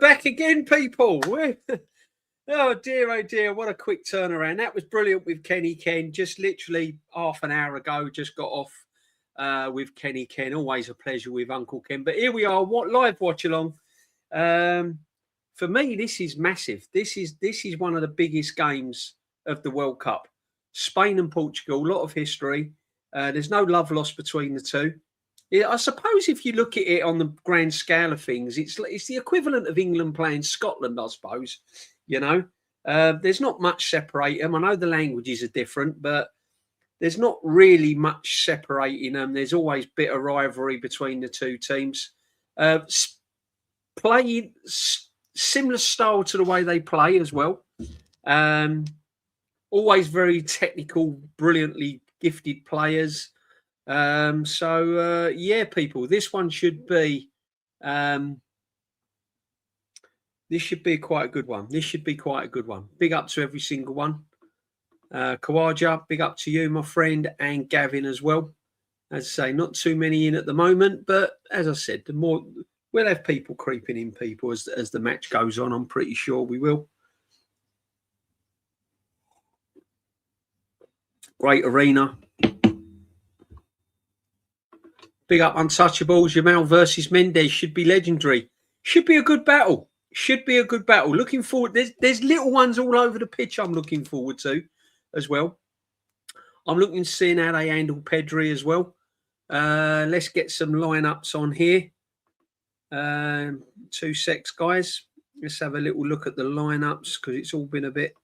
back again, people. Oh dear, what a quick turnaround. That was brilliant with Kenny Ken. Just literally half an hour ago, just got off with Kenny Ken. Always a pleasure with Uncle Ken. But here we are, live watch along. For me, this is massive. This is one of the biggest games of the World Cup. Spain and Portugal, a lot of history. There's no love lost between the two. Yeah, I suppose if you look at it on the grand scale of things, it's the equivalent of England playing Scotland, I suppose. You know, there's not much separate them. I know the languages are different, but there's not really much separating them. There's always bitter rivalry between the two teams. Play similar style to the way they play as well. Always very technical, brilliantly gifted players. Yeah, people, this one should be this should be quite a good one. This should be quite a good one. Big up to every single one. Kawaja, big up to you, my friend, and Gavin as well. As I say, not too many in at the moment, but as I said, the more we'll have people creeping in, people, as the match goes on. I'm pretty sure we will. Great arena. Big up Untouchables. Jamal versus Mendes should be legendary. Should be a good battle. Should be a good battle. Looking forward. There's little ones all over the pitch I'm looking forward to as well. I'm looking to see how they handle Pedri as well. Let's get some lineups on here. 2 secs, guys. Let's have a little look at the lineups because it's all been a bit...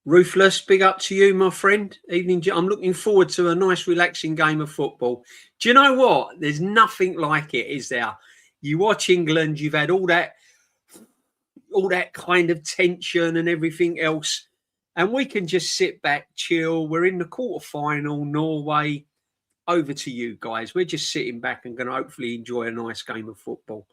Ruthless, big up to you, my friend. Evening. I'm looking forward to a nice, relaxing game of football. Do you know what? There's nothing like it, is there? You watch England, you've had all that kind of tension and everything else, and we can just sit back, chill. We're in the quarter-final, Norway. Over to you guys. We're just sitting back and going to hopefully enjoy a nice game of football.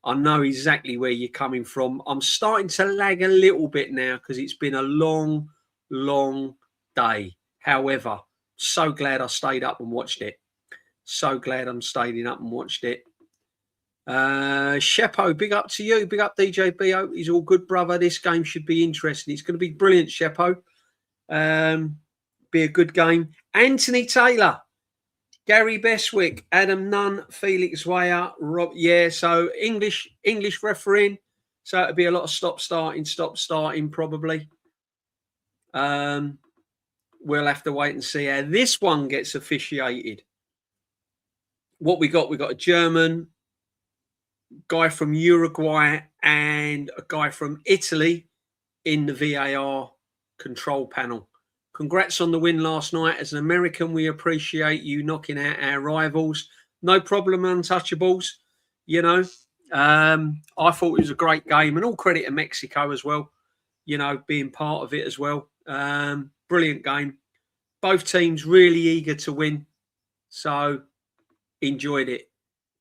I know exactly where you're coming from. I'm starting to lag a little bit now because it's been a long, long day. However, so glad I stayed up and watched it. So glad I'm staying up and watched it. Shepo, big up to you. Big up DJ B.O. He's all good, brother. This game should be interesting. It's going to be brilliant, Shepo. Be a good game. Anthony Taylor. Gary Beswick, Adam Nunn, Felix Weyer, Rob. Yeah, so English refereeing. So it'll be a lot of stop starting probably. We'll have to wait and see how this one gets officiated. What we got a German guy from Uruguay and a guy from Italy in the VAR control panel. Congrats on the win last night. As an American, we appreciate you knocking out our rivals. No problem, Untouchables. You know, I thought it was a great game, and all credit to Mexico as well, you know, being part of it as well. Brilliant game. Both teams really eager to win. So, enjoyed it.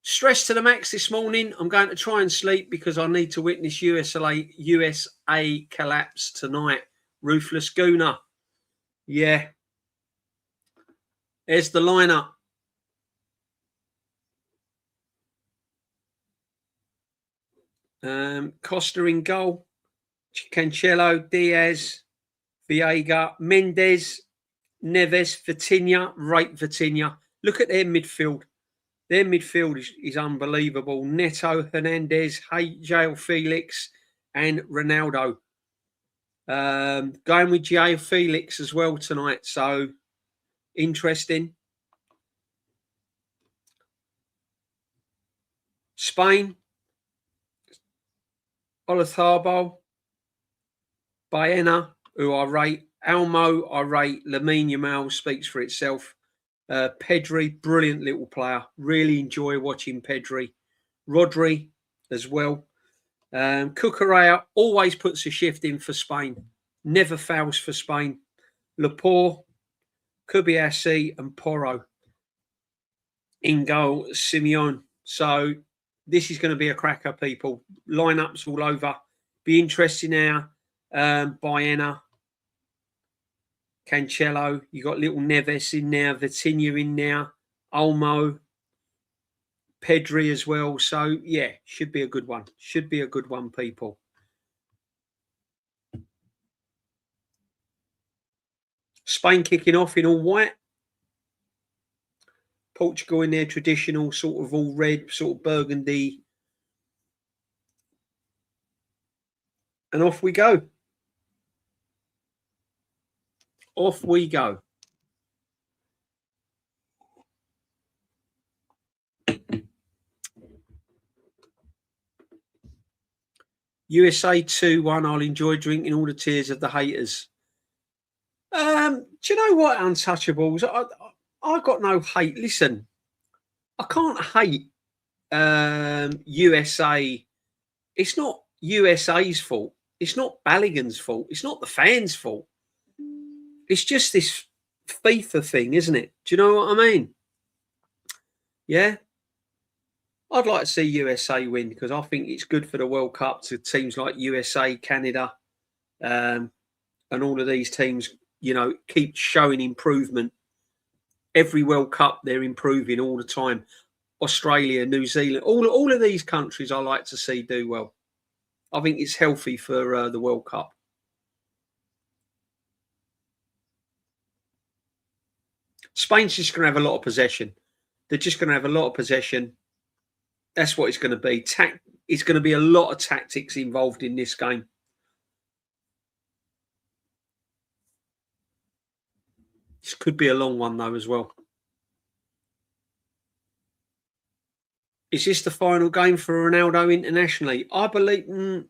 Stress to the max this morning. I'm going to try and sleep because I need to witness USA collapse tonight. Ruthless Gooner. Yeah. There's the lineup. Costa in goal. Cancelo, Diaz, Viega, Mendes, Neves, Vitinha. Rate Vitinha. Look at their midfield. Their midfield is unbelievable. Neto, Hernandez, João Felix, and Ronaldo. Going with João Felix as well tonight, so interesting. Spain, Olazabal, Baena, who I rate, Almo, I rate, Lamine Yamal speaks for itself. Pedri, brilliant little player. Really enjoy watching Pedri. Rodri as well. Cucurella always puts a shift in for Spain. Never fails for Spain. Laporte, Kubiasi and Porro. In goal, Simeone. So this is going to be a cracker, people. Lineups all over. Be interesting now Baena, Cancelo. You got little Neves in there, Vitinha in there, Olmo, Pedri as well. So yeah, should be a good one. Should be a good one, people. Spain kicking off in all white. Portugal in their traditional sort of all red, sort of burgundy. And off we go. Off we go. USA 2-1. I'll enjoy drinking all the tears of the haters. Do you know what, Untouchables? I got no hate. Listen, I can't hate USA. It's not USA's fault. It's not Balogun's fault. It's not the fans' fault. It's just this FIFA thing, isn't it? Do you know what I mean? Yeah. I'd like to see USA win because I think it's good for the World Cup to teams like USA, Canada, and all of these teams, you know, keep showing improvement. Every World Cup, they're improving all the time. Australia, New Zealand, all of these countries I like to see do well. I think it's healthy for the World Cup. Spain's just going to have a lot of possession. They're just going to have a lot of possession. That's what it's going to be. It's going to be a lot of tactics involved in this game. This could be a long one, though, as well. Is this the final game for Ronaldo internationally? I believe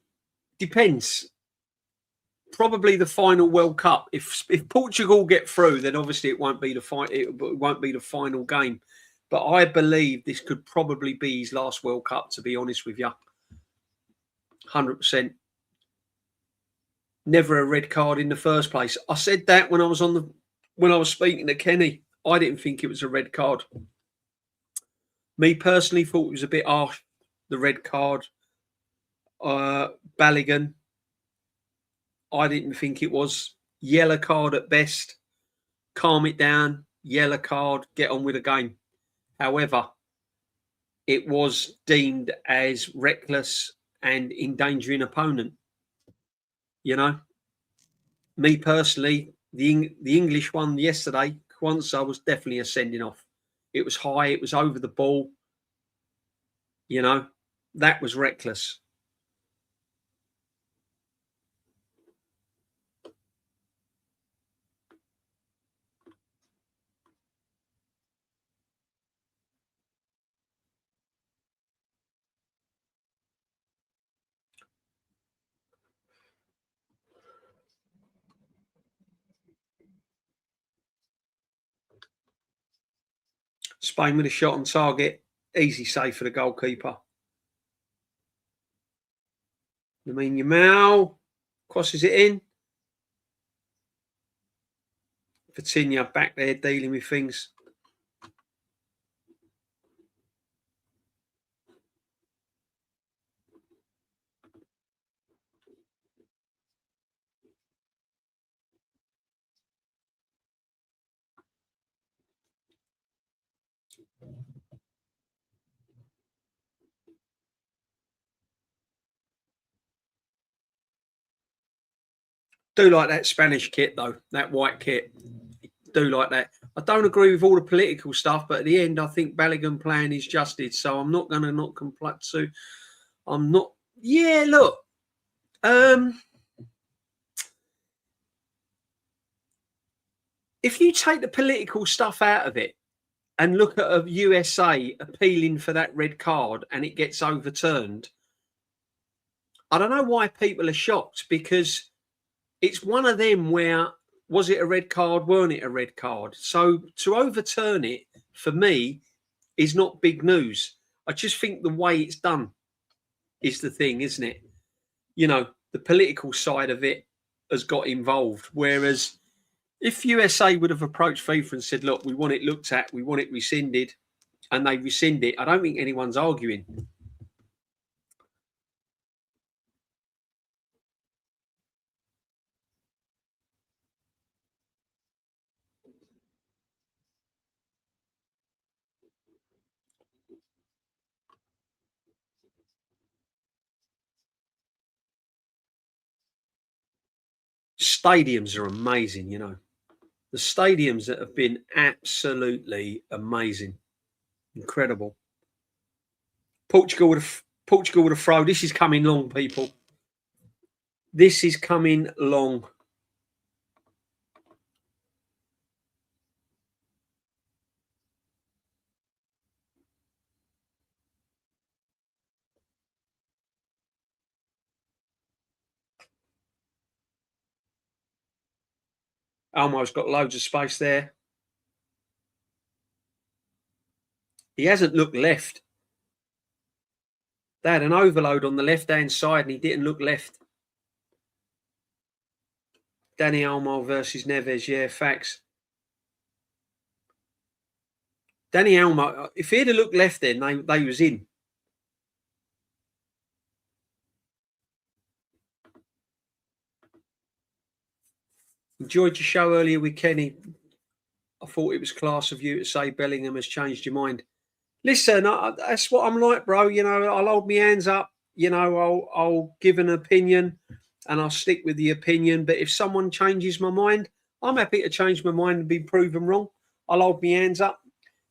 depends. Probably the final World Cup. If Portugal get through, then obviously it won't be the final game. But I believe this could probably be his last World Cup. To be honest with you, 100%. Never a red card in the first place. I said that when I was speaking to Kenny. I didn't think it was a red card. Me personally thought it was a bit harsh. The red card. Balogun. I didn't think it was. Yellow card at best. Calm it down. Yellow card. Get on with the game. However, it was deemed as reckless and endangering opponent. You know, me personally, the English one yesterday, Kwanzaa, was definitely a sending off. It was high. It was over the ball. You know, that was reckless. Spain with a shot on target. Easy save for the goalkeeper. Lamine Yamal crosses it in. Vitinha back there dealing with things. Do like that Spanish kit though, that white kit. Do like that. I don't agree with all the political stuff, but at the end, I think Balogun playing is justice. So I'm not going to not complain. So I'm not. Yeah, look. If you take the political stuff out of it and look at a USA appealing for that red card and it gets overturned, I don't know why people are shocked, because it's one of them where, was it a red card? Weren't it a red card? So to overturn it, for me, is not big news. I just think the way it's done is the thing, isn't it? You know, the political side of it has got involved. Whereas if USA would have approached FIFA and said, look, we want it looked at, we want it rescinded, and they rescind it, I don't think anyone's arguing. Stadiums are amazing, you know. The stadiums that have been absolutely amazing, incredible. Portugal with a throw. This is coming long, people. This is coming long. Almo's got loads of space there. He hasn't looked left. They had an overload on the left-hand side and he didn't look left. Dani Olmo versus Neves. Yeah, facts. Dani Olmo, if he'd have looked left then, they was in. Enjoyed your show earlier with Kenny. I thought it was class of you to say Bellingham has changed your mind. Listen, that's what I'm like, bro. You know, I'll hold my hands up. You know, I'll give an opinion and I'll stick with the opinion. But if someone changes my mind, I'm happy to change my mind and be proven wrong. I'll hold my hands up.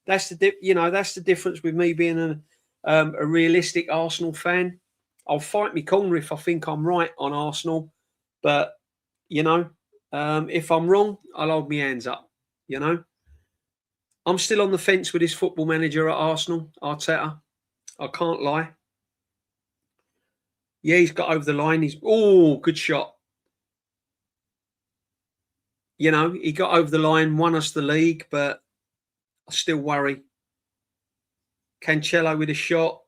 That's that's the difference with me being a realistic Arsenal fan. I'll fight my corner if I think I'm right on Arsenal, but if I'm wrong, I'll hold my hands up. You know, I'm still on the fence with this football manager at Arsenal, Arteta. I can't lie. Yeah, he's got over the line. Good shot. You know, he got over the line, won us the league, but I still worry. Cancelo with a shot.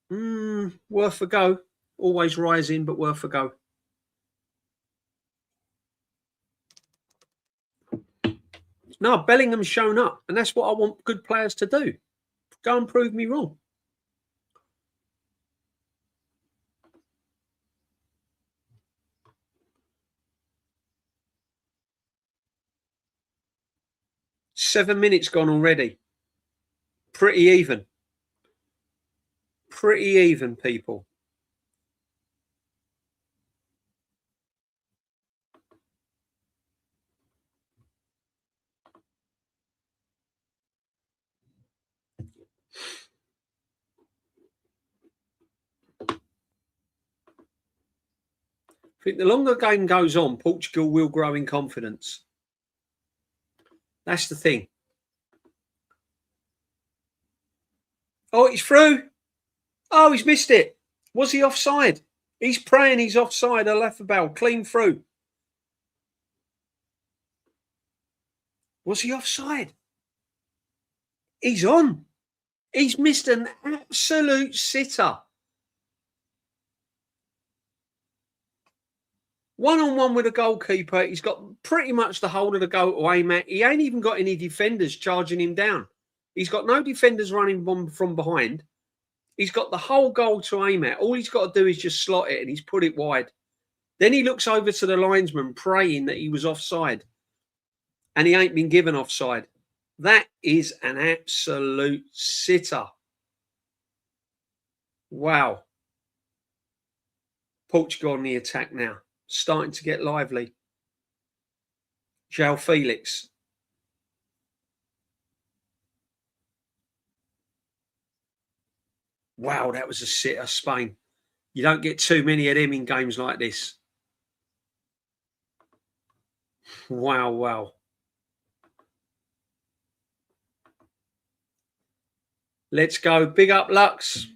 Worth a go. Always rising, but worth a go. No, Bellingham's shown up, and that's what I want good players to do. Go and prove me wrong. Seven minutes gone already. Pretty even. Pretty even, people. I think the longer the game goes on, Portugal will grow in confidence. That's the thing. Oh, he's through. Oh, he's missed it. Was he offside? He's praying he's offside. Alefabel, clean through. Was he offside? He's on. He's missed an absolute sitter. One-on-one with a goalkeeper. He's got pretty much the whole of the goal to aim at. He ain't even got any defenders charging him down. He's got no defenders running from behind. He's got the whole goal to aim at. All he's got to do is just slot it and he's put it wide. Then he looks over to the linesman praying that he was offside. And he ain't been given offside. That is an absolute sitter. Wow. Portugal on the attack now. Starting to get lively. João Felix. Wow, that was a sitter, Spain. You don't get too many of them in games like this. Wow, wow. Let's go. Big up, Lux.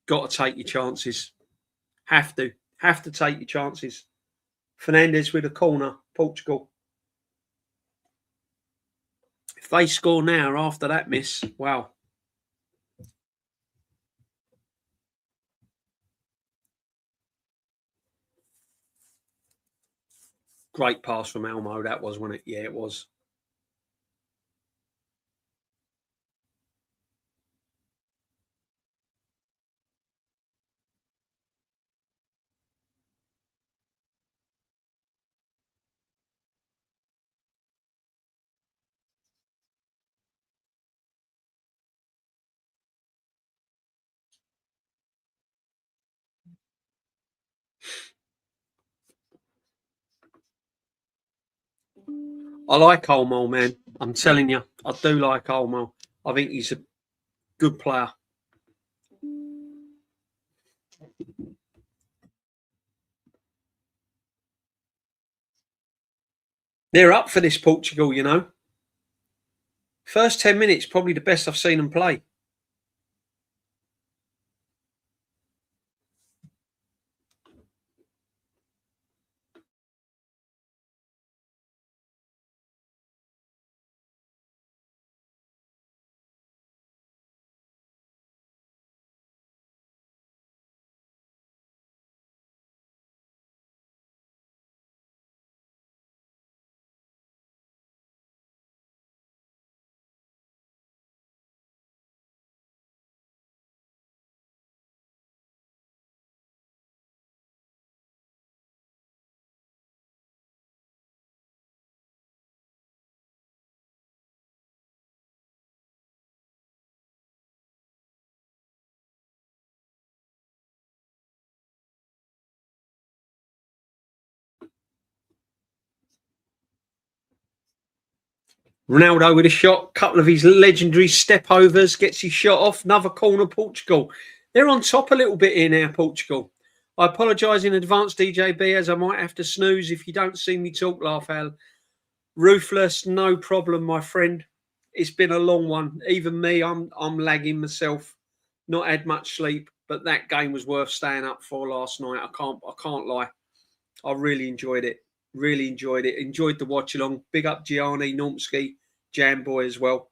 Got to take your chances. Have to take your chances. Fernandes with a corner, Portugal. If they score now after that miss, wow. Great pass from Elmo, that was, wasn't it? Yeah, it was. I like Olmo, man. I'm telling you, I do like Olmo. I think he's a good player. They're up for this, Portugal, you know. First 10 minutes, probably the best I've seen them play. Ronaldo with a shot, couple of his legendary step overs, gets his shot off, another corner, Portugal. They're on top a little bit here now, Portugal. I apologise in advance, DJB, as I might have to snooze if you don't see me talk, laugh, Al. Ruthless, no problem, my friend. It's been a long one. Even me, I'm lagging myself. Not had much sleep, but that game was worth staying up for last night. I can't lie. I really enjoyed it. Really enjoyed it. Enjoyed the watch along. Big up Gianni, Normski, Jam Boy as well.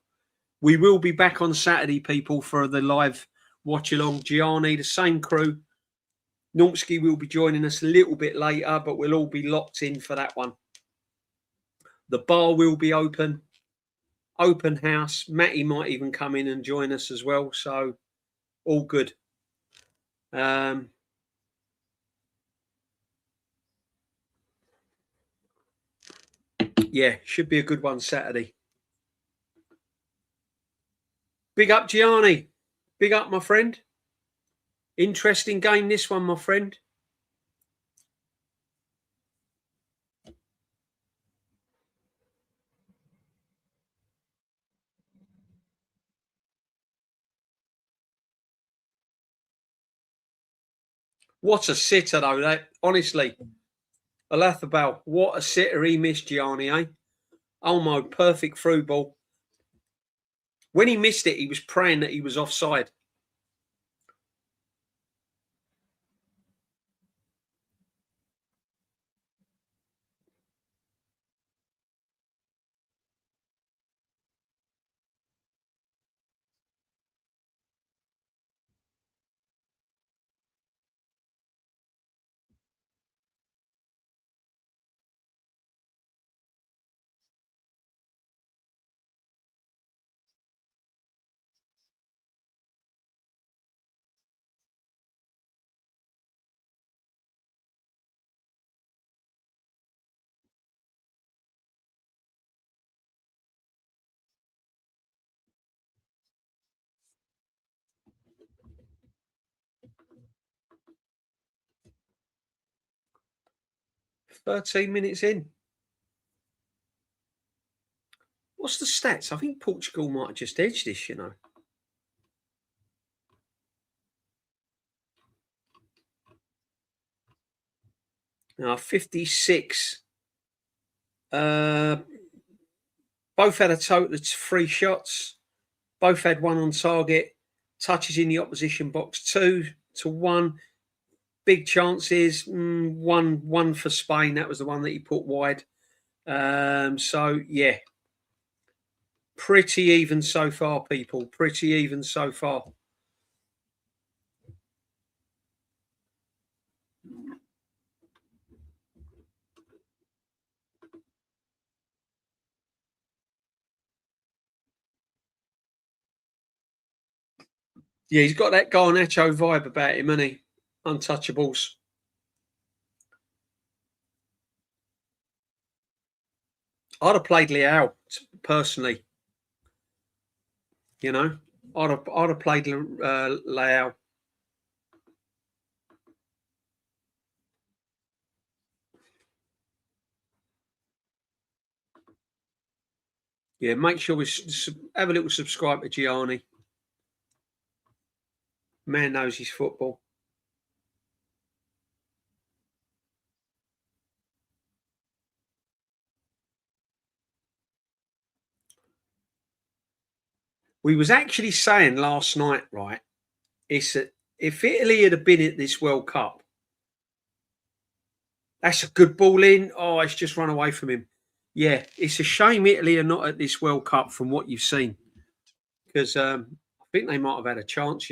We will be back on Saturday, people, for the live watch along. Gianni, the same crew. Normski will be joining us a little bit later, but we'll all be locked in for that one. The bar will be open. Open house. Matty might even come in and join us as well. So all good. Yeah, should be a good one Saturday. Big up Gianni. Big up, my friend. Interesting game, this one, my friend. What a sitter, though. That, honestly, Alathabal, what a sitter he missed, Gianni, eh? Olmo, perfect through ball. When he missed it, he was praying that he was offside. $13 in. What's the stats? I think Portugal might have just edged this, you know. Now, 56. Both had a total of 3 shots. Both had one on target. Touches in the opposition box 2-1. Big chances. One for Spain. That was the one that he put wide. So, yeah. Pretty even so far, people. Pretty even so far. Yeah, he's got that Garnacho vibe about him, hasn't he? Untouchables. I'd have played Leao personally. You know, I'd have played Leao. Yeah, make sure we have a little subscribe to Gianni. Man knows his football. We was actually saying last night, right? It's that if Italy had been at this World Cup, that's a good ball in. Oh, it's just run away from him. Yeah, it's a shame Italy are not at this World Cup from what you've seen, because I think they might have had a chance.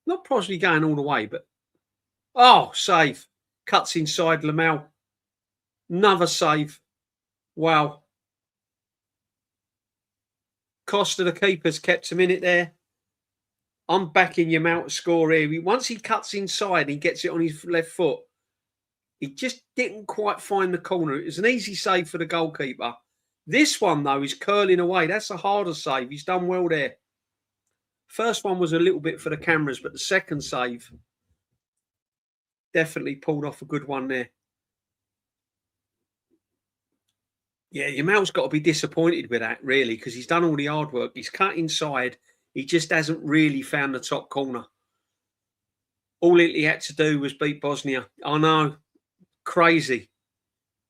Not possibly going all the way, but oh, save cuts inside Lamel. Another save. Wow. Cost of the keepers kept him in it there. I'm backing Yamal to score here. Once he cuts inside, he gets it on his left foot. He just didn't quite find the corner. It was an easy save for the goalkeeper. This one, though, is curling away. That's a harder save. He's done well there. First one was a little bit for the cameras, but the second save definitely pulled off a good one there. Yeah, Yamal's got to be disappointed with that, really, because he's done all the hard work. He's cut inside. He just hasn't really found the top corner. All he had to do was beat Bosnia. I know. Crazy.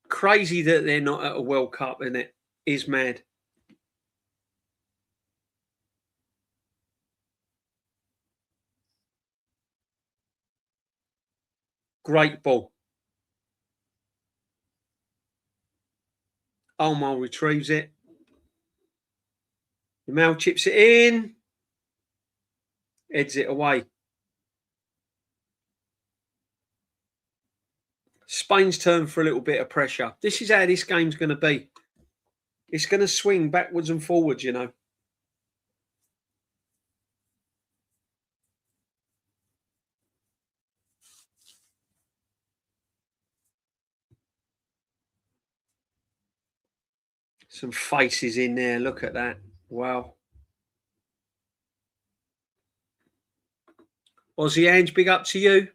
Crazy that they're not at a World Cup, and it is mad. Great ball. Olmo retrieves it. Yamal chips it in. Heads it away. Spain's turn for a little bit of pressure. This is how this game's going to be. It's going to swing backwards and forwards, Some faces in there. Look at that. Wow. Aussie Ange, big up to you.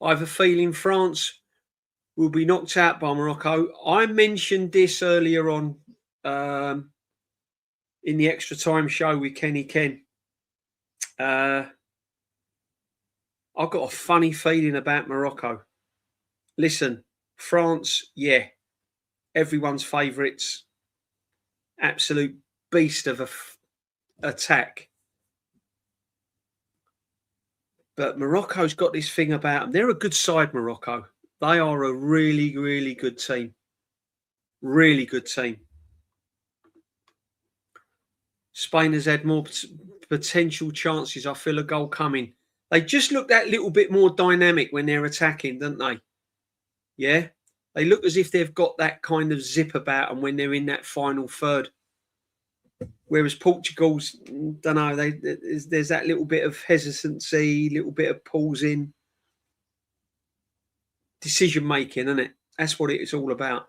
I have a feeling France will be knocked out by Morocco. I mentioned this earlier on in the extra time show with Kenny Ken. I've got a funny feeling about Morocco. Listen, France, yeah, everyone's favourites. Absolute beast of a attack. But Morocco's got this thing about them. They're a good side, Morocco. They are a really, really good team. Really good team. Spain has had more potential chances. I feel a goal coming. They just look that little bit more dynamic when they're attacking, don't they? Yeah. They look as if they've got that kind of zip about them when they're in that final third. Whereas Portugal's, don't know, there's that little bit of hesitancy, little bit of pausing, decision making, isn't it? That's what it's all about.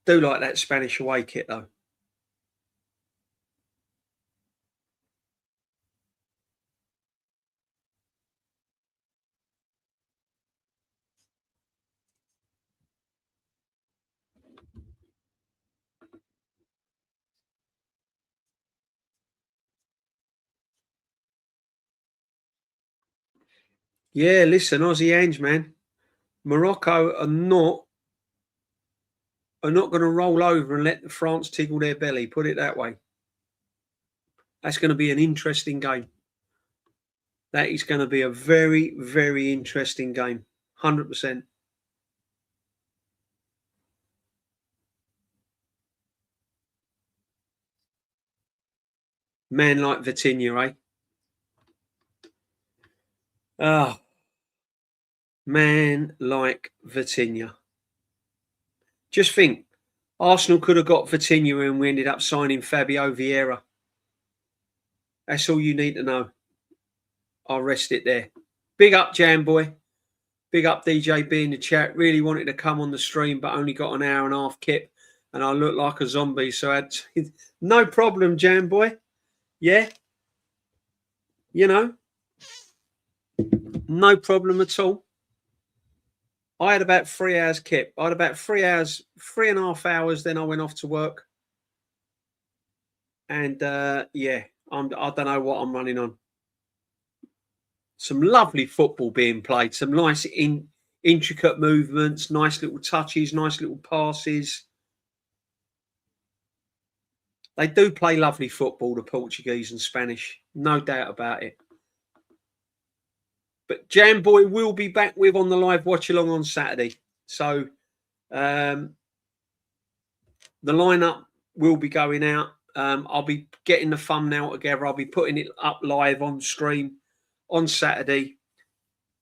Do like that Spanish away kit though. Yeah, listen, Aussie Ange, man. Morocco are not going to roll over and let France tickle their belly. Put it that way. That's going to be an interesting game. That is going to be a very, very interesting game. 100%. Man like Vitinha, eh? Oh, man like Vitinha. Just think, Arsenal could have got Vitinha and we ended up signing Fabio Vieira. That's all you need to know. I'll rest it there. Big up, Jam Boy. Big up, DJB in the chat. Really wanted to come on the stream, but only got an hour and a half kip, and I look like a zombie. So I had no problem, Jam Boy. Yeah, no problem at all. I had about 3 hours kip. I had about 3 hours, 3.5 hours. Then I went off to work. And yeah, I don't know what I'm running on. Some lovely football being played. Some nice intricate movements, nice little touches, nice little passes. They do play lovely football, the Portuguese and Spanish. No doubt about it. But Jamboy will be back with on the live watch along on Saturday. So the lineup will be going out. I'll be getting the thumbnail together. I'll be putting it up live on stream on Saturday.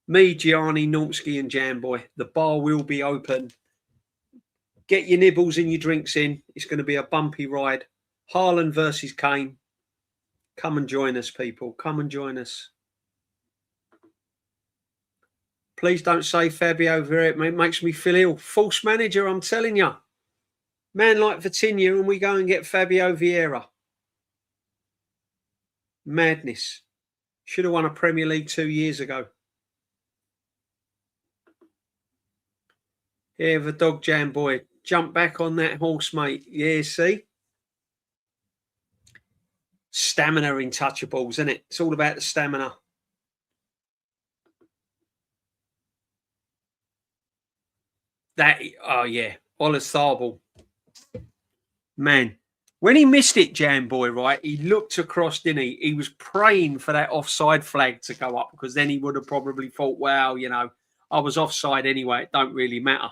Me, Gianni, Normski and Jamboy. The bar will be open. Get your nibbles and your drinks in. It's going to be a bumpy ride. Haaland versus Kane. Come and join us, people. Come and join us. Please don't say Fabio Vieira. It makes me feel ill. False manager, I'm telling you. Man like Vitinha and we go and get Fabio Vieira. Madness. Should have won a Premier League 2 years ago. Yeah, the dog Jamboy. Jump back on that horse, mate. Yeah, see? Stamina in touchables, isn't it? It's all about the stamina. Oh yeah, Olasabal. Man, when he missed it, Jamboy, right? He looked across, didn't he? He was praying for that offside flag to go up because then he would have probably thought, well, you know, I was offside anyway. It don't really matter.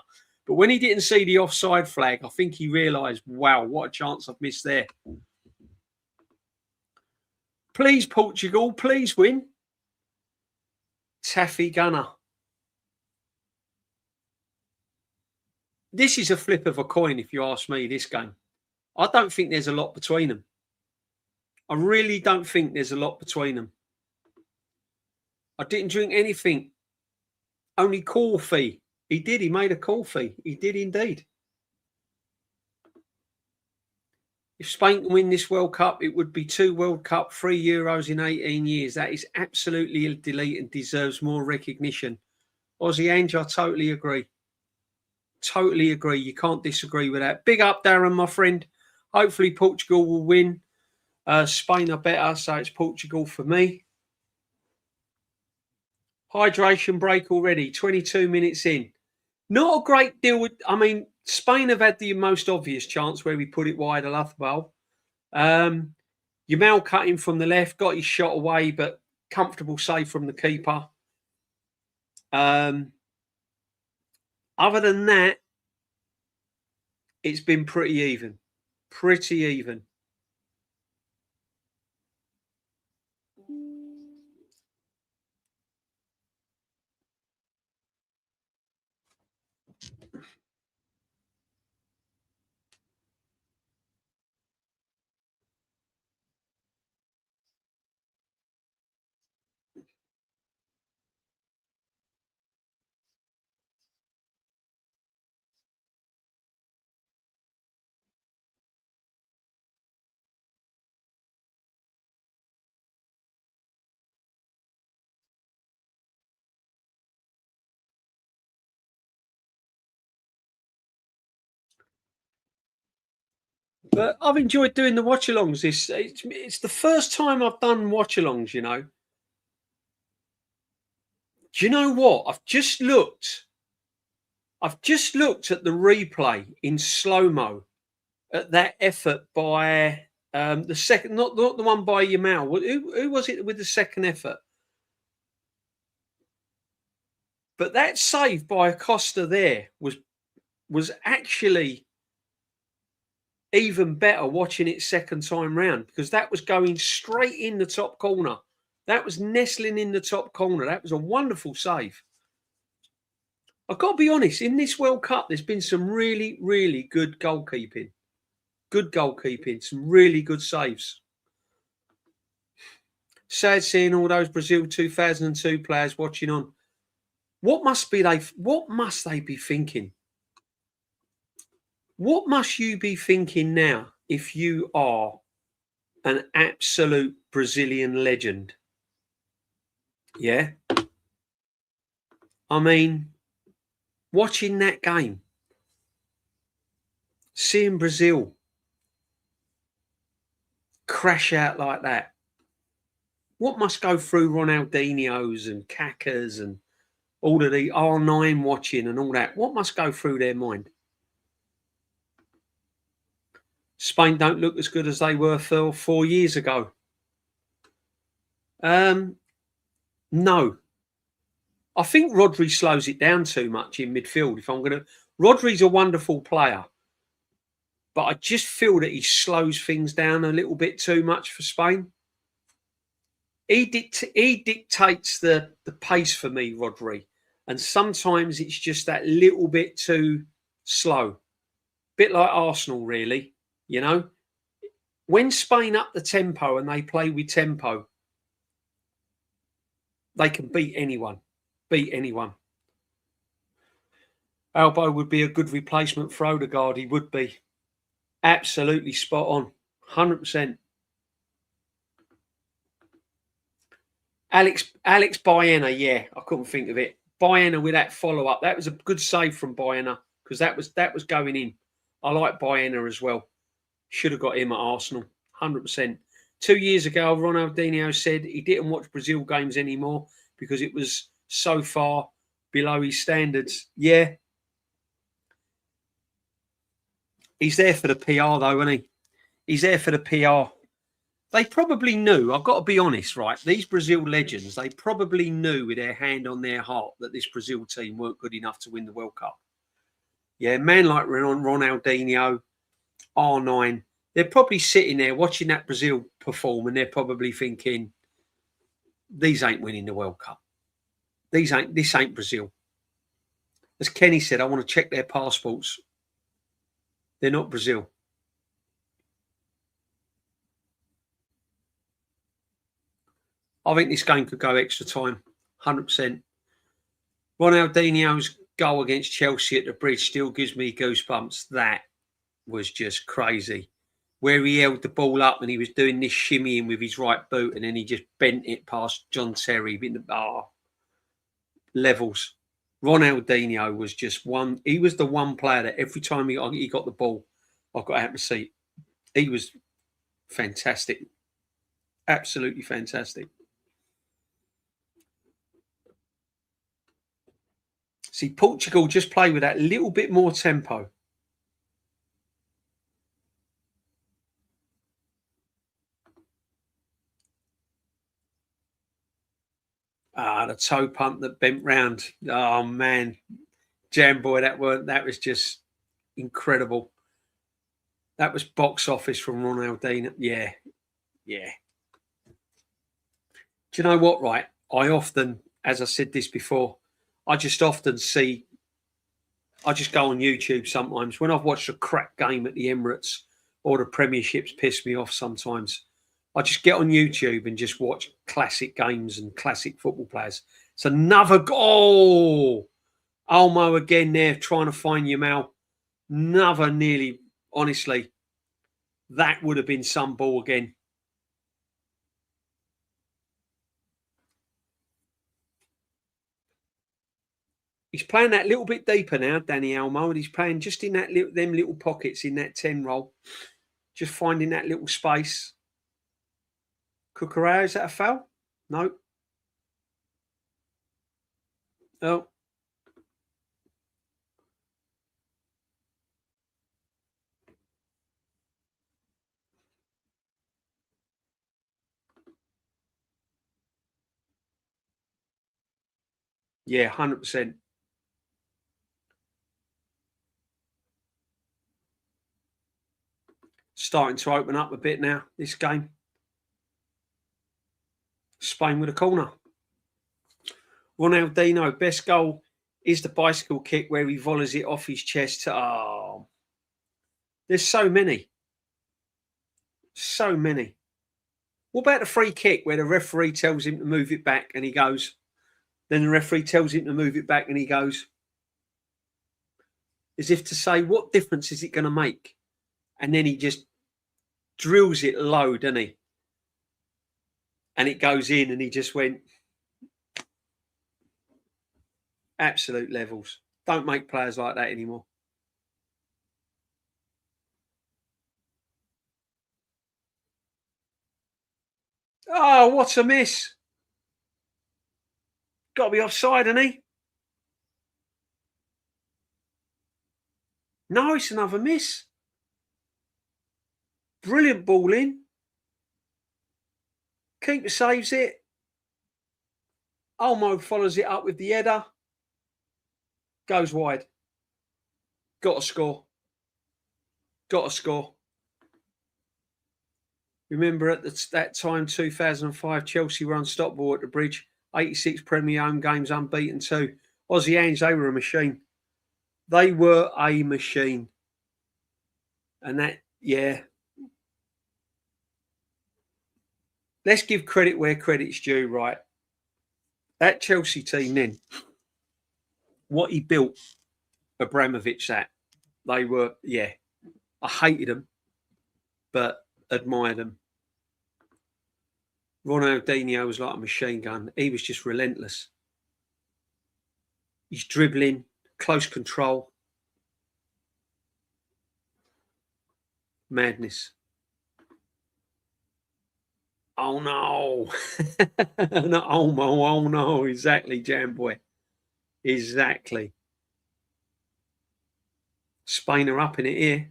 But when he didn't see the offside flag, I think he realised, wow, what a chance I've missed there. Please, Portugal, please win. Taffy Gunner. This is a flip of a coin, if you ask me, this game. I don't think there's a lot between them. I really don't think there's a lot between them. I didn't drink anything. Only coffee. He did. He made a coffee. He did indeed. If Spain can win this World Cup, it would be 2 World Cup, 3 Euros in 18 years. That is absolutely elite and deserves more recognition. Aussie Ange, I totally agree. Totally agree. You can't disagree with that. Big up, Darren, my friend. Hopefully Portugal will win. Spain are better, so it's Portugal for me. Hydration break already, 22 minutes in. Not a great deal with, I mean, Spain have had the most obvious chance where we put it wide of Lathbal. Yamal cut him from the left, got his shot away, but comfortable save from the keeper. Other than that, it's been pretty even. Pretty even. But I've enjoyed doing the watch-alongs. It's the first time I've done watch-alongs, you know. Do you know what? I've just looked at the replay in slow-mo at that effort by the second, not the one by Yamal. Who was it with the second effort? But that save by Acosta there was actually even better watching it second time round because that was going straight in the top corner. That was nestling in the top corner. That was a wonderful save. I've got to be honest, in this World Cup, there's been some really, really good goalkeeping. Good goalkeeping, some really good saves. Sad seeing all those Brazil 2002 players watching on. What must they be thinking? What must you be thinking now if you are an absolute Brazilian legend? Yeah. I mean, Watching that game, seeing Brazil crash out like that, what must go through Ronaldinho's and Kaká's and all of the R9 watching and all that? What must go through their mind? Spain don't look as good as they were 4 years ago. No. I think Rodri slows it down too much in midfield. Rodri's a wonderful player, but I just feel that he slows things down a little bit too much for Spain. He dictates the pace for me, Rodri, and sometimes it's just that little bit too slow. Bit like Arsenal, really. You know, when Spain up the tempo and they play with tempo, they can beat anyone. Albo would be a good replacement for Odegaard. He would be. Absolutely spot on. 100%. Alex Baena, yeah, I couldn't think of it. Baena with that follow-up. That was a good save from Baena because that was going in. I like Baena as well. Should have got him at Arsenal. 100%. 2 years ago, Ronaldinho said he didn't watch Brazil games anymore because it was so far below his standards. Yeah. He's there for the PR, though, isn't he? He's there for the PR. They probably knew, I've got to be honest, right? These Brazil legends, they probably knew with their hand on their heart that this Brazil team weren't good enough to win the World Cup. Yeah, man like Ronaldinho, R9, they're probably sitting there watching that Brazil perform and they're probably thinking, these ain't winning the World Cup. This ain't Brazil. As Kenny said, I want to check their passports. They're not Brazil. I think this game could go extra time, 100%. Ronaldinho's goal against Chelsea at the Bridge still gives me goosebumps. That was just crazy. Where he held the ball up and he was doing this shimmying with his right boot and then he just bent it past John Terry in the levels. Ronaldinho was just one. He was the one player that every time he got the ball, I got out of the seat. He was fantastic. Absolutely fantastic. See, Portugal just play with that little bit more tempo. The toe punt that bent round. Oh man, Jam boy, that was just incredible. That was box office from Ronaldinho. Yeah. Do you know what? Right, I often, as I said this before, I just go on YouTube sometimes when I've watched a crap game at the Emirates or the Premiership's pissed me off sometimes. I just get on YouTube and just watch classic games and classic football players. It's another goal. Olmo again there trying to find Yamal. Another nearly, honestly, that would have been some ball again. He's playing that little bit deeper now, Dani Olmo, and he's playing just in them little pockets in that 10 roll, just finding that little space. Cucurella, is that a foul? No. Oh. Yeah, 100%. Starting to open up a bit now, this game. Spain with a corner. Ronaldinho, best goal is the bicycle kick where he volleys it off his chest. Oh, there's so many. So many. What about the free kick where the referee tells him to move it back and he goes? Then the referee tells him to move it back and he goes. As if to say, what difference is it going to make? And then he just drills it low, doesn't he? And it goes in and he just went. Absolute levels. Don't make players like that anymore. Oh, what's a miss? Got to be offside, hasn't he? No, it's another miss. Brilliant ball in. Keeper saves it. Olmo follows it up with the header. Goes wide. Got to score. Got to score. Remember at that time, 2005, Chelsea were unstoppable at the Bridge. 86 Premier home games, unbeaten too. Aussie Hands, they were a machine. They were a machine. And that, yeah. Let's give credit where credit's due, right? That Chelsea team then, what he built Abramovich at, they were, yeah. I hated them, but admired them. Ronaldinho was like a machine gun. He was just relentless. He's dribbling, close control. Madness. Oh no. No, oh no. Exactly, Jam Boy. Exactly. Spain are up in it here.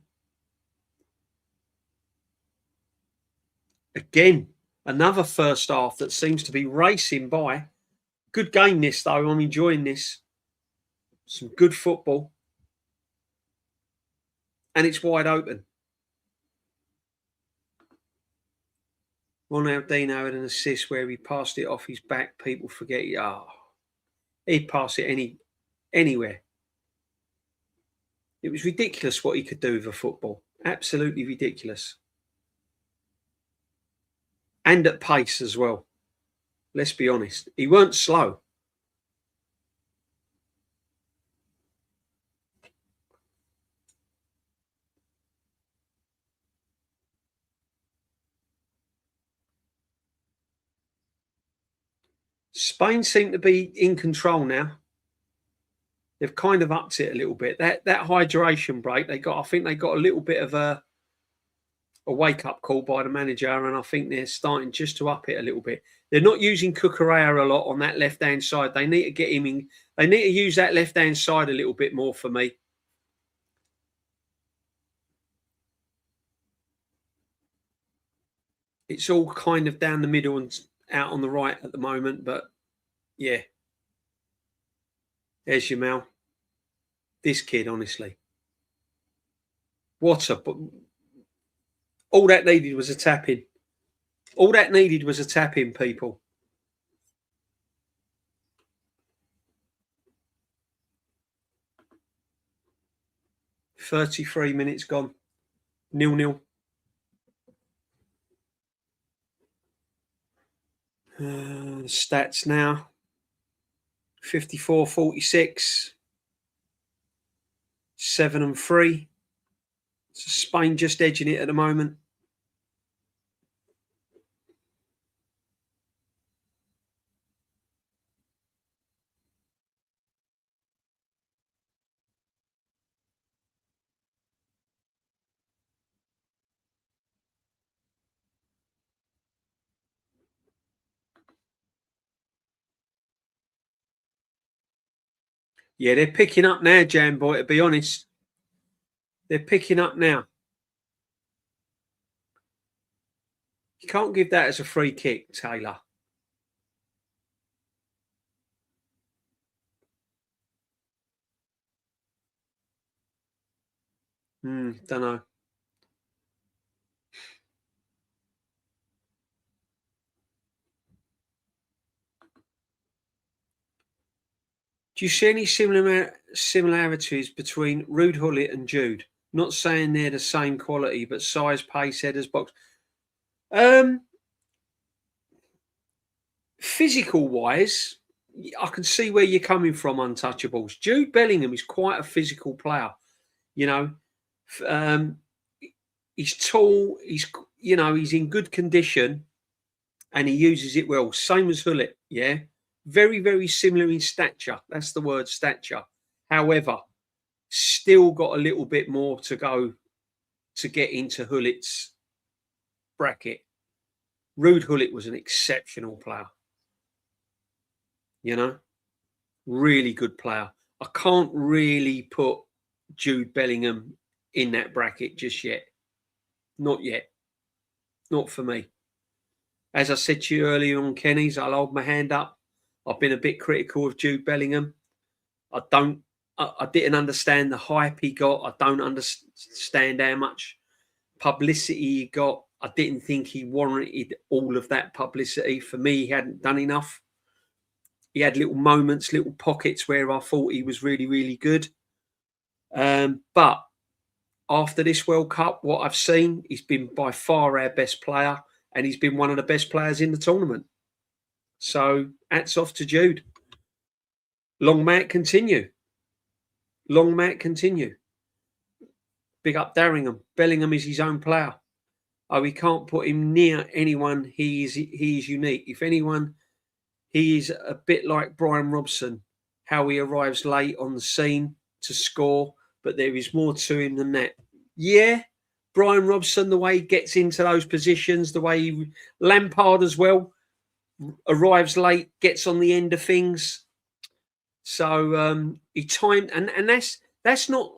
Again, another first half that seems to be racing by. Good game this though. I'm enjoying this. Some good football. And it's wide open. Ronaldinho had an assist where he passed it off his back. People forget it. Oh, he'd pass it anywhere. It was ridiculous what he could do with a football. Absolutely ridiculous. And at pace as well. Let's be honest. He weren't slow. Spain seem to be in control now. They've kind of upped it a little bit. That hydration break, I think they got a little bit of a wake-up call by the manager, and I think they're starting just to up it a little bit. They're not using Cucurella a lot on that left-hand side. They need to get him in. They need to use that left-hand side a little bit more for me. It's all kind of down the middle and out on the right at the moment, but yeah. There's Jamal. This kid, honestly. What a... All that needed was a tap-in. All that needed was a tap-in, people. "33 minutes gone. 0-0. Stats now. 54-46. 7-3. So Spain just edging it at the moment. Yeah, they're picking up now, Jam Boy, to be honest. They're picking up now. You can't give that as a free kick, Taylor. Don't know. Do you see any similarities between Ruud Gullit and Jude? Not saying they're the same quality, but size, pace, headers, box. Physical wise, I can see where you're coming from, Untouchables. Jude Bellingham is quite a physical player. You know, he's tall. He's in good condition, and he uses it well. Same as Gullit, yeah. Very, very similar in stature. That's the word, stature. However, still got a little bit more to go to get into Hullit's bracket. Ruud Gullit was an exceptional player. You know, really good player. I can't really put Jude Bellingham in that bracket just yet. Not yet. Not for me. As I said to you earlier on, Kenny's, I'll hold my hand up. I've been a bit critical of Jude Bellingham. I didn't understand the hype he got. I don't understand how much publicity he got. I didn't think he warranted all of that publicity. For me, he hadn't done enough. He had little moments, little pockets where I thought he was really, really good. But after this World Cup, what I've seen, he's been by far our best player, and he's been one of the best players in the tournament. So hats off to Jude. Long may it continue. Long may it continue. Big up Darringham. Bellingham is his own player. Oh, we can't put him near anyone. He is unique. If anyone, he is a bit like Brian Robson, how he arrives late on the scene to score, but there is more to him than that. Yeah, Brian Robson, the way he gets into those positions, the way Lampard as well, arrives late, gets on the end of things. So he timed, and that's not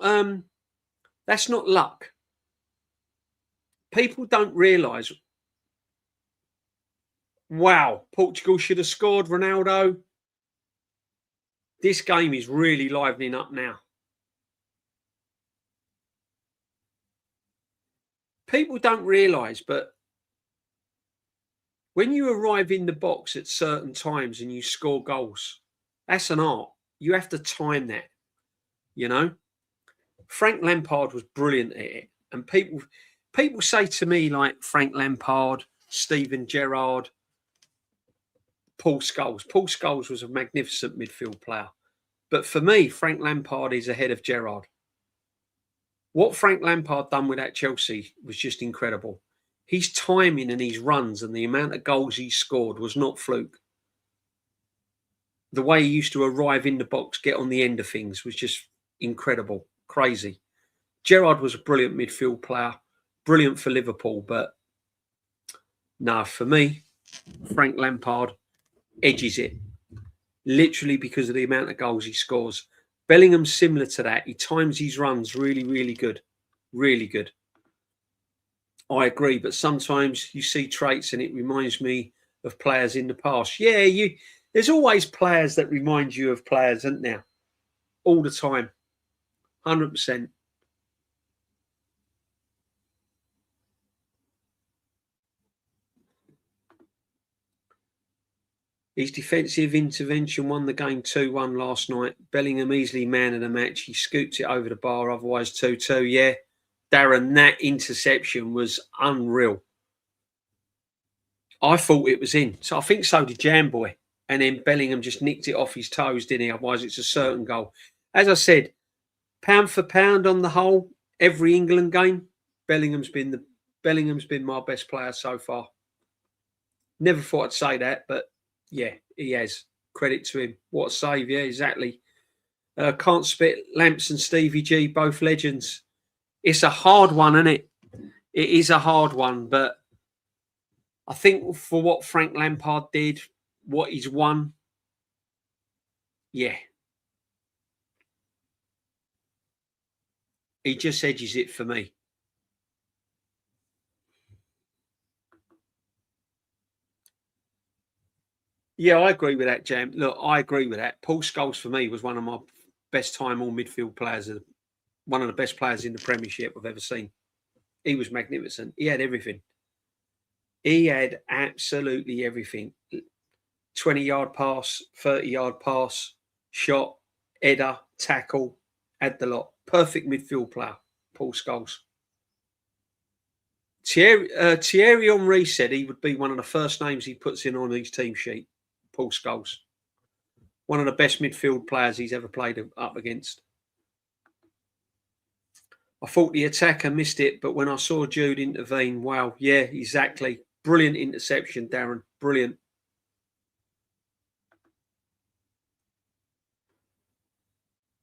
luck. People don't realise. Wow, Portugal should have scored, Ronaldo. This game is really livening up now. People don't realise, but when you arrive in the box at certain times and you score goals, that's an art. You have to time that, you know. Frank Lampard was brilliant at it. And people say to me, like Frank Lampard, Steven Gerrard, Paul Scholes. Paul Scholes was a magnificent midfield player. But for me, Frank Lampard is ahead of Gerrard. What Frank Lampard done with that Chelsea was just incredible. His timing and his runs and the amount of goals he scored was not fluke. The way he used to arrive in the box, get on the end of things was just incredible, crazy. Gerrard was a brilliant midfield player, brilliant for Liverpool, but no, for me, Frank Lampard edges it, literally because of the amount of goals he scores. Bellingham's similar to that. He times his runs really, really good. Really good. I agree, but sometimes you see traits and it reminds me of players in the past. Yeah, there's always players that remind you of players, isn't there? All the time. 100%. His defensive intervention won the game 2-1 last night. Bellingham easily man of the match. He scooped it over the bar, otherwise 2-2. Yeah, Darren, that interception was unreal. I thought it was in. So I think so did Jamboy. And then Bellingham just nicked it off his toes, didn't he? Otherwise, it's a certain goal. As I said, pound for pound on the whole, every England game, Bellingham's been my best player so far. Never thought I'd say that, but yeah, he has. Credit to him. What a save, yeah, exactly. Can't spit Lamps and Stevie G, both legends. It's a hard one, isn't it? It is a hard one, but I think for what Frank Lampard did, what he's won, yeah. He just edges it for me. Yeah, I agree with that, Jam. Look, I agree with that. Paul Scholes, for me, was one of my best time all midfield players, one of the best players in the Premiership I've ever seen. He was magnificent. He had everything. He had absolutely everything. 20-yard pass, 30-yard pass, shot, header, tackle, had the lot. Perfect midfield player, Paul Scholes. Thierry Henry said he would be one of the first names he puts in on his team sheet. Paul Scholes. One of the best midfield players he's ever played up against. I thought the attacker missed it, but when I saw Jude intervene, wow, yeah, exactly. Brilliant interception, Darren. Brilliant.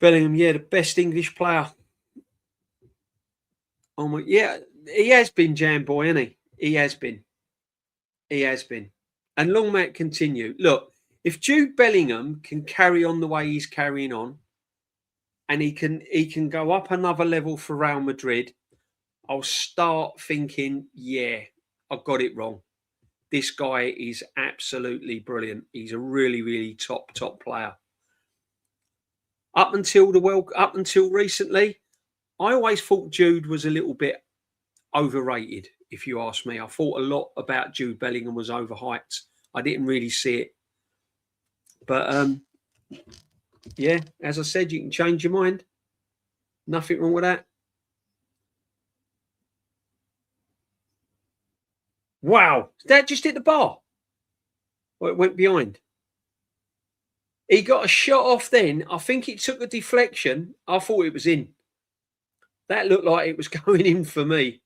Bellingham, yeah, the best English player. Oh my, yeah, he has been Jam Boy, hasn't he? He has been. He has been. And long may it continue. Look, if Jude Bellingham can carry on the way he's carrying on, and he can go up another level for Real Madrid, I'll start thinking, yeah, I got it wrong. This guy is absolutely brilliant. He's a really, really top player. Up until recently, I always thought Jude was a little bit overrated, if you ask me. I thought a lot about Jude Bellingham was overhyped. I didn't really see it. But yeah, as I said, you can change your mind. Nothing wrong with that. Wow. That just hit the bar. Well, it went behind. He got a shot off then. I think it took a deflection. I thought it was in. That looked like it was going in for me.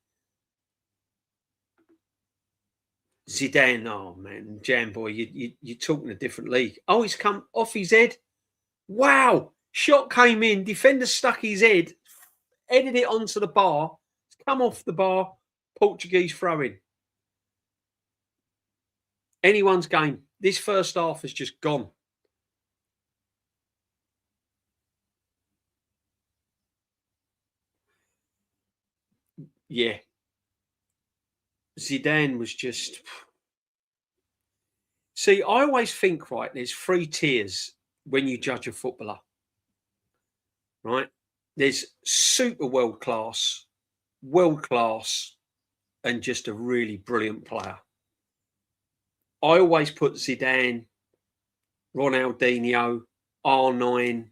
Zidane, oh man, Jam Boy, you're talking a different league. Oh, he's come off his head. Wow. Shot came in, defender stuck his head, headed it onto the bar, it's come off the bar, Portuguese throw-in. Anyone's game. This first half has just gone. Yeah. Zidane was just... See, I always think, right, there's 3 tiers when you judge a footballer, right? There's super world class, and just a really brilliant player. I always put Zidane, Ronaldinho, R9,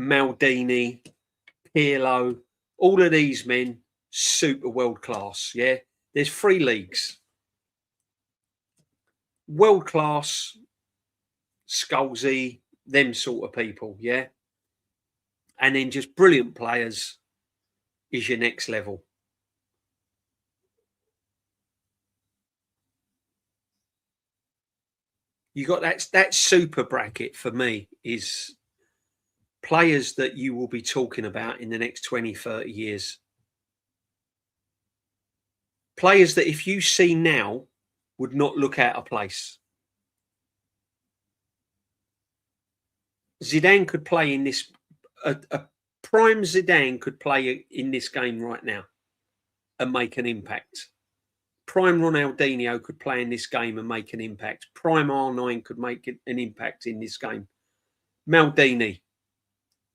Maldini, Pirlo, all of these men, super world class. Yeah, there's 3 leagues. World class, Scalzi, them sort of people. Yeah, and then just brilliant players is your next level. You got that super bracket for me is players that you will be talking about in the next 20, 30 years. Players that if you see now would not look out of place. Zidane could play in this, a prime Zidane could play in this game right now and make an impact. Prime Ronaldinho could play in this game and make an impact. Prime R9 could make an impact in this game. Maldini,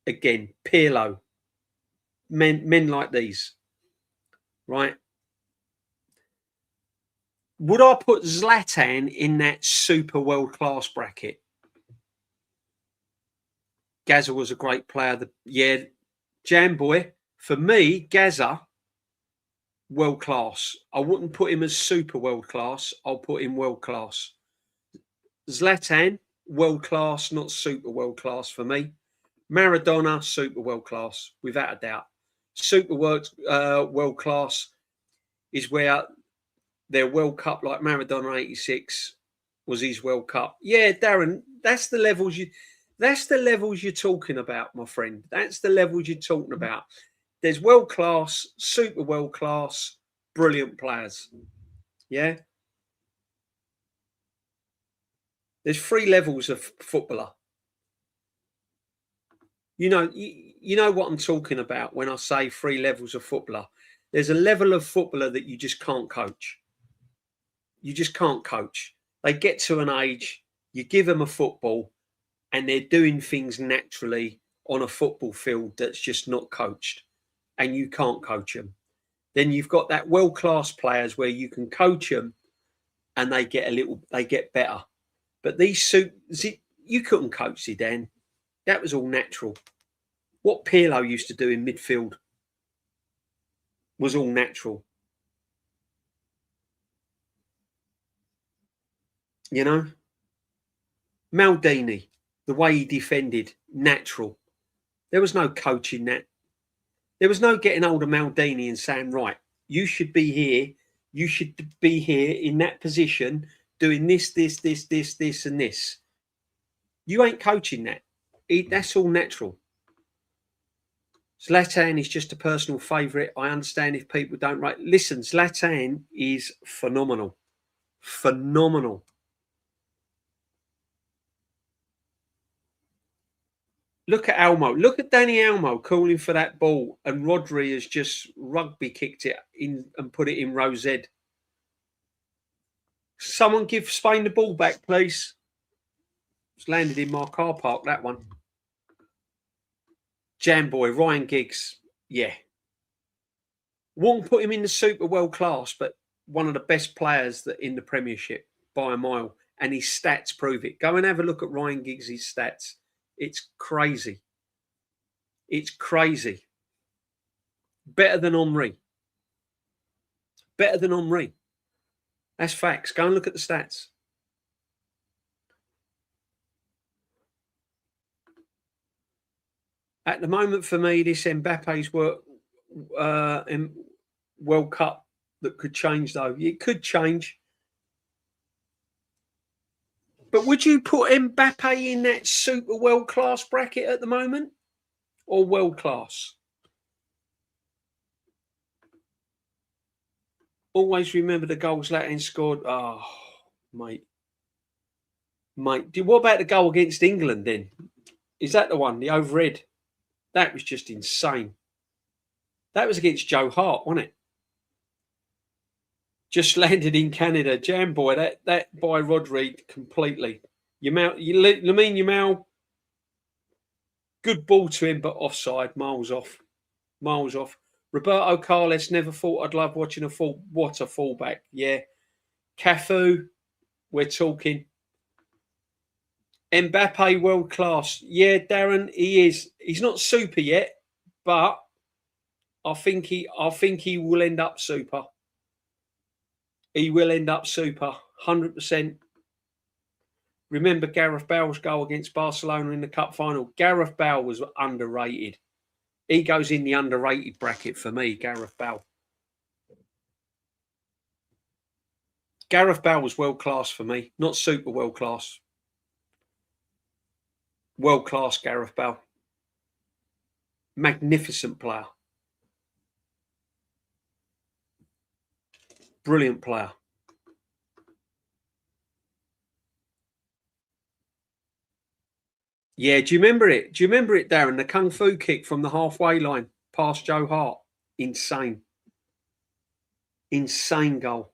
again, Pirlo, men like these, right? Would I put Zlatan in that super world-class bracket? Gazza was a great player. Yeah, Jam Boy. For me, Gazza, world class. I wouldn't put him as super world class. I'll put him world class. Zlatan, world class, not super world class for me. Maradona, super world class, without a doubt. Super world class is where their World Cup, like Maradona '86, was his World Cup. Yeah, Darren, that's the levels you're talking about, my friend. That's the levels you're talking about. There's world class, super world class, brilliant players. Yeah. There's 3 levels of footballer. You know what I'm talking about when I say 3 levels of footballer. There's a level of footballer that you just can't coach. You just can't coach. They get to an age, you give them a football, and they're doing things naturally on a football field that's just not coached, and you can't coach them. Then you've got that world-class players where you can coach them and they get better. But you couldn't coach Zidane. That was all natural. What Pirlo used to do in midfield was all natural. You know? Maldini, the way he defended, natural. There was no coaching that. There was no getting hold of Maldini and saying, right, you should be here. You should be here in that position doing this, and this. You ain't coaching that. That's all natural. Zlatan is just a personal favourite. I understand if people don't rate. Listen, Zlatan is phenomenal. Phenomenal. Look at Elmo. Look at Danny Elmo calling for that ball, and Rodri has just rugby kicked it in and put it in row Z. Someone give Spain the ball back, please. It's landed in my car park, that one. Jam boy, Ryan Giggs. Yeah. Won't put him in the super world class, but one of the best players that in the Premiership by a mile. And his stats prove it. Go and have a look at Ryan Giggs' stats. It's crazy. It's crazy. Better than Henry. Better than Henry. That's facts. Go and look at the stats. At the moment, for me, this Mbappe's World Cup that could change, though. It could change. But would you put Mbappe in that super world-class bracket at the moment? Or world-class? Always remember the goals Zlatan scored. Oh, mate. Mate, what about the goal against England then? Is that the one, the overhead? That was just insane. That was against Joe Hart, wasn't it? Just landed in Canada. Jam boy, that by Rodri completely. Lamine Yamal, good ball to him, but offside, miles off. Miles off. Roberto Carlos, never thought I'd love watching what a fullback. Yeah. Cafu, we're talking. Mbappe, world class. Yeah, Darren, he is. He's not super yet, but I think he will end up super. He will end up super, 100%. Remember Gareth Bale's goal against Barcelona in the cup final? Gareth Bale was underrated. He goes in the underrated bracket for me, Gareth Bale. Gareth Bale was world class for me, not super world class. World class Gareth Bale. Magnificent player. Brilliant player. Yeah, do you remember it? Do you remember it, Darren? The kung fu kick from the halfway line past Joe Hart. Insane. Insane goal.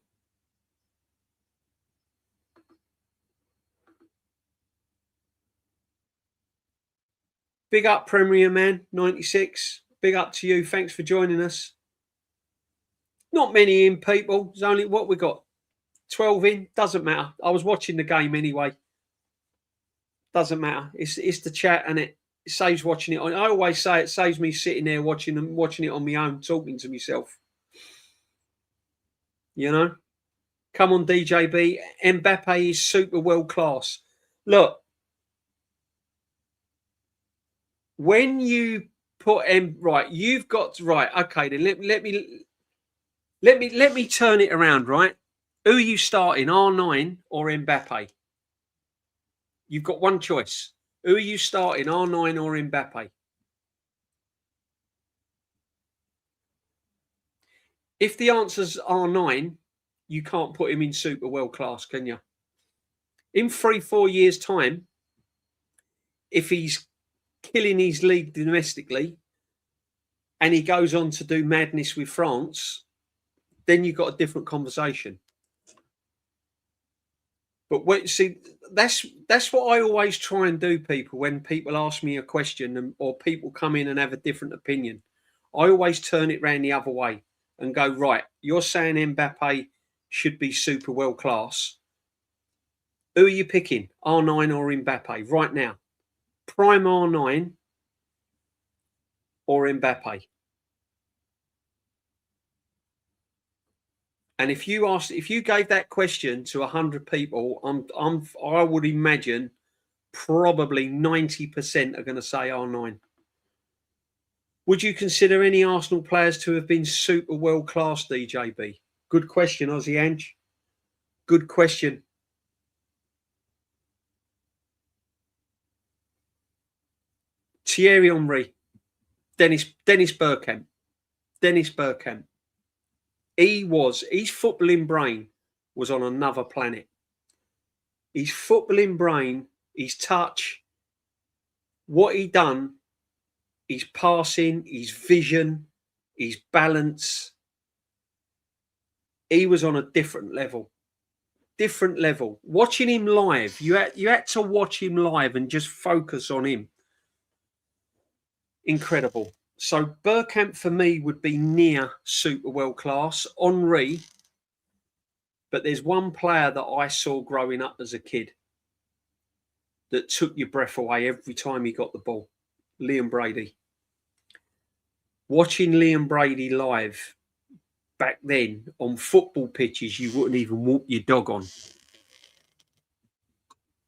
Big up, Premier Man 96. Big up to you. Thanks for joining us. Not many in, people. There's only what we got. 12 in. Doesn't matter. I was watching the game anyway. Doesn't matter. It's the chat, and it saves watching it. I always say it saves me sitting there watching it on my own, talking to myself. You know? Come on, DJB. Mbappe is super world class. Look, when you put right, you've got right. Okay, then let me turn it around. Right, who are you starting, R9 or Mbappe? You've got one choice. Who are you starting, R9 or Mbappe? If the answer's R9, you can't put him in super world class, can you? In 3-4 years' time, if he's killing his league domestically and he goes on to do madness with France, then you've got a different conversation. But see, that's what I always try and do, people, when people ask me a question or people come in and have a different opinion. I always turn it round the other way and go, right, you're saying Mbappe should be super world class. Who are you picking, R9 or Mbappe, right now? Prime R9 or Mbappe? And if you gave that question to 100 people, I would imagine probably 90% are going to say R9. Would you consider any Arsenal players to have been super world class, DJB? Good question, Aussie Ange. Good question. Thierry Henry, Dennis Bergkamp. His footballing brain was on another planet. His footballing brain, his touch, what he done, his passing, his vision, his balance. He was on a different level. Different level. Watching him live, you had to watch him live and just focus on him. Incredible. So Bergkamp for me would be near super world class. Henry, but there's one player that I saw growing up as a kid that took your breath away every time he got the ball. Liam Brady. Watching Liam Brady live back then on football pitches, you wouldn't even walk your dog on.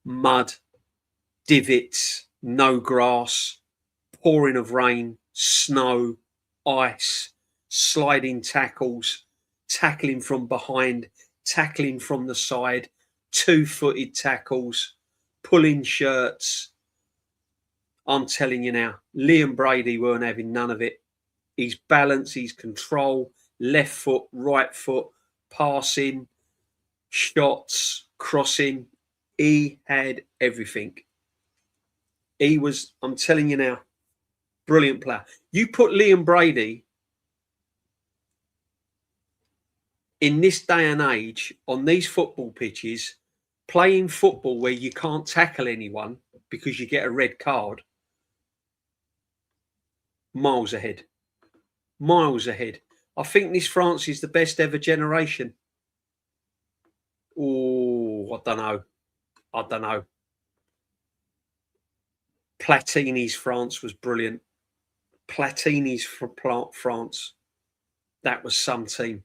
Mud, divots, no grass, pouring of rain, snow, ice, sliding tackles, tackling from behind, tackling from the side, two-footed tackles, pulling shirts. I'm telling you now, Liam Brady weren't having none of it. His balance, his control, left foot, right foot, passing, shots, crossing. He had everything. He was, I'm telling you now, brilliant player. You put Liam Brady in this day and age on these football pitches, playing football where you can't tackle anyone because you get a red card, miles ahead. Miles ahead. I think this France is the best ever generation. Oh, I don't know. Platini's France was brilliant. Platini's for France. That was some team.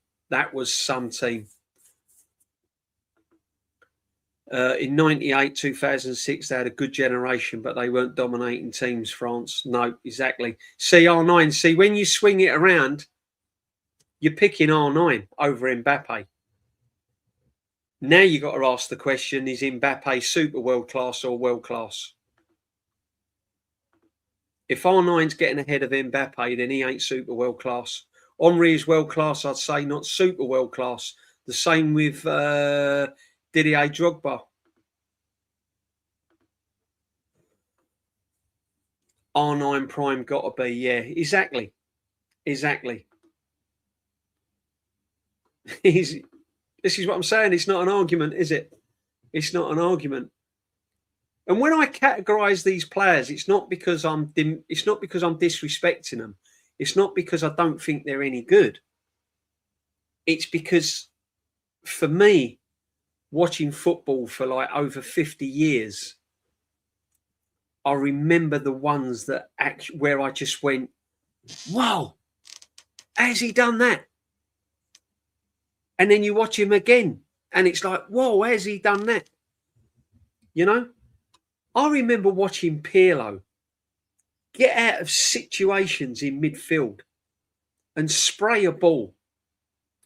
In 98, 2006, they had a good generation, but they weren't dominating teams, France. No, exactly. CR9. See, when you swing it around, you're picking R9 over Mbappe. Now you got to ask the question, is Mbappe super world class or world class? If R9's getting ahead of Mbappe, then he ain't super world class. Henry is world class, I'd say, not super world class. The same with Didier Drogba. R9 prime got to be, yeah, exactly. This is what I'm saying. It's not an argument, is it? It's not an argument. And when I categorise these players, it's not because I'm disrespecting them. It's not because I don't think they're any good. It's because, for me, watching football for like over 50 years, I remember the ones that where I just went, wow, has he done that? And then you watch him again and it's like, whoa, has he done that? You know, I remember watching Pirlo get out of situations in midfield and spray a ball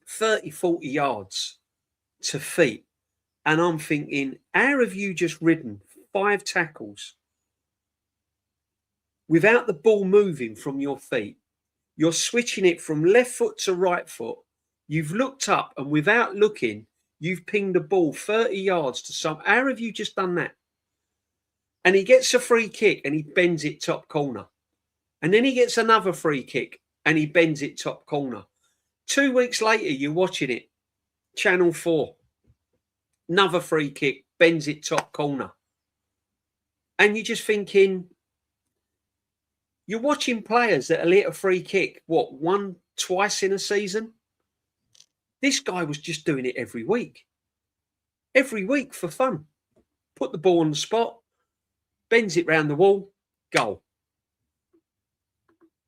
30, 40 yards to feet. And I'm thinking, how have you just ridden 5 tackles without the ball moving from your feet? You're switching it from left foot to right foot. You've looked up and without looking, you've pinged the ball 30 yards to some. How have you just done that? And he gets a free kick and he bends it top corner. And then he gets another free kick and he bends it top corner. 2 weeks later, you're watching it. Channel 4. Another free kick, bends it top corner. And you're just thinking, you're watching players that will hit a free kick, what, twice in a season? This guy was just doing it every week. Every week for fun. Put the ball on the spot, bends it round the wall, goal.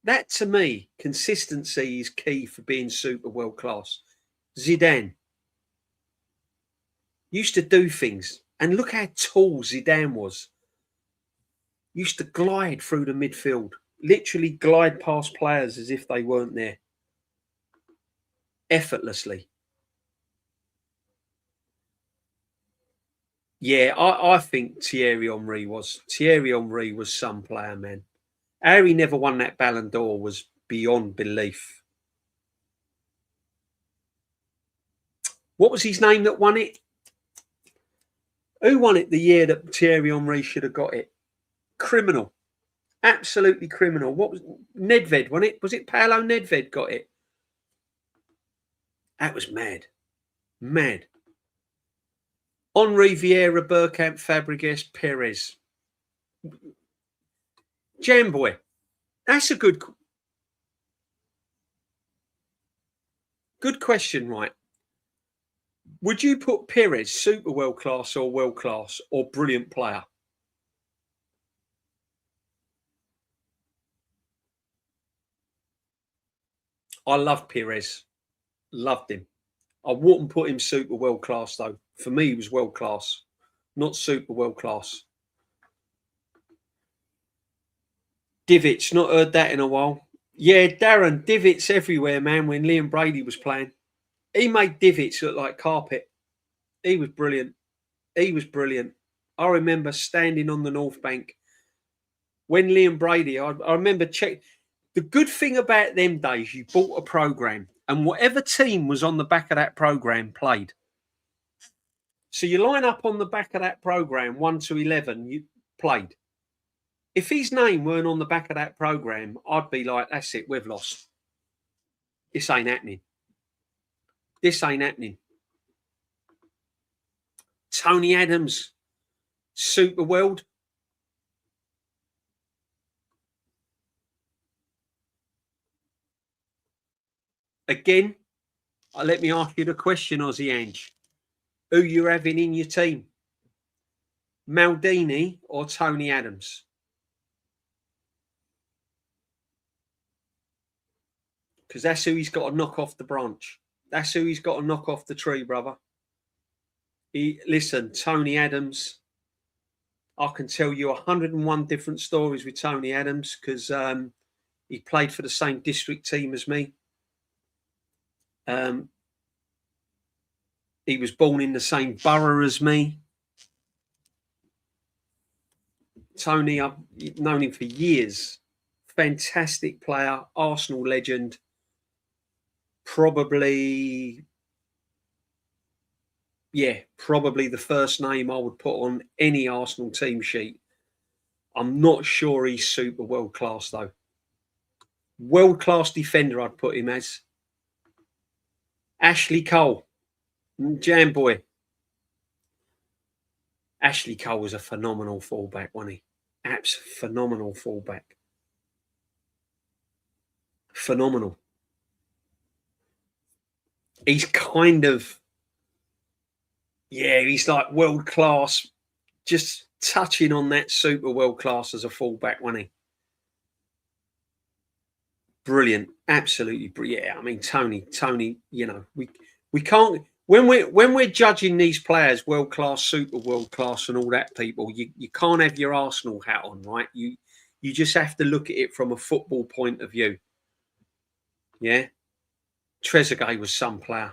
That, to me, consistency is key for being super world class. Zidane used to do things, and look how tall Zidane was. Used to glide through the midfield, literally glide past players as if they weren't there, effortlessly. Yeah, I think Thierry Henry was some player, man. How he never won that Ballon d'Or was beyond belief. What was his name that won it? Who won it the year that Thierry Henry should have got it? Criminal. Absolutely criminal. What was Nedved, wasn't it? Was it Paolo Nedved got it? That was mad. Mad. Henri, Vieira, Bergkamp, Fabregas, Perez. Jamboy. That's a good question, right? Would you put Perez super world class or brilliant player? I love Perez. Loved him. I wouldn't put him super world class though. For me, he was world class, not super world class. Divots, not heard that in a while. Yeah, Darren, divots everywhere, man. When Liam Brady was playing, he made divots look like carpet. He was brilliant. He was brilliant. I remember standing on the North Bank when Liam Brady. I remember check. The good thing about them days, you bought a program, and whatever team was on the back of that program played. So you line up on the back of that program, 1 to 11, you played. If his name weren't on the back of that program, I'd be like, that's it, we've lost. This ain't happening. This ain't happening. Tony Adams, Super World. Again, let me ask you the question, Aussie Ange. Who you're having in your team? Maldini or Tony Adams? Because that's who he's got to knock off the branch. That's who he's got to knock off the tree, brother. Listen, Tony Adams, I can tell you 101 different stories with Tony Adams because he played for the same district team as me. He was born in the same borough as me. Tony, I've known him for years. Fantastic player, Arsenal legend. Probably the first name I would put on any Arsenal team sheet. I'm not sure he's super world class though. World class defender, I'd put him as. Ashley Cole, Jamboy. Ashley Cole was a phenomenal fullback, wasn't he? Phenomenal fullback. Phenomenal. He's kind of, he's like world class, just touching on that super world class as a fullback, wasn't he? Brilliant, absolutely brilliant. Yeah, I mean, Tony, you know, we can't when we're judging these players world class, super world class, and all that. People, you can't have your Arsenal hat on, right? You just have to look at it from a football point of view. Yeah, Trezeguet was some player.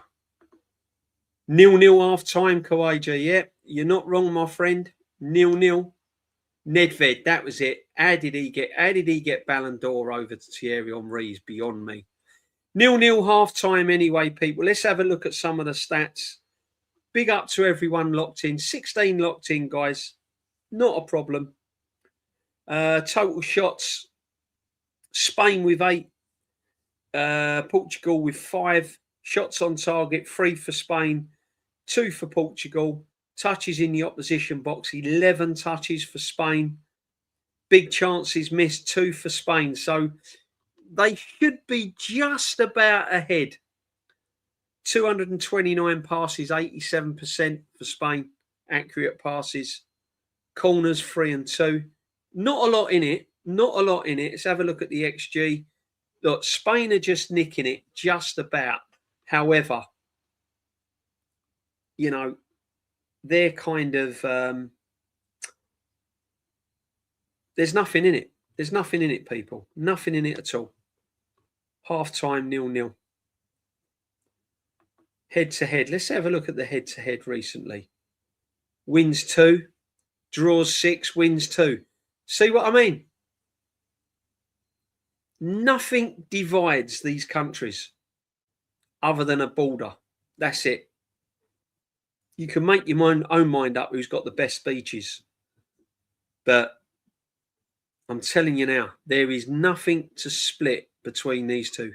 0-0 half time, Kawaja. Yeah, you're not wrong, my friend. 0-0. Nedved, that was it. How did he get Ballon d'Or over to Thierry Henry is beyond me. 0-0 half time anyway, people. Let's have a look at some of the stats. Big up to everyone locked in. 16 locked in, guys. Not a problem. Total shots. Spain with 8. Portugal with 5. Shots on target, 3 for Spain, 2 for Portugal. Touches in the opposition box, 11 touches for Spain. Big chances missed, 2 for Spain. So they should be just about ahead. 229 passes, 87% for Spain. Accurate passes. Corners, 3 and 2. Not a lot in it. Let's have a look at the XG. Look, Spain are just nicking it just about. However, you know, they're kind of, there's nothing in it. There's nothing in it, people. Nothing in it at all. Half-time, 0-0. Head-to-head. Let's have a look at the head-to-head recently. Wins 2, draws 6, wins 2. See what I mean? Nothing divides these countries other than a border. That's it. You can make your own mind up who's got the best beaches. But I'm telling you now, there is nothing to split between these two.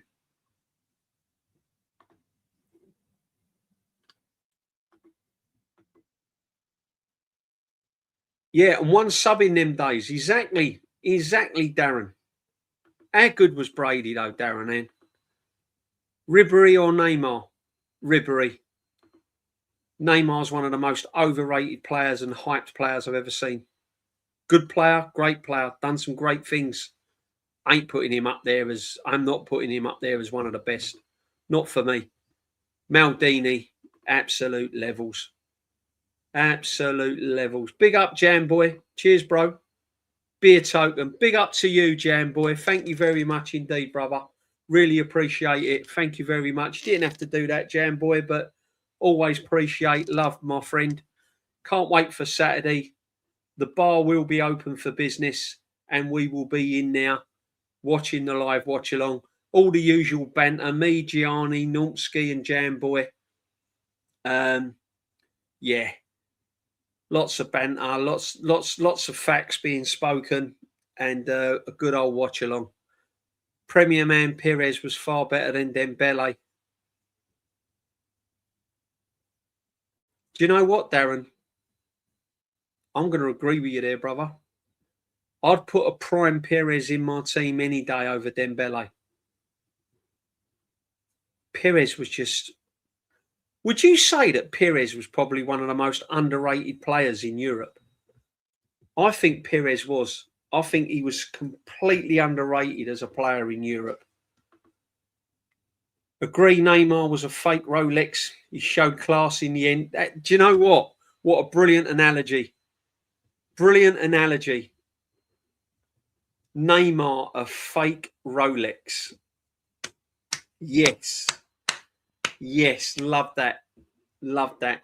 Yeah, and one sub in them days. Exactly, Darren. How good was Brady, though, Darren? Then Ribery or Neymar? Ribery. Neymar's one of the most overrated players and hyped players I've ever seen. Good player, great player, done some great things. I'm not putting him up there as one of the best. Not for me. Maldini, absolute levels. Absolute levels. Big up, Jam Boy. Cheers, bro. Beer token. Big up to you, Jam Boy. Thank you very much indeed, brother. Really appreciate it. Thank you very much. Didn't have to do that, Jam Boy, but always appreciate, love, my friend. Can't wait for Saturday. The bar will be open for business and we will be in there watching the live watch along. All the usual banter. Me, Gianni, Nulski and Jam Boy. Yeah. Lots of banter, lots of facts being spoken, and a good old watch along. Premier man Pires was far better than Dembele. Do you know what, Darren? I'm going to agree with you there, brother. I'd put a prime Pires in my team any day over Dembele. Pires was just... Would you say that Pires was probably one of the most underrated players in Europe? I think Pires was. I think he was completely underrated as a player in Europe. Agree, Neymar was a fake Rolex. He showed class in the end. Do you know what? What a brilliant analogy. Brilliant analogy. Neymar, a fake Rolex. Yes. Yes, love that. Love that.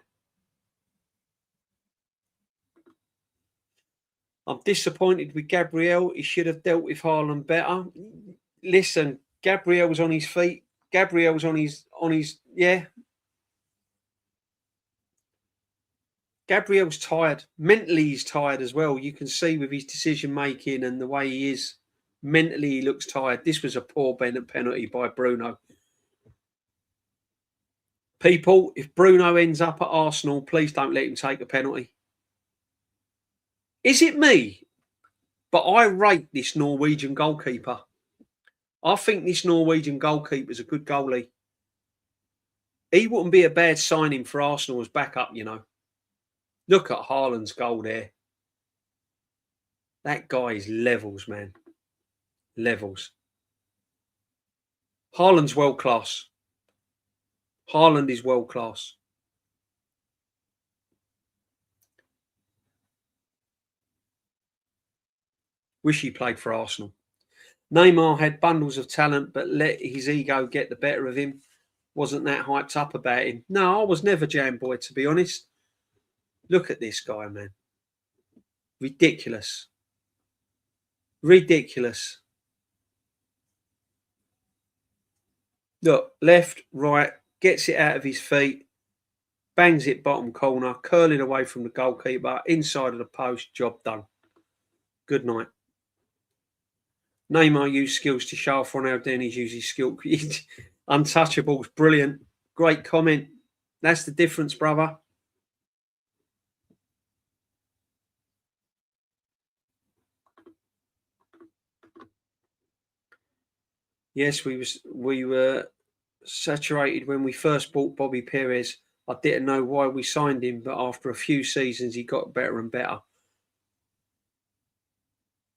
I'm disappointed with Gabriel. He should have dealt with Haaland better. Listen, Gabriel's on his feet. Gabriel's on his yeah. Gabriel's tired. Mentally, he's tired as well. You can see with his decision making and the way he is. Mentally, he looks tired. This was a poor penalty by Bruno. People, if Bruno ends up at Arsenal, please don't let him take a penalty. Is it me? But I rate this Norwegian goalkeeper. I think this Norwegian goalkeeper is a good goalie. He wouldn't be a bad signing for Arsenal as backup, you know. Look at Haaland's goal there. That guy is levels, man. Levels. Haaland's world class. Haaland is world class. Wish he played for Arsenal. Neymar had bundles of talent, but let his ego get the better of him. Wasn't that hyped up about him? No, I was never Jam Boy, to be honest. Look at this guy, man. Ridiculous. Ridiculous. Look, left, right, gets it out of his feet, bangs it bottom corner, curling away from the goalkeeper, inside of the post, job done. Good night. Neymar used skills to show off Ronaldinho's uses skill. Untouchables, brilliant. Great comment. That's the difference, brother. Yes, we were saturated when we first bought Bobby Pires. I didn't know why we signed him, but after a few seasons, he got better and better.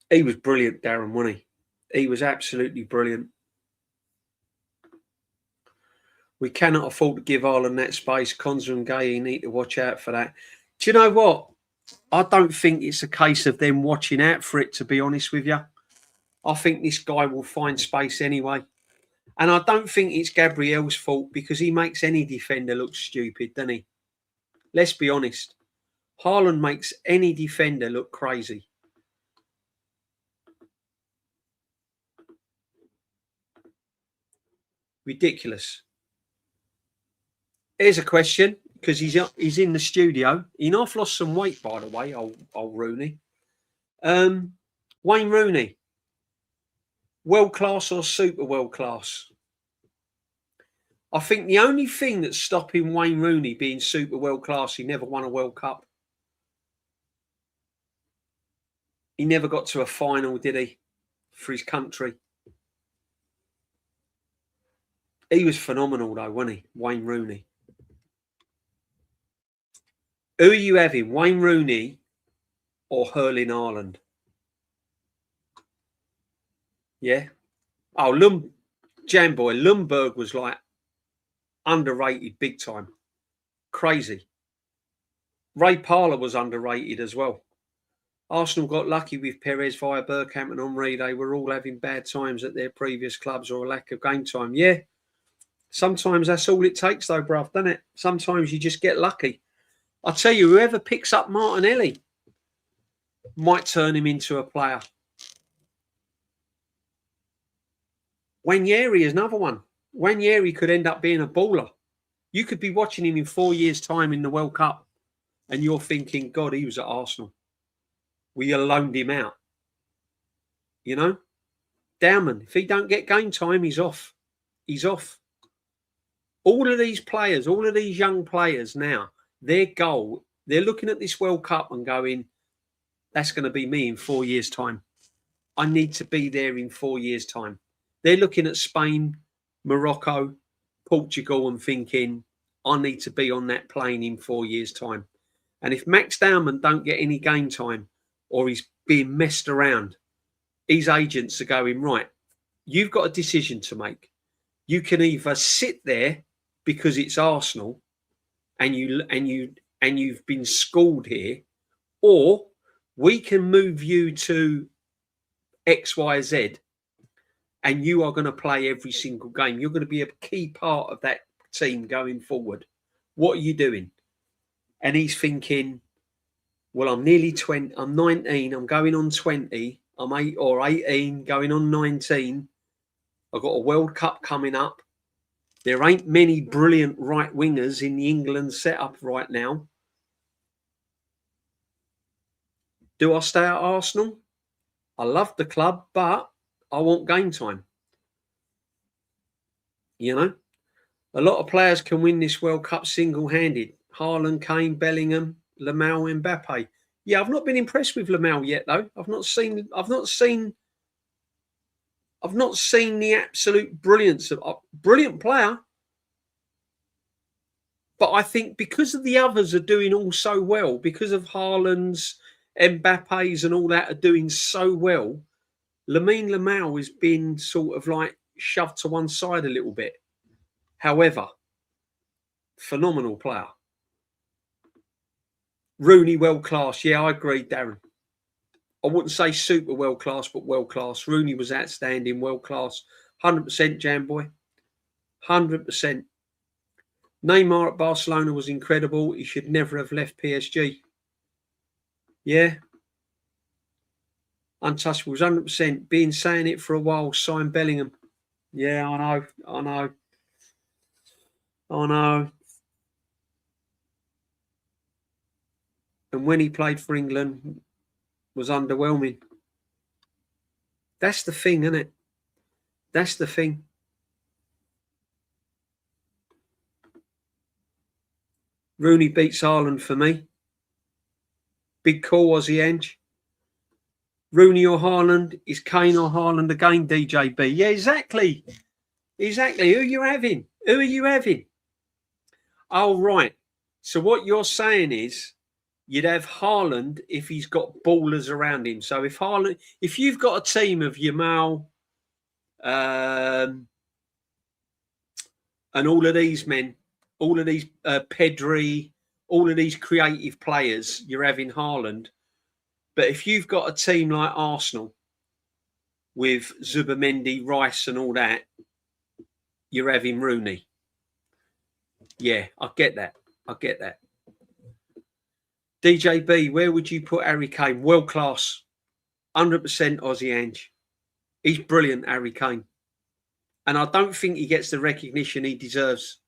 He was brilliant, Darren, wasn't he? He was absolutely brilliant. We cannot afford to give Haaland that space. Konsa and Gay need to watch out for that. Do you know what? I don't think it's a case of them watching out for it, to be honest with you. I think this guy will find space anyway. And I don't think it's Gabriel's fault because he makes any defender look stupid, doesn't he? Let's be honest. Haaland makes any defender look crazy. Ridiculous. Here's a question, because he's in the studio. He half lost some weight, by the way, old Rooney. Wayne Rooney, world class or super world class? I think the only thing that's stopping Wayne Rooney being super world class, he never won a World Cup. He never got to a final, did he, for his country? He was phenomenal, though, wasn't he, Wayne Rooney? Who are you having, Wayne Rooney or Erling Haaland? Yeah. Oh, Jamboy, Ljungberg was like underrated big time. Crazy. Ray Parlour was underrated as well. Arsenal got lucky with Perez via Bergkamp and Henry. They were all having bad times at their previous clubs or a lack of game time. Yeah. Sometimes that's all it takes, though, bruv, doesn't it? Sometimes you just get lucky. I tell you, whoever picks up Martinelli might turn him into a player. Wanyeri is another one. Wanyeri could end up being a baller. You could be watching him in 4 years' time in the World Cup, and you're thinking, God, he was at Arsenal. We loaned him out. You know? Dowman, if he don't get game time, he's off. He's off. All of these players, all of these young players now, their goal, they're looking at this World Cup and going, that's going to be me in 4 years' time. I need to be there in 4 years' time. They're looking at Spain, Morocco, Portugal and thinking, I need to be on that plane in 4 years' time. And if Max Dowman don't get any game time or he's being messed around, his agents are going, right, you've got a decision to make. You can either sit there because it's Arsenal and you've been schooled here, or we can move you to XYZ and you are going to play every single game. You're going to be a key part of that team going forward. What are you doing? And he's thinking, well, I'm nearly 20, I'm 19, I'm going on 20, I'm 18, going on 19. I've got a World Cup coming up. There ain't many brilliant right wingers in the England setup right now. Do I stay at Arsenal? I love the club, but I want game time. You know, a lot of players can win this World Cup single-handed. Haaland, Kane, Bellingham, Lamelle, Mbappe. Yeah, I've not been impressed with Lamelle yet, though. I've not seen the absolute brilliance of a brilliant player. But I think because of the others are doing all so well, because of Haaland's, Mbappe's and all that are doing so well, Lamine Yamal has been sort of like shoved to one side a little bit. However, phenomenal player. Rooney, world class. Yeah, I agree, Darren. I wouldn't say super world class, but world class. Rooney was outstanding, world class. 100% Jamboy. 100%. Neymar at Barcelona was incredible. He should never have left PSG. Yeah. Untouchables, 100%. Been saying it for a while. Sign Bellingham. Yeah, I know. And when he played for England, was underwhelming. That's the thing, isn't it? That's the thing. Rooney beats Haaland for me. Big call, Aussie Ange. Rooney or Haaland? Is Kane or Haaland again, DJB? Yeah, exactly. Exactly. Who are you having? Who are you having? Oh, right. So what you're saying is you'd have Haaland if he's got ballers around him. So if you've got a team of Yamal and all of these men, all of these Pedri, all of these creative players, you're having Haaland. But if you've got a team like Arsenal with Zubimendi, Rice and all that, you're having Rooney. Yeah, I get that. DJB, where would you put Harry Kane? World class. 100% Aussie Ange. He's brilliant, Harry Kane. And I don't think he gets the recognition he deserves.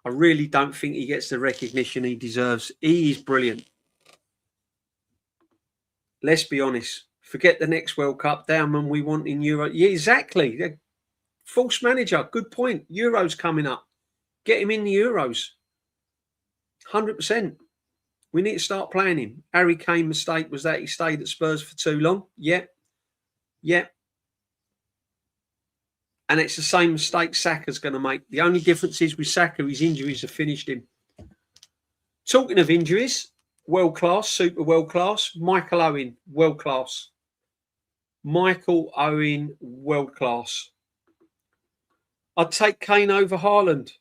I really don't think he gets the recognition he deserves. He is brilliant. Let's be honest. Forget the next World Cup. Downman we want in Euro. Yeah, exactly. False manager. Good point. Euros coming up. Get him in the Euros. 100%. We need to start playing him. Harry Kane mistake was that he stayed at Spurs for too long. Yeah. Yeah. And it's the same mistake Saka's going to make. The only difference is with Saka, his injuries have finished him. Talking of injuries, world class, super world class. Michael Owen, world class. Michael Owen, world class. I'd take Kane over Haaland.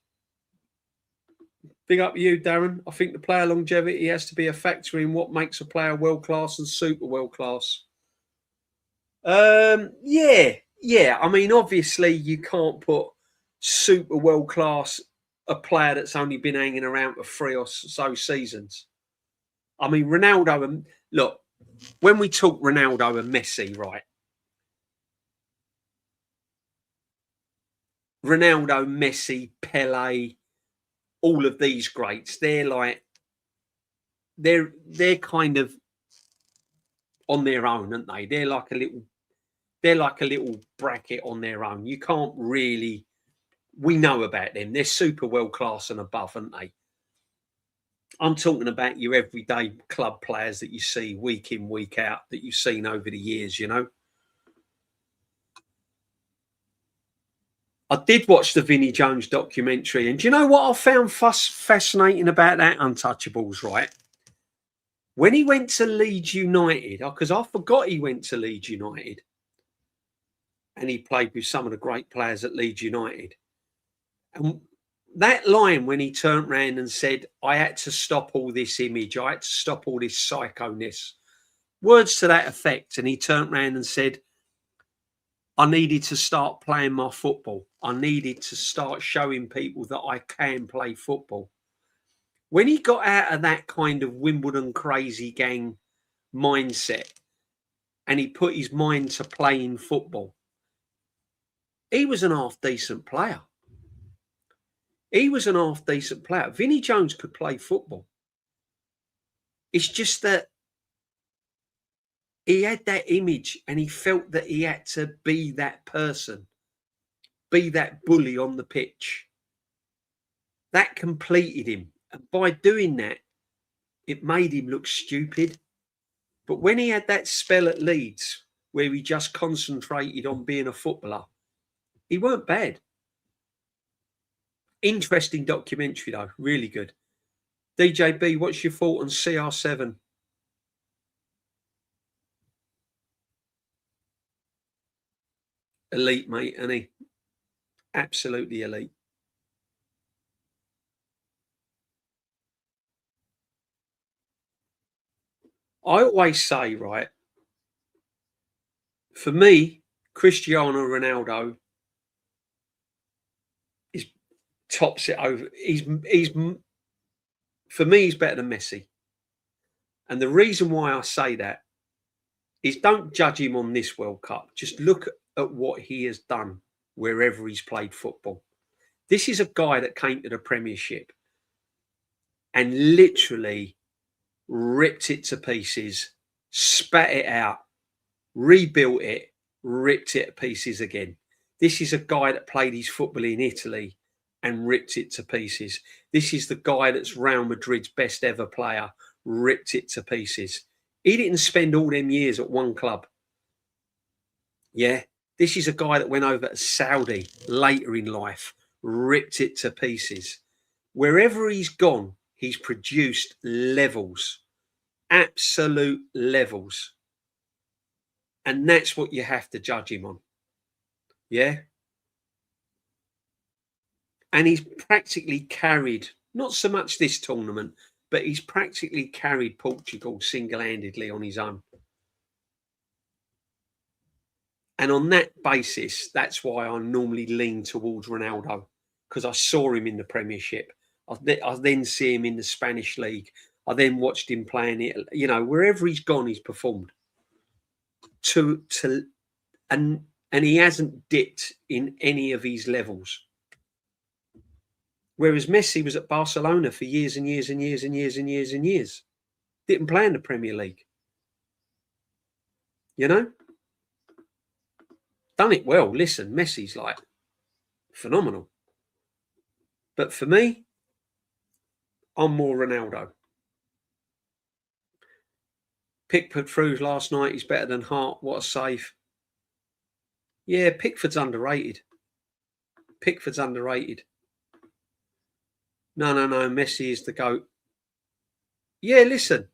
Big up you, Darren. I think the player longevity has to be a factor in what makes a player world class and super world class. Yeah. I mean, obviously, you can't put super world class a player that's only been hanging around for 3 or so seasons. I mean, Ronaldo and look, when we talk Ronaldo and Messi, right? Ronaldo, Messi, Pele, all of these greats, they're kind of on their own, aren't they? They're like a little bracket on their own. You can't really. We know about them. They're super world class and above, aren't they? I'm talking about your everyday club players that you see week in, week out, that you've seen over the years, you know. I did watch the Vinnie Jones documentary, and do you know what I found fascinating about that Untouchables, right? When he went to Leeds United, because I forgot he went to Leeds United, and he played with some of the great players at Leeds United. And that line when he turned around and said, I had to stop all this image, I had to stop all this psychoness, words to that effect. And he turned around and said, I needed to start playing my football. I needed to start showing people that I can play football. When he got out of that kind of Wimbledon crazy gang mindset and he put his mind to playing football, he was an half decent player. Vinnie Jones could play football. It's just that he had that image and he felt that he had to be that person, be that bully on the pitch. That completed him. And by doing that, it made him look stupid. But when he had that spell at Leeds where he just concentrated on being a footballer, he weren't bad. Interesting documentary, though. Really good. DJB, what's your thought on CR7? Elite, mate, isn't he? Absolutely elite. I always say, right, for me, Cristiano Ronaldo is tops it over. He's for me, he's better than Messi. And the reason why I say that is don't judge him on this World Cup. Just look at what he has done wherever he's played football. This is a guy that came to the Premiership and literally ripped it to pieces, spat it out, rebuilt it, ripped it to pieces again. This is a guy that played his football in Italy and ripped it to pieces. This is the guy that's Real Madrid's best ever player, ripped it to pieces. He didn't spend all them years at one club. Yeah, this is a guy that went over to Saudi later in life, ripped it to pieces. Wherever he's gone, he's produced levels, absolute levels. And that's what you have to judge him on. Yeah. And he's practically carried, not so much this tournament, but he's practically carried Portugal single-handedly on his own. And on that basis, that's why I normally lean towards Ronaldo, because I saw him in the Premiership. I then see him in the Spanish league. I then watched him playing it. You know, wherever he's gone, he's performed. And and he hasn't dipped in any of his levels. Whereas Messi was at Barcelona for years and years and years and years and years and years. Didn't play in the Premier League. You know? Done it well. Listen, Messi's like phenomenal. But for me, I'm more Ronaldo. Pickford through last night. He's better than Hart. What a save. Yeah, Pickford's underrated. Pickford's underrated. No. Messi is the GOAT. Yeah, listen.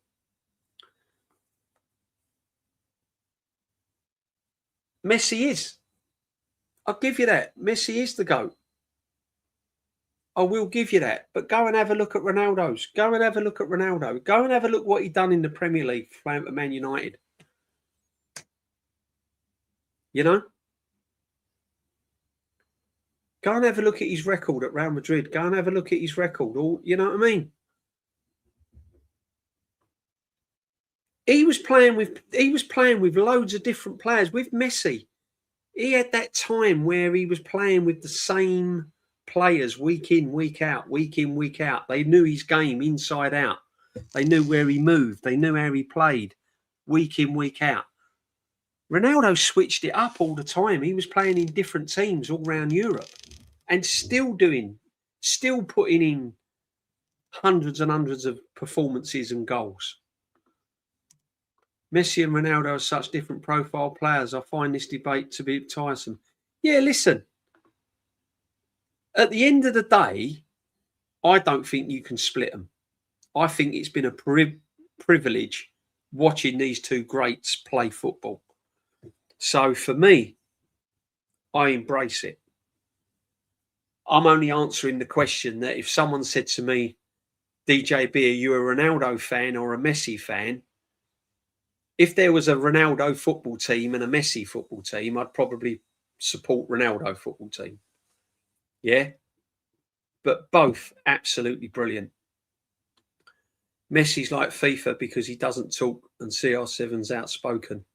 Messi is. I'll give you that. Messi is the GOAT. I will give you that. But go and have a look at Ronaldo's. Go and have a look at Ronaldo. Go and have a look what he done in the Premier League playing for Man United. You know? Go and have a look at his record at Real Madrid. Go and have a look at his record. You know what I mean? He was playing with loads of different players. With Messi, he had that time where he was playing with the same players week in, week out, week in, week out. They knew his game inside out. They knew where he moved. They knew how he played week in, week out. Ronaldo switched it up all the time. He was playing in different teams all around Europe and still putting in hundreds and hundreds of performances and goals. Messi and Ronaldo are such different profile players. I find this debate to be tiresome. Yeah, listen. At the end of the day, I don't think you can split them. I think it's been a privilege watching these two greats play football. So for me, I embrace it. I'm only answering the question that if someone said to me, DJB, are you a Ronaldo fan or a Messi fan? If there was a Ronaldo football team and a Messi football team, I'd probably support Ronaldo football team. Yeah. But both absolutely brilliant. Messi's like FIFA because he doesn't talk and CR7's outspoken.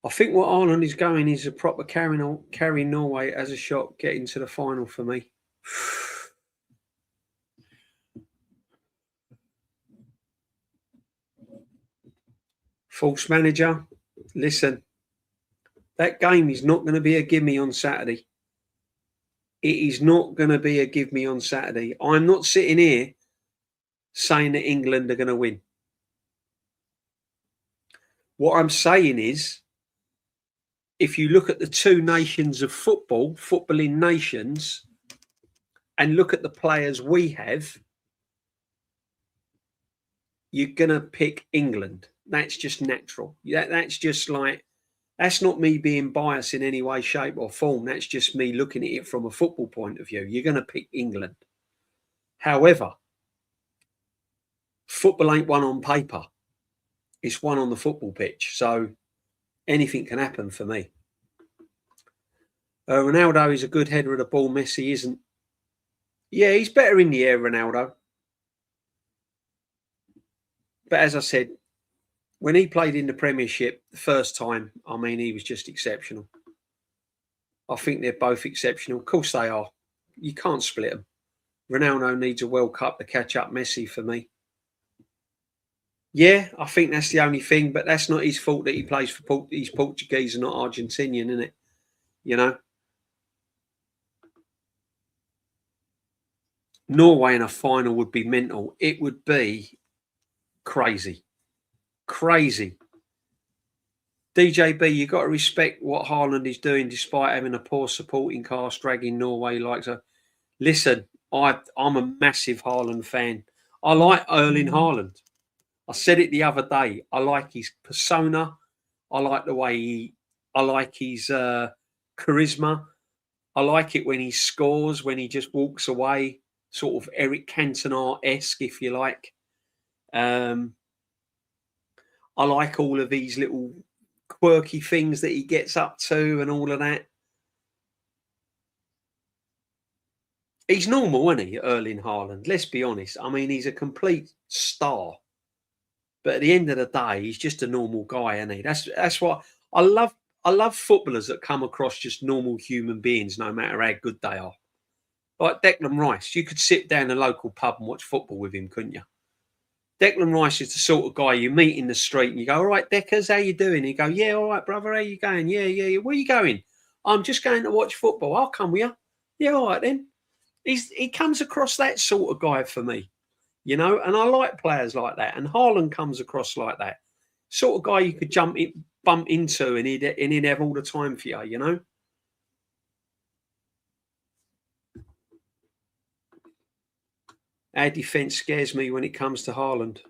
I think what Ireland is going is a proper carry Norway as a shot getting to the final for me. False manager, listen, that game is not going to be a gimme on Saturday. It is not going to be a give me on Saturday. I'm not sitting here saying that England are going to win. What I'm saying is, if you look at the two nations of footballing nations, and look at the players we have, you're going to pick England. That's just natural. That's just like, that's not me being biased in any way, shape or form. That's just me looking at it from a football point of view. You're going to pick England. However, football ain't one on paper. It's one on the football pitch. So anything can happen for me. Ronaldo is a good header of the ball. Messi isn't. Yeah, he's better in the air, Ronaldo. But as I said, when he played in the Premiership the first time, I mean, he was just exceptional. I think they're both exceptional. Of course they are. You can't split them. Ronaldo needs a World Cup to catch up Messi for me. Yeah, I think that's the only thing, but that's not his fault that he plays for he's Portuguese and not Argentinian, isn't it? You know? Norway in a final would be mental. It would be crazy. Crazy. DJB, you got to respect what Haaland is doing despite having a poor supporting cast dragging Norway like so. Listen, I'm a massive Haaland fan. I like Erling Haaland. I said it the other day. I like his persona. I like the way I like his charisma. I like it when he scores, when he just walks away, sort of Eric Cantona-esque, if you like. I like all of these little quirky things that he gets up to and all of that. He's normal, isn't he, Erling Haaland? Let's be honest. I mean, he's a complete star. But at the end of the day, he's just a normal guy, isn't he? That's what I love. I love footballers that come across just normal human beings, no matter how good they are. Like Declan Rice, you could sit down in a local pub and watch football with him, couldn't you? Declan Rice is the sort of guy you meet in the street and you go, "All right, Deckers, how you doing?" He go, "Yeah, all right, brother, how you going?" Yeah. Where you going? "I'm just going to watch football." "I'll come with you." "Yeah, all right then." He comes across that sort of guy for me, you know, and I like players like that. And Haaland comes across like that sort of guy you could bump into, and he'd have all the time for you, you know. Our defence scares me when it comes to Haaland.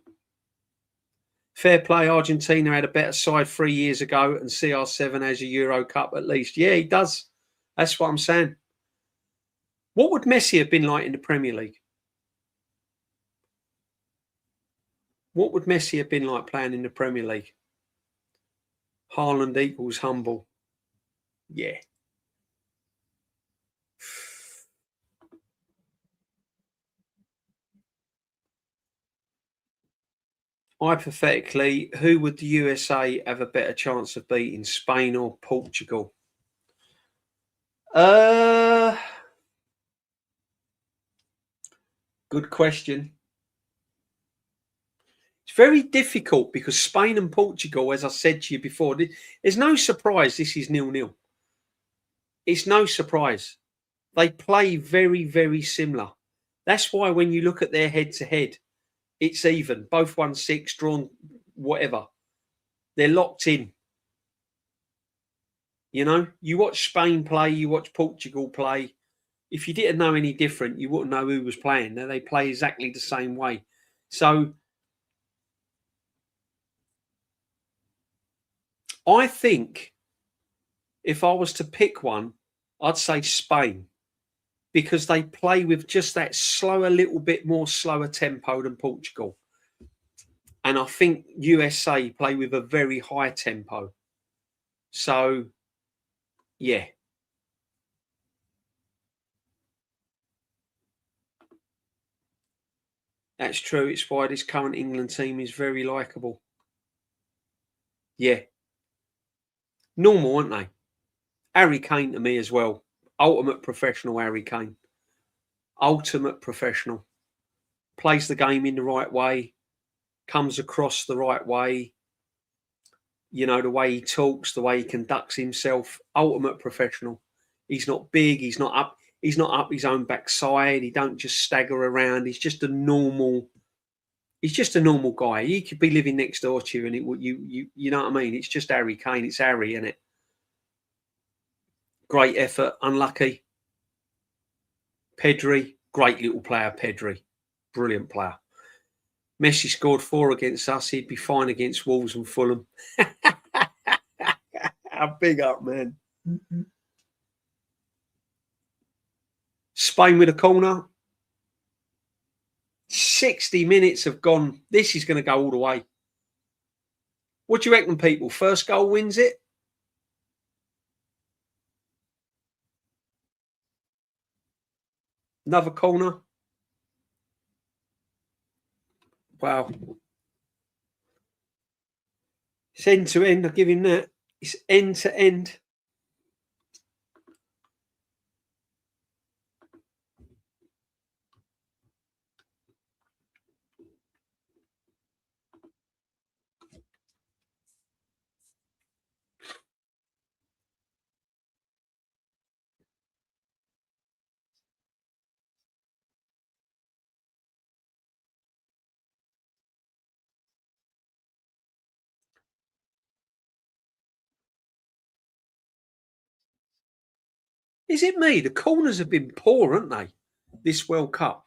Fair play, Argentina had a better side 3 years ago, and CR7 has a Euro Cup at least. Yeah, he does. That's what I'm saying. What would Messi have been like in the Premier League? What would Messi have been like playing in the Premier League? Haaland equals humble. Yeah. Hypothetically, who would the USA have a better chance of beating, Spain or Portugal? Uh, Good question. It's very difficult because Spain and Portugal, as I said to you before, there's no surprise this is 0-0. It's no surprise. They play very, very similar. That's why when you look at their head to head, it's even. Both won 6, drawn whatever. They're locked in. You know, you watch Spain play, you watch Portugal play. If you didn't know any different, you wouldn't know who was playing. They play exactly the same way. So I think if I was to pick one, I'd say Spain, because they play with just that slower, little bit more slower tempo than Portugal. And I think USA play with a very high tempo. So, yeah. That's true. It's why this current England team is very likable. Yeah. Normal, aren't they? Harry Kane to me as well. Ultimate professional Harry Kane. Ultimate professional. Plays the game in the right way. Comes across the right way. You know, the way he talks, the way he conducts himself. Ultimate professional. He's not big. He's not up his own backside. He don't just stagger around. He's just a normal guy. He could be living next door to you, and you know what I mean. It's just Harry Kane. It's Harry, isn't it? Great effort. Unlucky. Pedri, great little player. Pedri, brilliant player. Messi scored 4 against us. He'd be fine against Wolves and Fulham. Big up, man. Spain with a corner. 60 minutes have gone. This is going to go all the way. What do you reckon, people? First goal wins it? Another corner? Wow. It's end to end. I'll give him that. It's end to end. Is it me? The corners have been poor, haven't they? This World Cup.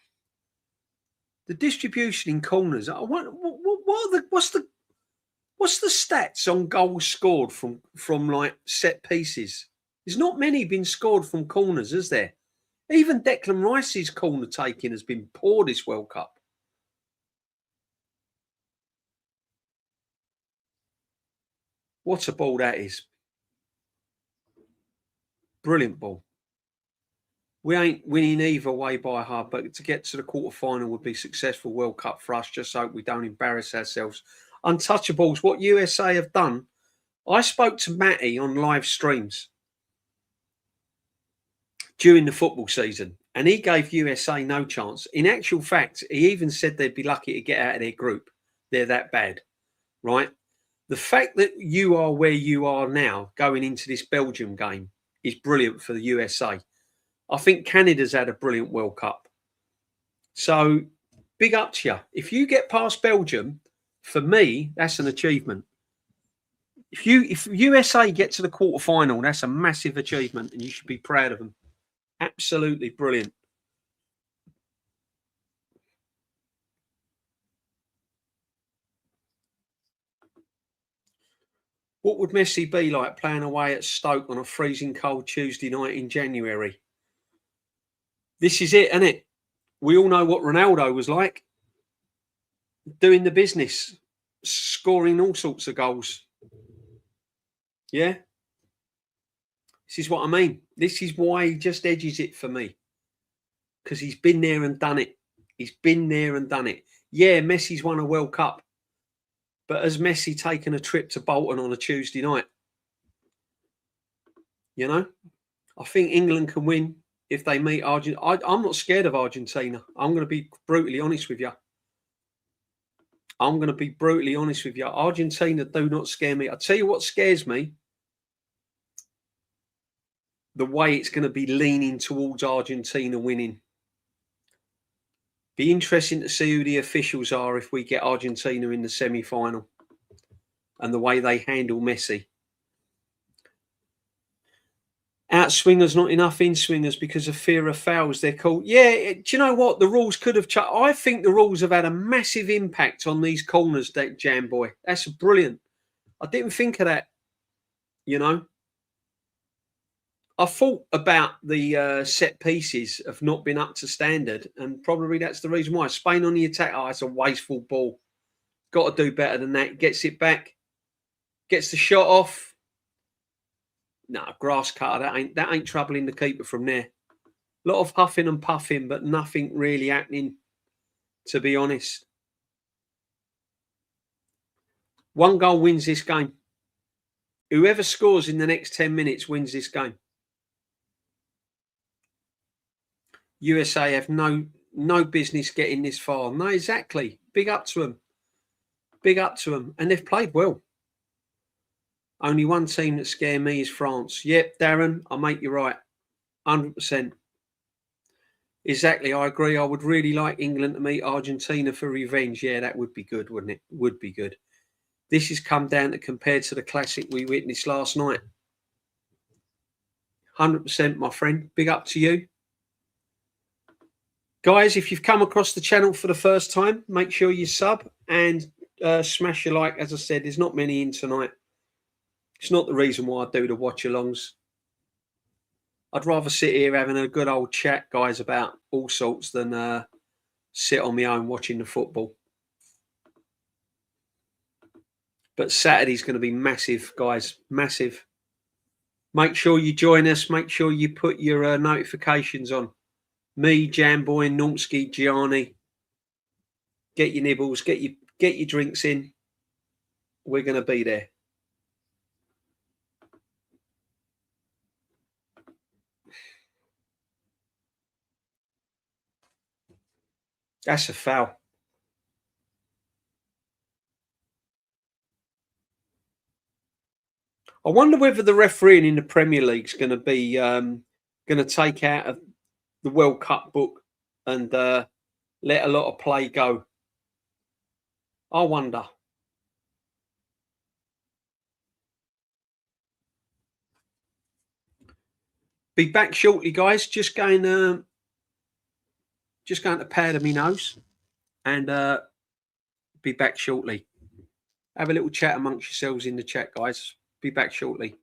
The distribution in corners. What's the stats on goals scored from like set pieces? There's not many been scored from corners, is there? Even Declan Rice's corner taking has been poor this World Cup. What a ball that is. Brilliant ball. We ain't winning either way by half, but to get to the quarter final would be successful World Cup for us. Just so we don't embarrass ourselves. Untouchables, what USA have done. I spoke to Matty on live streams during the football season, and he gave USA no chance. In actual fact, he even said they'd be lucky to get out of their group. They're that bad, right? The fact that you are where you are now going into this Belgium game is brilliant for the USA. I think Canada's had a brilliant World Cup. So big up to you. If you get past Belgium, for me, that's an achievement. If USA get to the quarter final, that's a massive achievement, and you should be proud of them. Absolutely brilliant. What would Messi be like playing away at Stoke on a freezing cold Tuesday night in January? This is it, isn't it? We all know what Ronaldo was like. Doing the business, scoring all sorts of goals. Yeah? This is what I mean. This is why he just edges it for me. Because he's been there and done it. He's been there and done it. Yeah, Messi's won a World Cup. But has Messi taken a trip to Bolton on a Tuesday night? You know? I think England can win if they meet Argentina. I'm not scared of Argentina. I'm going to be brutally honest with you. I'm going to be brutally honest with you. Argentina do not scare me. I'll tell you what scares me. The way it's going to be leaning towards Argentina winning. Be interesting to see who the officials are if we get Argentina in the semi-final and the way they handle Messi. Outswingers, not enough in-swingers because of fear of fouls, they're called. Yeah, do you know what? The rules could have... I think the rules have had a massive impact on these corners, that Jam Boy. That's brilliant. I didn't think of that, you know. I thought about the set pieces have not been up to standard, and probably that's the reason why. Spain on the attack, oh, it's a wasteful ball. Got to do better than that. Gets it back, gets the shot off. No, grass cutter, that ain't troubling the keeper from there. A lot of huffing and puffing, but nothing really happening, to be honest. One goal wins this game. Whoever scores in the next 10 minutes wins this game. USA have no business getting this far. No, exactly. Big up to them. Big up to them. And they've played well. Only one team that scare me is France. Yep, Darren, I'll make you right. 100%. Exactly, I agree. I would really like England to meet Argentina for revenge. Yeah, that would be good, wouldn't it? Would be good. This has come down to compared to the classic we witnessed last night. 100%, my friend. Big up to you. Guys, if you've come across the channel for the first time, make sure you sub and smash your like. As I said, there's not many in tonight. It's not the reason why I do the watch-alongs. I'd rather sit here having a good old chat, guys, about all sorts than sit on my own watching the football. But Saturday's going to be massive, guys. Massive. Make sure you join us. Make sure you put your notifications on. Me, Jamboy, Normski, Gianni. Get your nibbles. Get your drinks in. We're going to be there. That's a foul. I wonder whether the refereeing in the Premier League is going to be going to take out of the World Cup book and let a lot of play go. I wonder. Be back shortly, guys. Just going to powder my nose and be back shortly. Have a little chat amongst yourselves in the chat, guys. Be back shortly.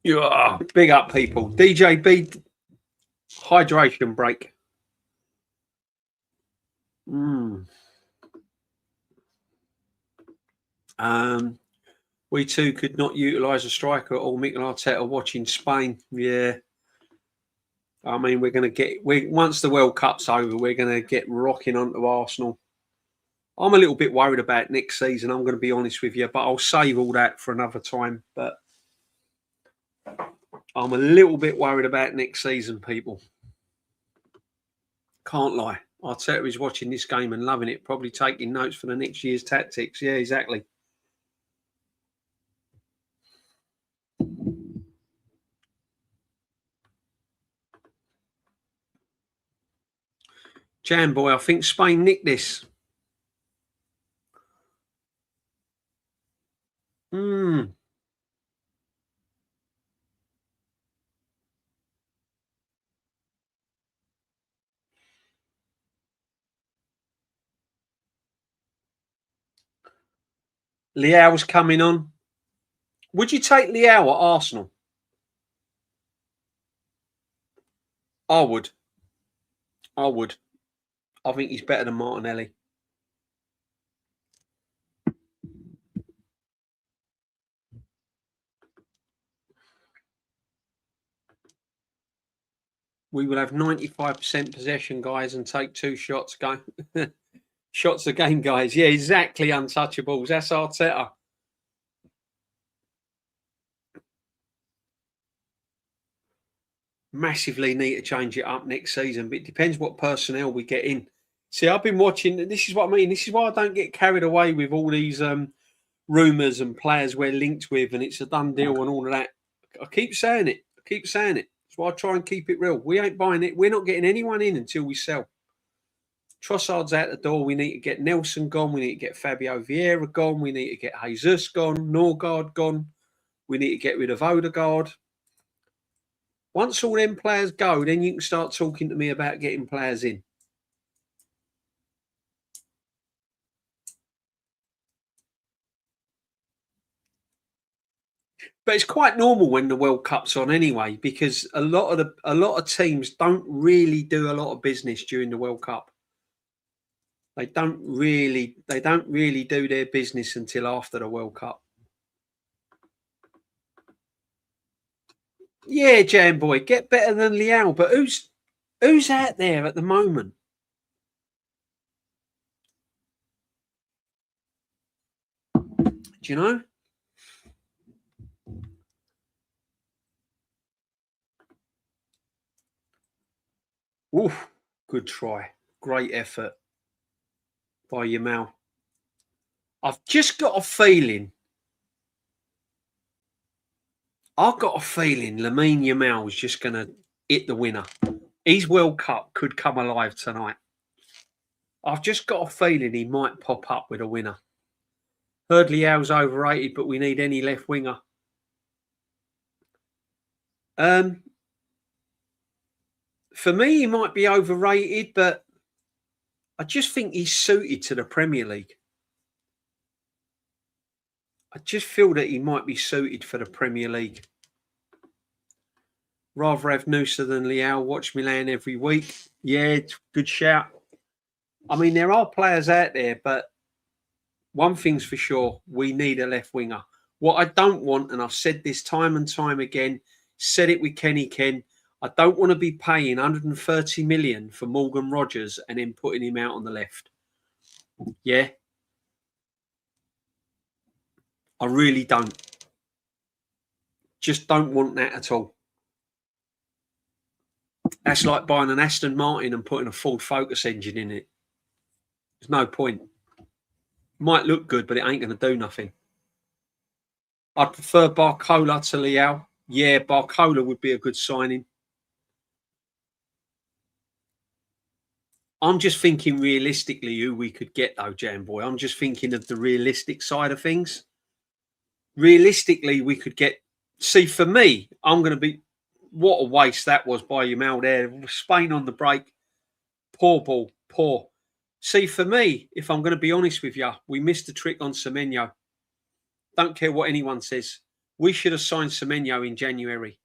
Yeah, big up, people. DJB, hydration break. We too could not utilise a striker at all. Mikel Arteta watching Spain. Yeah. I mean, we're going to get, once the World Cup's over, we're going to get rocking onto Arsenal. I'm a little bit worried about next season, I'm going to be honest with you, but I'll save all that for another time. But I'm a little bit worried about next season, people. Can't lie. Arteta is watching this game and loving it, probably taking notes for the next year's tactics. Yeah, exactly. Jam boy, I think Spain nicked this. Leao's coming on. Would you take Leao at Arsenal? I would. I would. I think he's better than Martinelli. We will have 95% possession, guys, and take 2 shots. Go. Shots a game, guys. Yeah, exactly. Untouchables. That's Arteta. Massively need to change it up next season, but it depends what personnel we get in. See, I've been watching. This is what I mean. This is why I don't get carried away with all these rumours and players we're linked with, and it's a done deal and all of that. I keep saying it. I keep saying it. That's why I try and keep it real. We ain't buying it. We're not getting anyone in until we sell. Trossard's out the door. We need to get Nelson gone. We need to get Fabio Vieira gone. We need to get Jesus gone. Norgard gone. We need to get rid of Odegaard. Once all them players go, then you can start talking to me about getting players in. But it's quite normal when the World Cup's on anyway, because a lot of teams don't really do a lot of business during the World Cup. They don't really do their business until after the World Cup. Yeah, Jam boy, get better than Leao, but who's out there at the moment? Do you know? Oof, good try. Great effort by Yamal. I've just got a feeling. I've got a feeling Lamine Yamal is just going to hit the winner. His World Cup could come alive tonight. I've just got a feeling he might pop up with a winner. Heard Leao's overrated, but we need any left winger. For me, he might be overrated, but I just think he's suited to the Premier League. I just feel that he might be suited for the Premier League. Rather have Noosa than Leao. Watch Milan every week. Yeah, good shout. I mean, there are players out there, but one thing's for sure, we need a left winger. What I don't want, and I've said this time and time again, said it with Kenny Ken, I don't want to be paying 130 million for Morgan Rogers and then putting him out on the left. Yeah. I really don't. Just don't want that at all. That's like buying an Aston Martin and putting a Ford Focus engine in it. There's no point. Might look good, but it ain't going to do nothing. I'd prefer Barcola to Leao. Yeah, Barcola would be a good signing. I'm just thinking realistically who we could get, though, Jam Boy. I'm just thinking of the realistic side of things. Realistically, we could get... See, for me, I'm going to be... What a waste that was by Yamal there. Spain on the break. Poor ball. Poor. See, for me, if I'm going to be honest with you, we missed the trick on Semenyo. Don't care what anyone says. We should have signed Semenyo in January.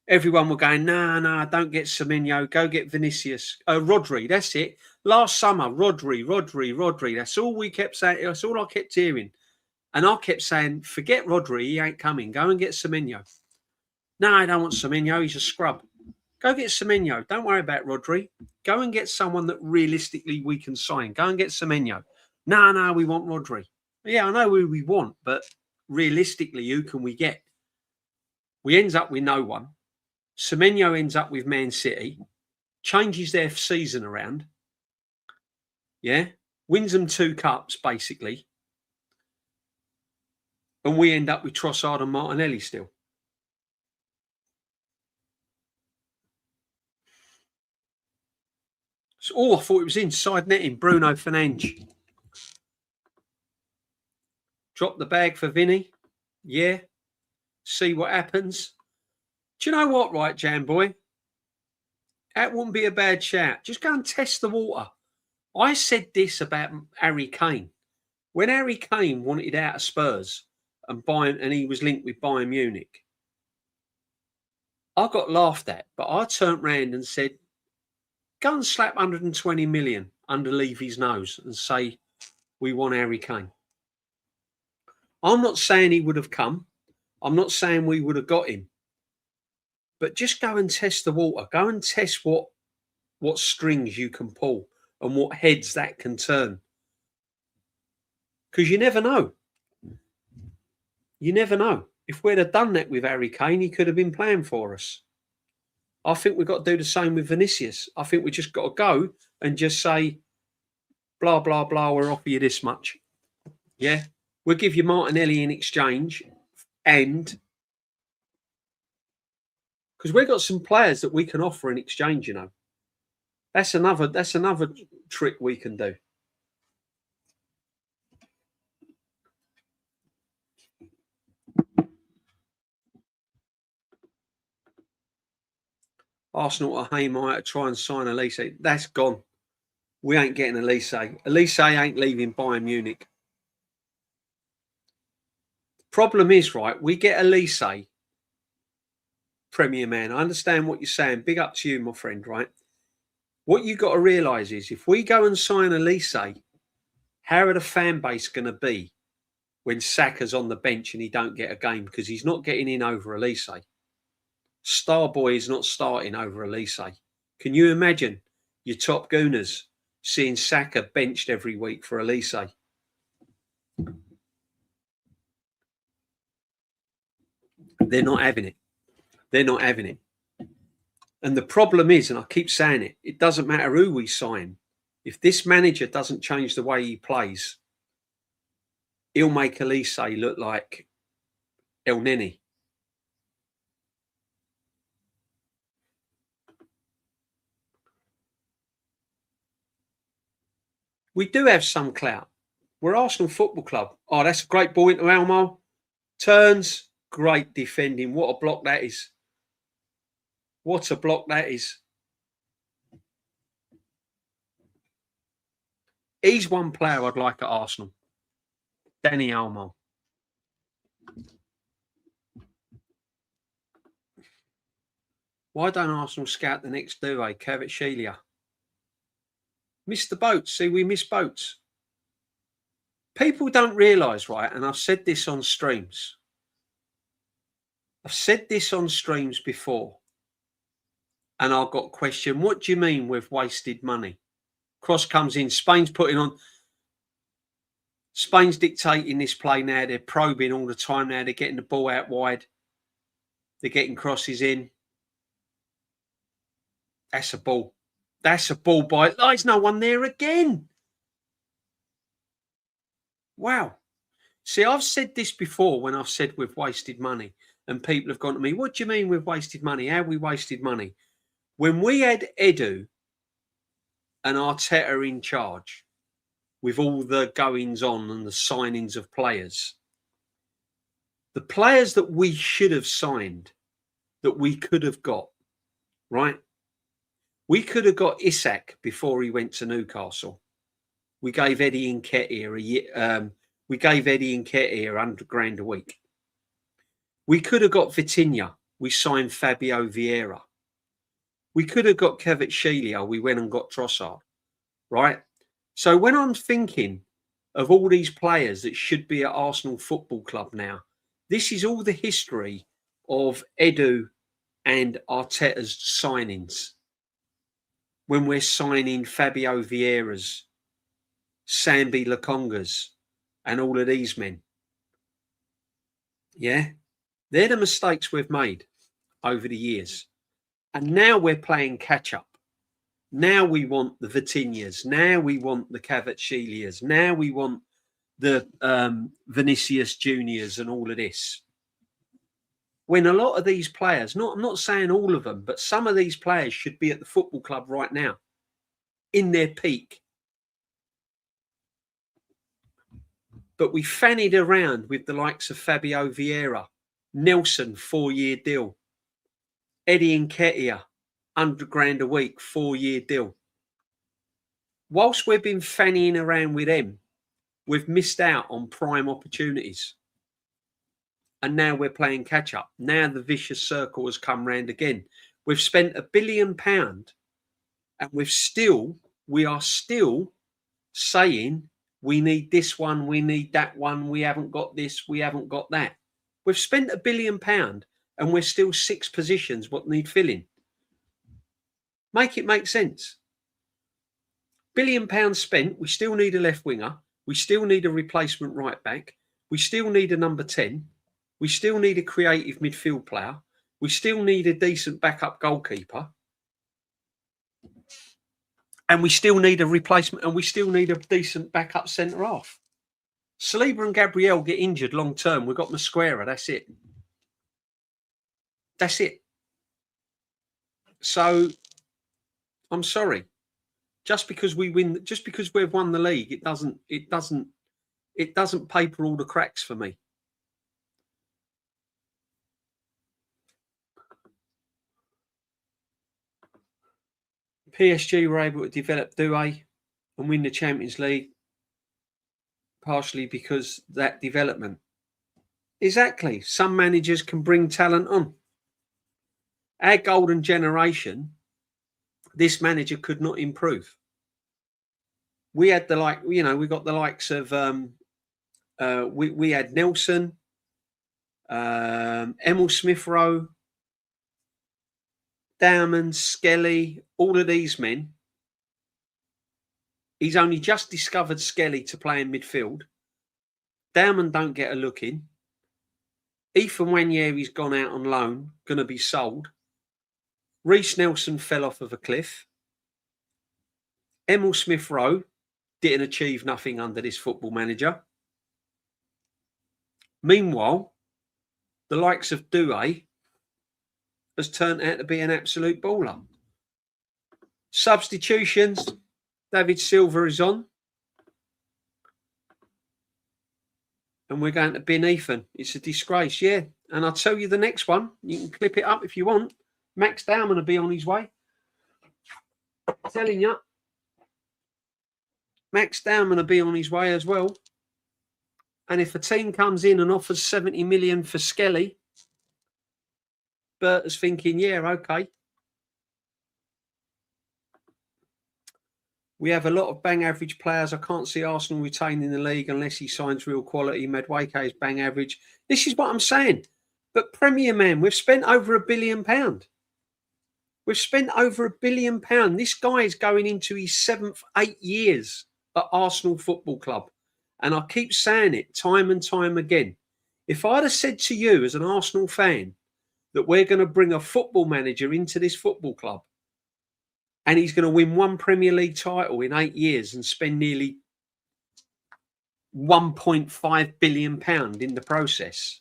Everyone were going, nah, don't get Semenyo, go get Vinicius. Rodri, that's it. Last summer, Rodri. That's all we kept saying. That's all I kept hearing. And I kept saying, forget Rodri, he ain't coming. Go and get Semenyo. No, I don't want Semenyo, he's a scrub. Go get Semenyo. Don't worry about Rodri. Go and get someone that realistically we can sign. Go and get Semenyo. No, we want Rodri. Yeah, I know who we want, but realistically, who can we get? We ends up with no one. Semenyo ends up with Man City, changes their season around. Yeah, wins them 2 cups, basically. And we end up with Trossard and Martinelli still. So, I thought it was inside netting. Bruno Fernandes. Drop the bag for Vinny. Yeah. See what happens. Do you know what, right, Jam Boy? That wouldn't be a bad shout. Just go and test the water. I said this about Harry Kane. When Harry Kane wanted out of Spurs and he was linked with Bayern Munich, I got laughed at, but I turned round and said, go and slap 120 million under Levy's nose and say, we want Harry Kane. I'm not saying he would have come. I'm not saying we would have got him. But just go and test the water. Go and test what strings you can pull and what heads that can turn. Because you never know. You never know. If we'd have done that with Harry Kane, he could have been playing for us. I think we've got to do the same with Vinicius. I think we just got to go and just say, blah, blah, blah, we'll offer you this much. Yeah? We'll give you Martinelli in exchange, and because we've got some players that we can offer in exchange, you know. That's another trick we can do. Arsenal are Haymeyer to try and sign Elise. That's gone. We ain't getting Elise. Elise ain't leaving Bayern Munich. Problem is, right, we get Elise, Premier Man. I understand what you're saying. Big up to you, my friend, right? What you got to realise is if we go and sign Elise, how are the fan base going to be when Saka's on the bench and he don't get a game because he's not getting in over Elise? Starboy is not starting over Elise. Can you imagine your top gooners seeing Saka benched every week for Elise? They're not having it. They're not having it. And the problem is, and I keep saying it, it doesn't matter who we sign. If this manager doesn't change the way he plays, he'll make Elise look like El Neni. We do have some clout. We're Arsenal Football Club. Oh, that's a great ball into Elmo. Turns. Great defending. What a block that is. What a block that is. He's one player I'd like at Arsenal. Dani Olmo. Why don't Arsenal scout the next duo, Kvaratskhelia? Missed the boats. See, we miss boats. People don't realise, right, and I've said this on streams. I've said this on streams before. And I got questioned, what do you mean we've wasted money? Cross comes in. Spain's dictating this play now. They're probing all the time now. They're getting the ball out wide. They're getting crosses in. That's a ball. That's a ball by... Oh, there's no one there again. Wow. See, I've said this before when I've said we've wasted money. And people have gone to me, what do you mean we've wasted money? How we wasted money? When we had Edu and Arteta in charge with all the goings on and the signings of players, the players that we should have signed, that we could have got, right? We could have got Isak before he went to Newcastle. We gave Eddie Nketiah We gave Eddie Nketiah 100 grand a week. We could have got Vitinha. We signed Fabio Vieira. We could have got Kvaratskhelia. We went and got Trossard, right? So when I'm thinking of all these players that should be at Arsenal Football Club now, this is all the history of Edu and Arteta's signings. When we're signing Fabio Vieiras, Sambi Lokongas, and all of these men. Yeah, they're the mistakes we've made over the years. And now we're playing catch up. Now we want the Vitinhas. Now we want the Kvaratskhelias. Now we want the Vinicius Juniors and all of this. When a lot of these players, I'm not saying all of them, but some of these players should be at the football club right now, in their peak. But we fannied around with the likes of Fabio Vieira, Nelson, 4-year deal, Eddie Nketiah, 100 grand a week, 4-year deal. Whilst we've been fannying around with them, we've missed out on prime opportunities. And now we're playing catch up. Now the vicious circle has come round again. We've spent £1 billion and we are still saying we need this one, we need that one, we haven't got this, we haven't got that. We've spent £1 billion and we're still 6 positions what need filling. Make it make sense. £1 billion spent, we still need a left winger, we still need a replacement right back, we still need a number 10, we still need a creative midfield player, we still need a decent backup goalkeeper, and we still need a replacement, and we still need a decent backup centre half. Saliba and Gabriel get injured long term. We've got Mosquera. That's it. That's it. So I'm sorry. Just because we win, just because we've won the league, it doesn't paper all the cracks for me. PSG were able to develop Doué and win the Champions League partially because that development. Exactly. Some managers can bring talent on. Our golden generation, this manager could not improve. We had we got the likes of we had Nelson, Emil Smith Rowe, Dowman, Skelly, all of these men. He's only just discovered Skelly to play in midfield. Dowman don't get a look in. Ethan Nwaneri's gone out on loan, going to be sold. Reece Nelson fell off of a cliff. Emil Smith Rowe didn't achieve nothing under this football manager. Meanwhile, the likes of Doué has turned out to be an absolute baller. Substitutions, David Silva is on. And we're going to bin Ethan. It's a disgrace, yeah. And I'll tell you the next one. You can clip it up if you want. Max Dowman will be on his way. I'm telling you. Max Dowman will be on his way as well. And if a team comes in and offers 70 million for Skelly, Bert is thinking, yeah, okay. We have a lot of bang average players. I can't see Arsenal retaining the league unless he signs real quality. Madueke is bang average. This is what I'm saying. But Premier Man, we've spent over £1 billion. We've spent over £1 billion. This guy is going into his 7th, 8 years at Arsenal Football Club. And I keep saying it time and time again. If I'd have said to you as an Arsenal fan that we're going to bring a football manager into this football club and he's going to win 1 Premier League title in 8 years and spend nearly £1.5 billion in the process,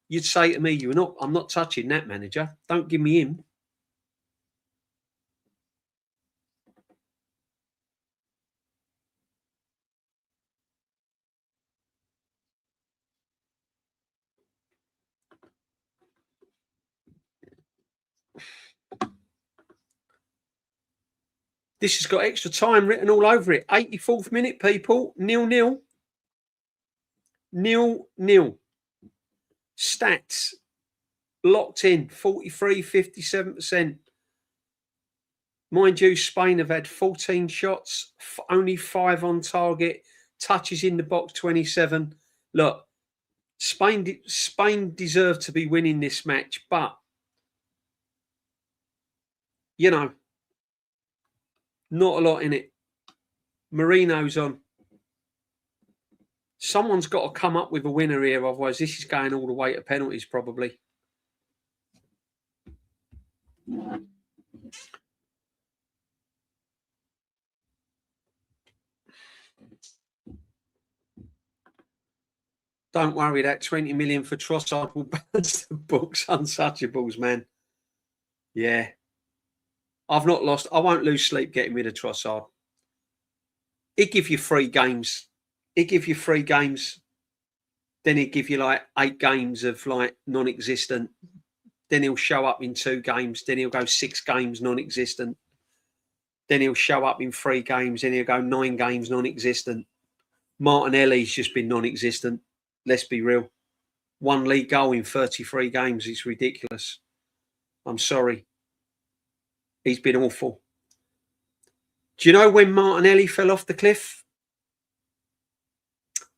you'd say to me, I'm not touching that manager. Don't give me him. This has got extra time written all over it. 84th minute, people. 0-0. 0-0. Stats locked in 43, 57%. Mind you, Spain have had 14 shots, only 5 on target, touches in the box 27. Look, Spain deserve to be winning this match, but you know, not a lot in it. Marino's on. Someone's got to come up with a winner here, otherwise this is going all the way to penalties probably. Don't worry, that 20 million for Trossard will balance the books. Untouchables, man. Yeah. I've not lost. I won't lose sleep getting rid of Trossard. He'd give you 3 games. He'd give you 3 games. Then he'd give you like 8 games of like non-existent. Then he'll show up in 2 games. Then he'll go 6 games non-existent. Then he'll show up in 3 games. Then he'll go 9 games non-existent. Martinelli's just been non-existent. Let's be real. 1 league goal in 33 games. It's ridiculous. I'm sorry. He's been awful. Do you know when Martinelli fell off the cliff?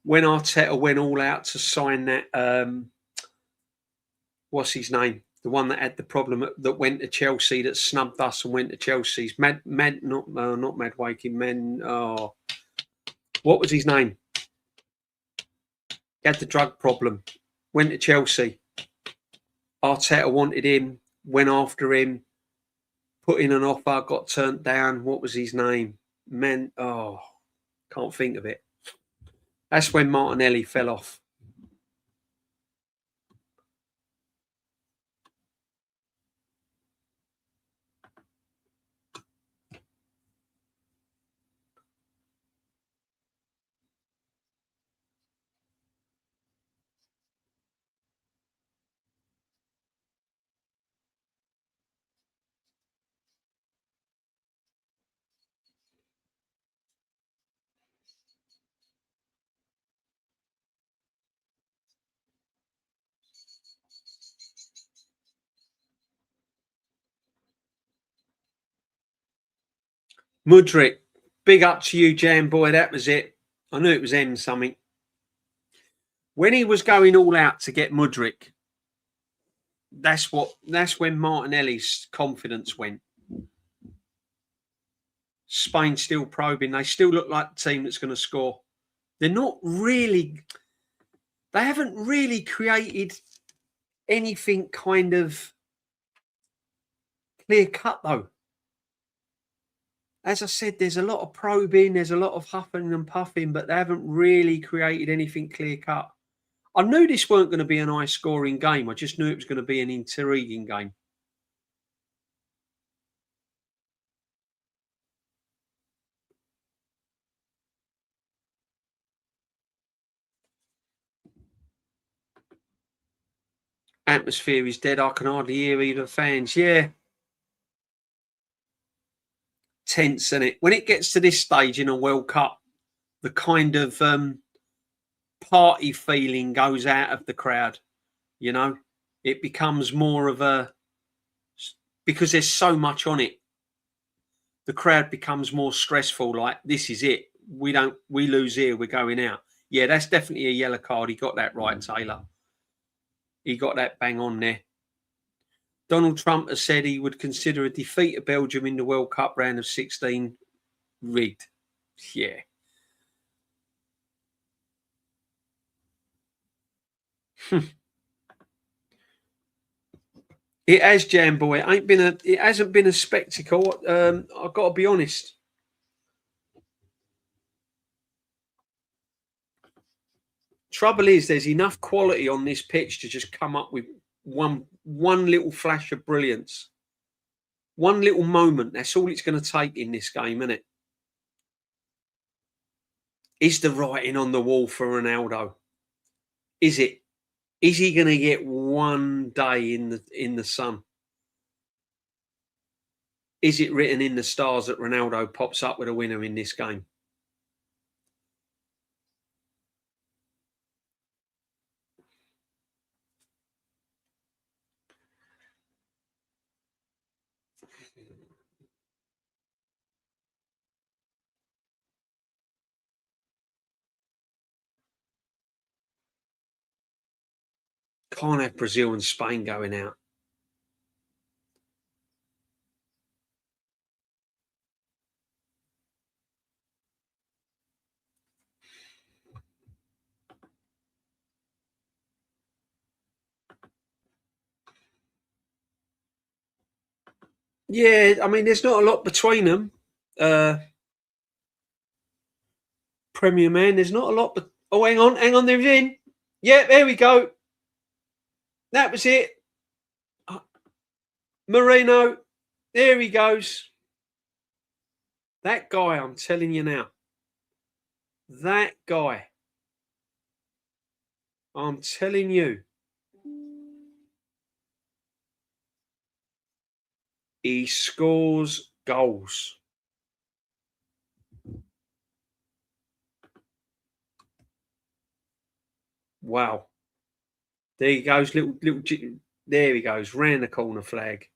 When Arteta went all out to sign that, what's his name? The one that had the problem that went to Chelsea, that snubbed us and went to Chelsea's. Not Madueke. What was his name? He had the drug problem. Went to Chelsea. Arteta wanted him. Went after him. Put in an offer. Got turned down. What was his name? Can't think of it. That's when Martinelli fell off. Mudryk, big up to you, Jam Boy. That was it. I knew it was M something. When he was going all out to get Mudryk, that's when Martinelli's confidence went. Spain still probing. They still look like the team that's going to score. They're not really. They haven't really created anything kind of clear cut though. As I said, there's a lot of probing, there's a lot of huffing and puffing, but they haven't really created anything clear cut. I knew this weren't going to be an high scoring game. I just knew it was going to be an intriguing game. Atmosphere is dead. I can hardly hear either fans. Yeah. Tense, isn't it? When it gets to this stage in a World Cup, the kind of party feeling goes out of the crowd. You know, it becomes more of a, because there's so much on it, the crowd becomes more stressful. Like, this is it. We lose here, we're going out. Yeah, that's definitely a yellow card. He got that right, Taylor. He got that bang on there. Donald Trump has said he would consider a defeat of Belgium in the World Cup round of 16 rigged. Yeah. It has, Jam Boy. It hasn't been a spectacle. I've got to be honest. Trouble is, there's enough quality on this pitch to just come up with one little flash of brilliance, one little moment. That's all it's going to take in this game, isn't it? Is the writing on the wall for Ronaldo? Is it? Is he going to get one day in the sun? Is it written in the stars that Ronaldo pops up with a winner in this game? Can't have Brazil and Spain going out. Yeah, I mean, there's not a lot between them. Premier Man, there's not a lot. But oh, hang on, they're in. Yeah, there we go. That was it. Marino, there he goes. That guy, I'm telling you now. That guy, I'm telling you. He scores goals. Wow. There he goes, little. There he goes, round the corner flag.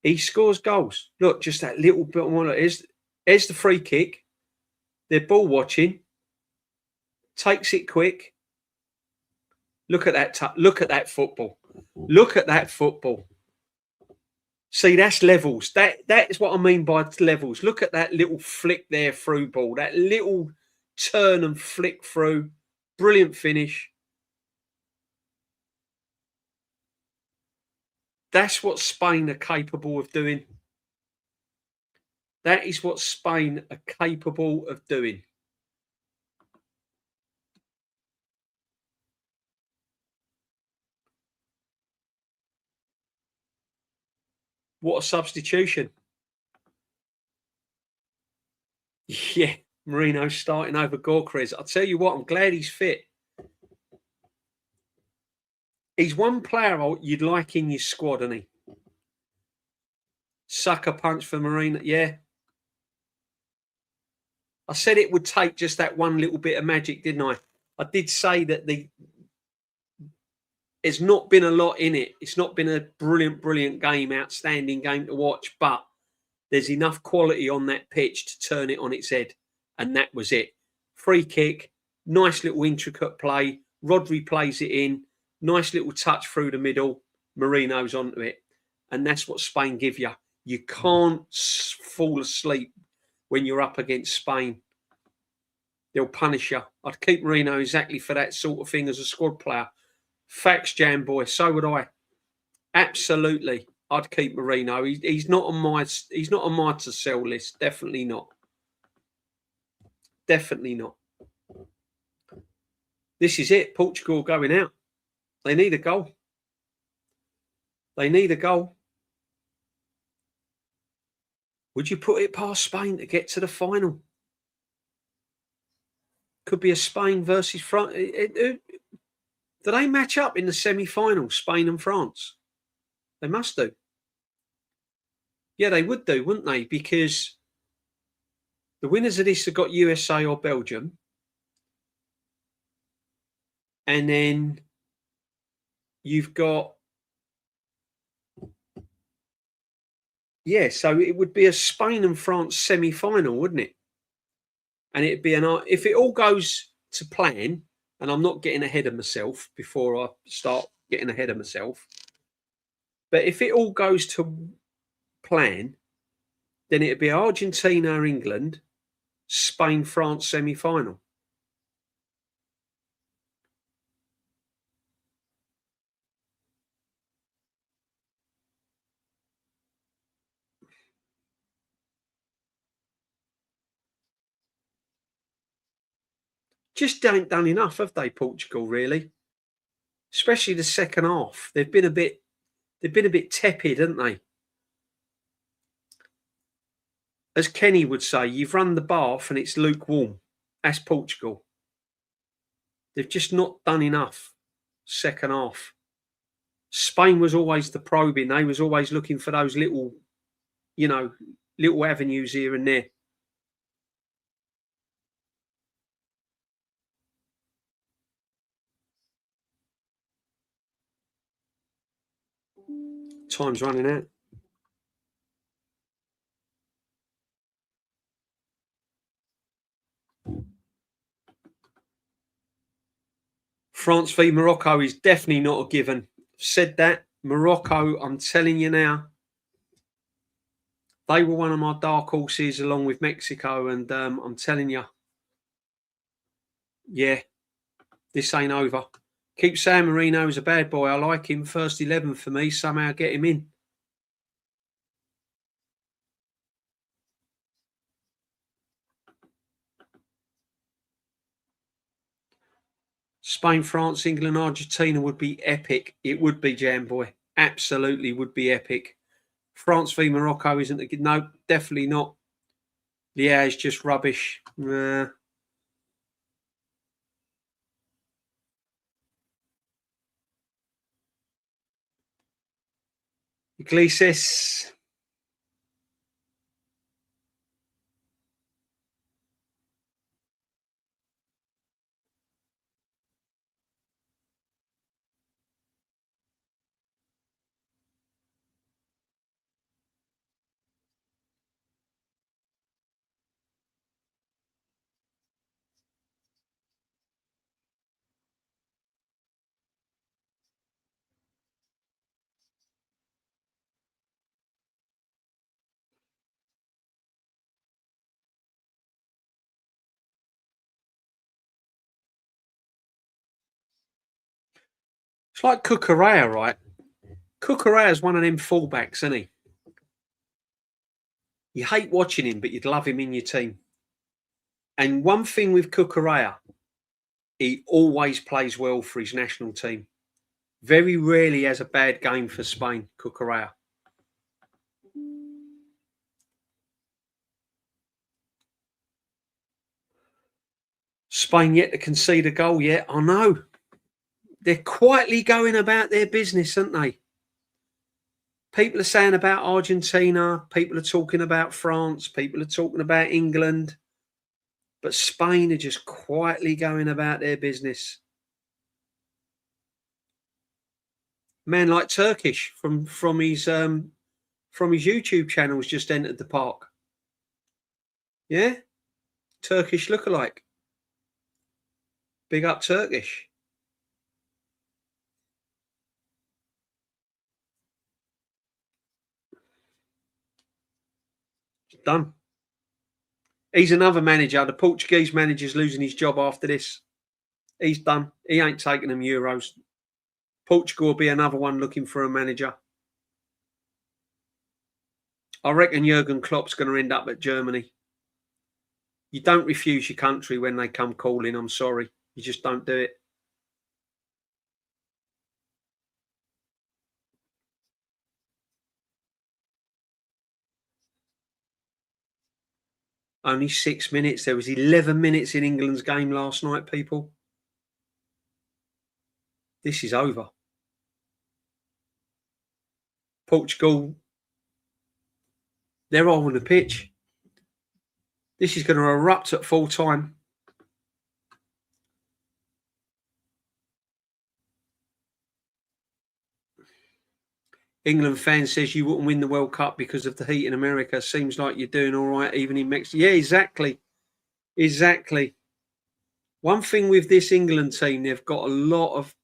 He scores goals. Look, just that little bit more. Here's the free kick. They're ball watching. Takes it quick. Look at that. Look at that football. Look at that football. See, that's levels. That is what I mean by levels. Look at that little flick there through ball. That little turn and flick through. Brilliant finish. That's what Spain are capable of doing. That is what Spain are capable of doing. What a substitution. Yeah, Marino starting over Gyökeres. I'll tell you what, I'm glad he's fit. He's one player you'd like in your squad, isn't he? Sucker punch for Marino. Yeah. I said it would take just that one little bit of magic, didn't I? I did say that there's not been a lot in it. It's not been a brilliant game, outstanding game to watch, but there's enough quality on that pitch to turn it on its head. And that was it. Free kick, nice little intricate play. Rodri plays it in, nice little touch through the middle. Marino's onto it. And that's what Spain give you. You can't fall asleep when you're up against Spain. They'll punish you. I'd keep Marino exactly for that sort of thing as a squad player. Facts, Jam Boy. So would I. Absolutely. I'd keep Marino. He's not on my to sell list. Definitely not. Definitely not. This is it. Portugal going out. They need a goal. They need a goal. Would you put it past Spain to get to the final? Could be a Spain versus France. Do they match up in the semi-final, Spain and France? They must do. Yeah, they would do, wouldn't they? Because the winners of this have got USA or Belgium. And then you've got... Yeah, so it would be a Spain and France semi-final, wouldn't it? And it'd be if it all goes to plan, and I'm not getting ahead of myself before I start getting ahead of myself, but if it all goes to plan, then it'd be Argentina, England, Spain, France semi-final. Just ain't done enough, have they, Portugal, really? Especially the second half. They've been a bit tepid, haven't they? As Kenny would say, you've run the bath and it's lukewarm. That's Portugal. They've just not done enough second half. Spain was always the probing. They was always looking for those little avenues here and there. Time's running out. France v Morocco is definitely not a given. Said that. Morocco, I'm telling you now, they were one of my dark horses along with Mexico. And I'm telling you, yeah, this ain't over. Keep San Marino is a bad boy. I like him. First 11 for me. Somehow get him in. Spain, France, England, Argentina would be epic. It would be, Jam Boy. Absolutely would be epic. France v Morocco isn't a good. No, definitely not. Yeah, it's just rubbish. Iglesias. It's like Cucurella, right? Cucurella's one of them fullbacks, isn't he? You hate watching him, but you'd love him in your team. And one thing with Cucurella, he always plays well for his national team. Very rarely has a bad game for Spain, Cucurella. Spain yet to concede a goal yet. I know. They're quietly going about their business, aren't they? People are saying about Argentina. People are talking about France. People are talking about England. But Spain are just quietly going about their business. Man like Turkish from his YouTube channel has just entered the park. Yeah? Turkish lookalike. Big up Turkish. It's done. He's another manager. The Portuguese manager's losing his job after this. He's done. He ain't taking them Euros. Portugal will be another one looking for a manager. I reckon Jurgen Klopp's going to end up at Germany. You don't refuse your country when they come calling. I'm sorry. You just don't do it. Only 6 minutes. There was 11 minutes in England's game last night, people. This is over. Portugal, they're all on the pitch. This is going to erupt at full time. England fan says you wouldn't win the World Cup because of the heat in America. Seems like you're doing all right, even in Mexico. Yeah, exactly. Exactly. One thing with this England team, they've got a lot of.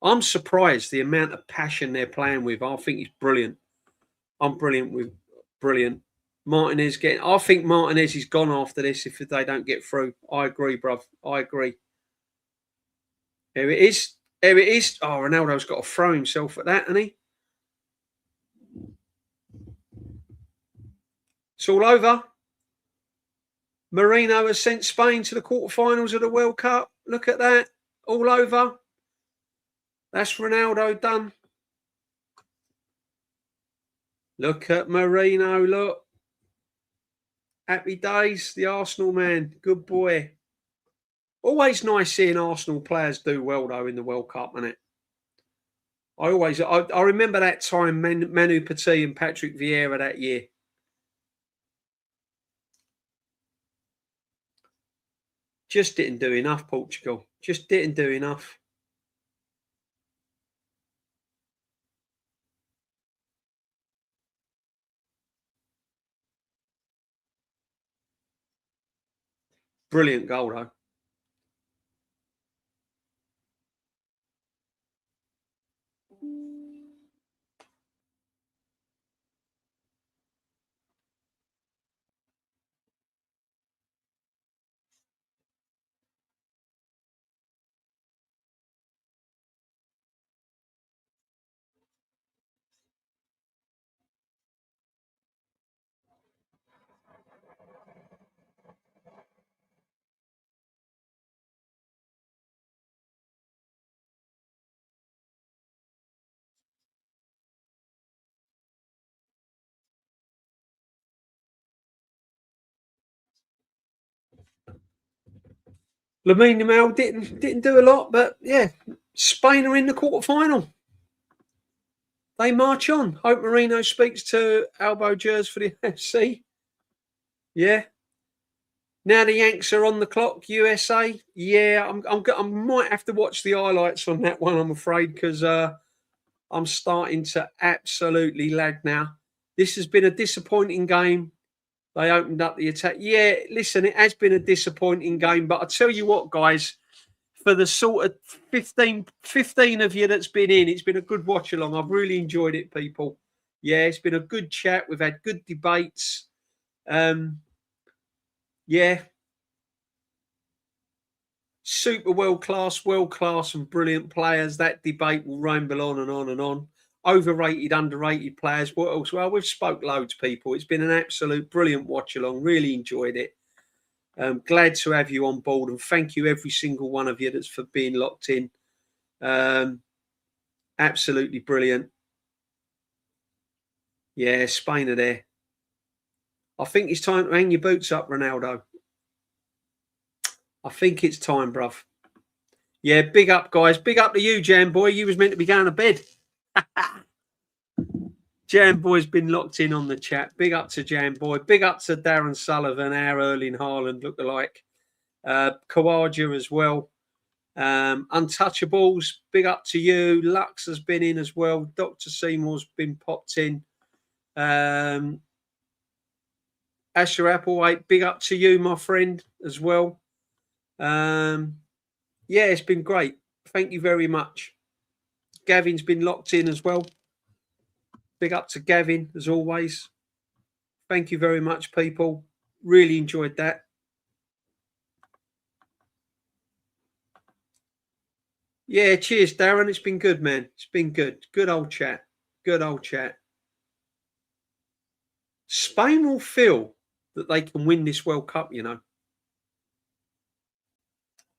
I'm surprised the amount of passion they're playing with. I think it's brilliant. I'm brilliant. Martinez getting. I think Martinez is gone after this if they don't get through. I agree, bruv. I agree. Here it is. Here it is. Oh, Ronaldo's got to throw himself at that, hasn't he? It's all over. Marino has sent Spain to the quarterfinals of the World Cup. Look at that. All over. That's Ronaldo done. Look at Marino. Look. Happy days. The Arsenal man. Good boy. Always nice seeing Arsenal players do well, though, in the World Cup, isn't it? I remember that time, Manu Petit and Patrick Vieira that year. Just didn't do enough, Portugal. Just didn't do enough. Brilliant goal, though. Lamine Yamal didn't do a lot, but yeah, Spain are in the quarterfinal. They march on. Hope Marino speaks to Albo Jers for the FC. Yeah. Now the Yanks are on the clock. USA. Yeah, I might have to watch the highlights on that one. I'm afraid because I'm starting to absolutely lag now. This has been a disappointing game. They opened up the attack. Yeah, listen, it has been a disappointing game, but I tell you what, guys, for the sort of 15 of you that's been in, it's been a good watch along. I've really enjoyed it, people. Yeah, it's been a good chat. We've had good debates. Yeah. Super world class and brilliant players. That debate will ramble on and on and on. Overrated, underrated players. What else? Well, we've spoke loads, people. It's been an absolute brilliant watch along. Really enjoyed it. Glad to have you on board, and thank you every single one of you that's for being locked in. Absolutely brilliant. Yeah, Spain are there. I think it's time to hang your boots up, Ronaldo. I think it's time, bruv. Yeah, big up, guys. Big up to you, Jam Boy. You was meant to be going to bed. Jam Boy's been locked in on the chat. Big up to Jam Boy. Big up to Darren Sullivan, our Erling Haaland lookalike. Kawaja as well. Untouchables, big up to you. Lux has been in as well. Dr. Seymour's been popped in. Asher Applewhite, big up to you, my friend, as well. Yeah, it's been great. Thank you very much. Gavin's been locked in as well. Big up to Gavin, as always. Thank you very much, people. Really enjoyed that. Yeah, cheers, Darren. It's been good, man. It's been good. Good old chat. Good old chat. Spain will feel that they can win this World Cup, you know.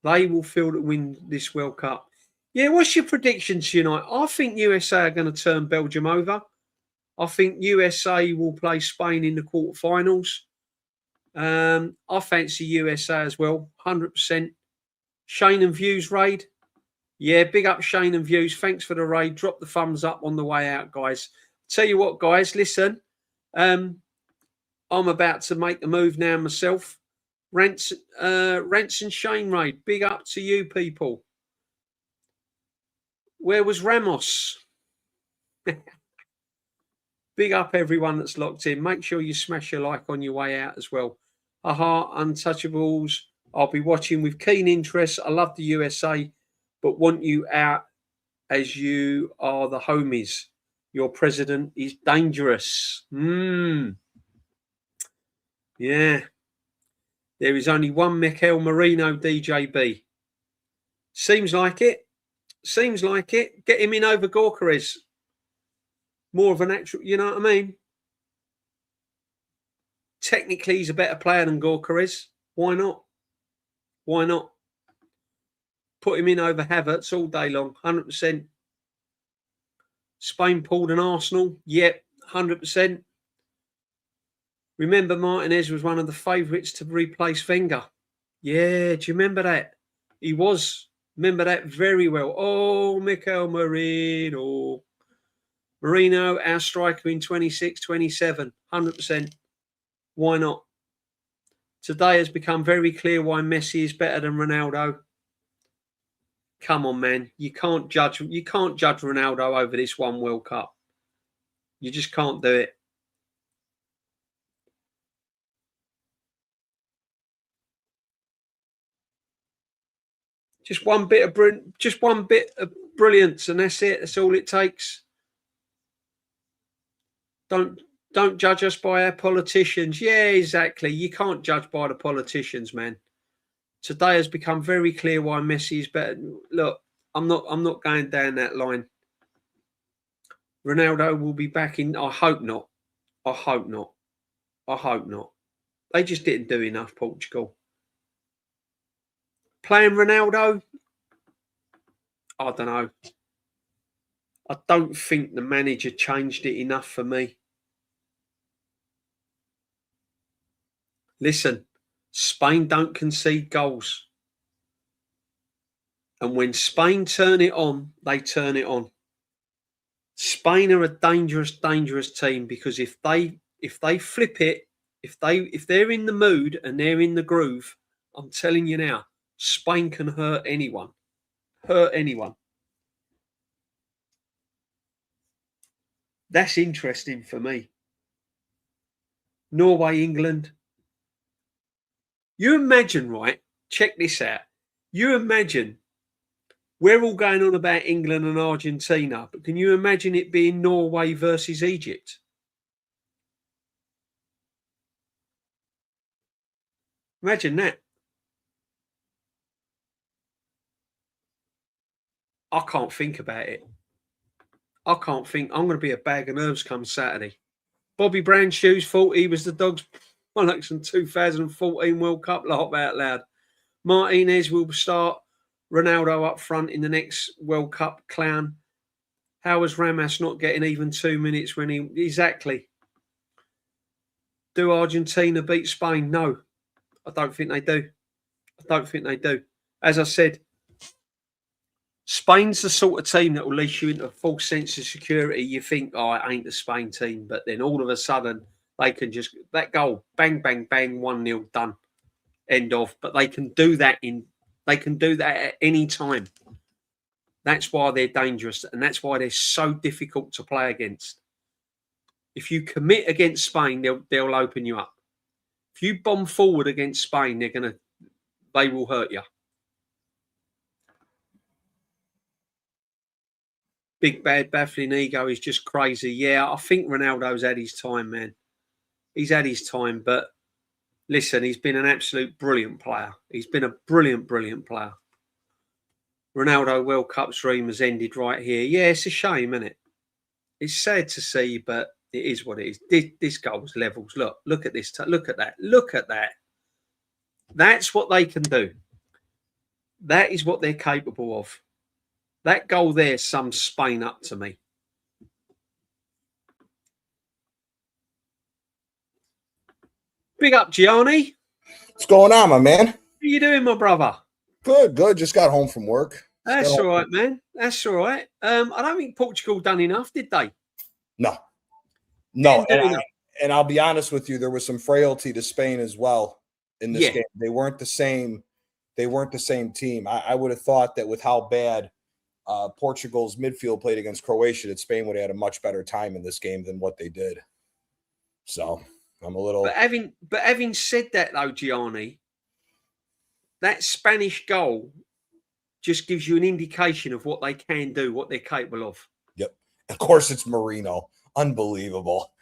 They will feel to win this World Cup. Yeah, what's your predictions tonight? I think USA are going to turn Belgium over. I think USA will play Spain in the quarterfinals. I fancy USA as well, 100%. Shane and Views raid. Yeah, big up Shane and Views. Thanks for the raid. Drop the thumbs up on the way out, guys. Tell you what, guys, listen. I'm about to make the move now myself. Rants and Shane raid. Big up to you, people. Where was Ramos? Big up everyone that's locked in. Make sure you smash your like on your way out as well. Aha, Untouchables. I'll be watching with keen interest. I love the USA, but want you out as you are the homies. Your president is dangerous. Yeah. There is only one Mikel Merino DJB. Seems like it. Seems like it. Get him in over Gyökeres. More of an actual, you know what I mean? Technically, he's a better player than Gyökeres. Why not? Why not? Put him in over Havertz all day long, 100%. Spain pulled an Arsenal. Yep, 100%. Remember, Martinez was one of the favourites to replace Wenger. Yeah, do you remember that? He was. Remember that very well. Oh, Mikel Merino. Merino, our striker in 26, 27, 100%. Why not? Today has become very clear why Messi is better than Ronaldo. Come on, man. You can't judge Ronaldo over this one World Cup. You just can't do it. Just one bit of brilliance, and that's it. That's all it takes. Don't judge us by our politicians. Yeah, exactly. You can't judge by the politicians, man. Today has become very clear why Messi is better. Look, I'm not going down that line. Ronaldo will be back in. I hope not. I hope not. I hope not. They just didn't do enough, Portugal. Playing Ronaldo, I don't know. I don't think the manager changed it enough for me. Listen, Spain don't concede goals. And when Spain turn it on, they turn it on. Spain are a dangerous, dangerous team, because if they flip it, if they're in the mood and they're in the groove, I'm telling you now, Spain can hurt anyone. Hurt anyone. That's interesting for me. Norway, England. You imagine, right? Check this out. You imagine, we're all going on about England and Argentina, but can you imagine it being Norway versus Egypt? Imagine that. I can't think about it. I can't think. I'm going to be a bag of nerves come Saturday. Bobby Brown shoes thought he was the Dogs' bollocks in 2014 World Cup, laugh out loud. Martinez will start Ronaldo up front in the next World Cup, clown. How was Ramos not getting even 2 minutes when he... Exactly. Do Argentina beat Spain? No, I don't think they do. I don't think they do. As I said, Spain's the sort of team that will lead you into a false sense of security. You think, oh, it ain't the Spain team. But then all of a sudden, they can just... That goal, bang, bang, bang, 1-0, done. End of. But they can do that at any time. That's why they're dangerous, and that's why they're so difficult to play against. If you commit against Spain, they'll open you up. If you bomb forward against Spain, they will hurt you. Big bad baffling ego is just crazy. Yeah, I think Ronaldo's had his time, man. He's had his time, but listen, he's been an absolute brilliant player. He's been a brilliant, brilliant player. Ronaldo World Cup dream has ended right here. Yeah, it's a shame, isn't it? It's sad to see, but it is what it is. This goal's levels. Look at this. Look at that. Look at that. That's what they can do. That is what they're capable of. That goal there sums Spain up to me. Big up, Gianni. What's going on, my man? How you doing, my brother? Good. Just got home from work. That's all right, man. That's all right. I don't think Portugal done enough, did they? No. And I'll be honest with you, there was some frailty to Spain as well in this game. They weren't the same. They weren't the same team. I would have thought that with how bad Portugal's midfield played against Croatia, that Spain would have had a much better time in this game than what they did. So I'm a little. But having said that, though, Gianni, that Spanish goal just gives you an indication of what they can do, what they're capable of. Yep. Of course, it's Marino. Unbelievable.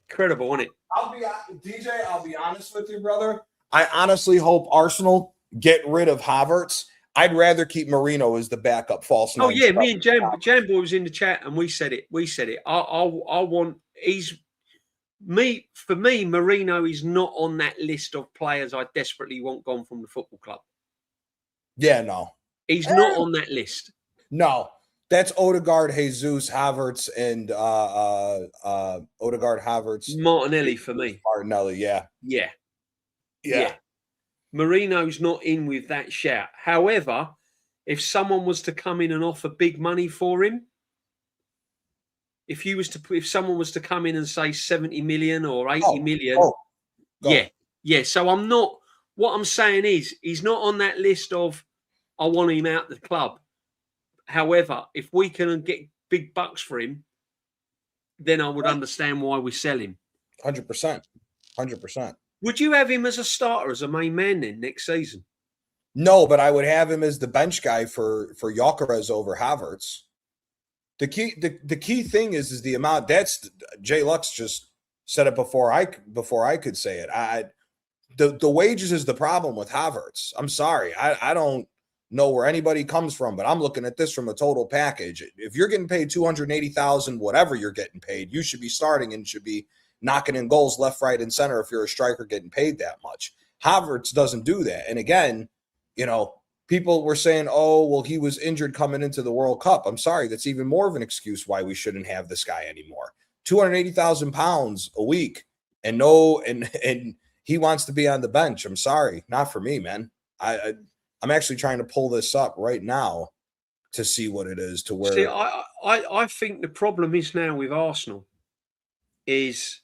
Incredible, isn't it? I'll be honest with you, brother. I honestly hope Arsenal get rid of Havertz. I'd rather keep Marino as the backup false nine. Oh yeah, me and Jamboy was in the chat and we said it. I want for me, Marino is not on that list of players I desperately want gone from the football club. Yeah, no. He's not on that list. No. That's Odegaard, Jesus, Havertz, and Odegaard, Havertz. Martinelli for me. Martinelli, yeah. Marino's not in with that shout. However, if someone was to come in and offer big money for him, if someone was to come in and say 70 million or 80 million, yeah. So I'm not. What I'm saying is, he's not on that list of I want him out the club. However, if we can get big bucks for him, then I would understand why we sell him. 100%. Would you have him as a starter, as a main man then next season? No, but I would have him as the bench guy for Gyökeres over Havertz. The key thing is the amount. That's Jay Lux just said it before I could say it. The wages is the problem with Havertz. I'm sorry. I don't know where anybody comes from, but I'm looking at this from a total package. If you're getting paid $280,000, whatever you're getting paid, you should be starting and should be knocking in goals left, right, and center if you're a striker getting paid that much. Havertz doesn't do that. And again, people were saying, oh, well, he was injured coming into the World Cup. I'm sorry. That's even more of an excuse why we shouldn't have this guy anymore. 280,000 pounds a week and he wants to be on the bench. I'm sorry. Not for me, man. I'm actually trying to pull this up right now to see what it is to where. See, I think the problem is now with Arsenal is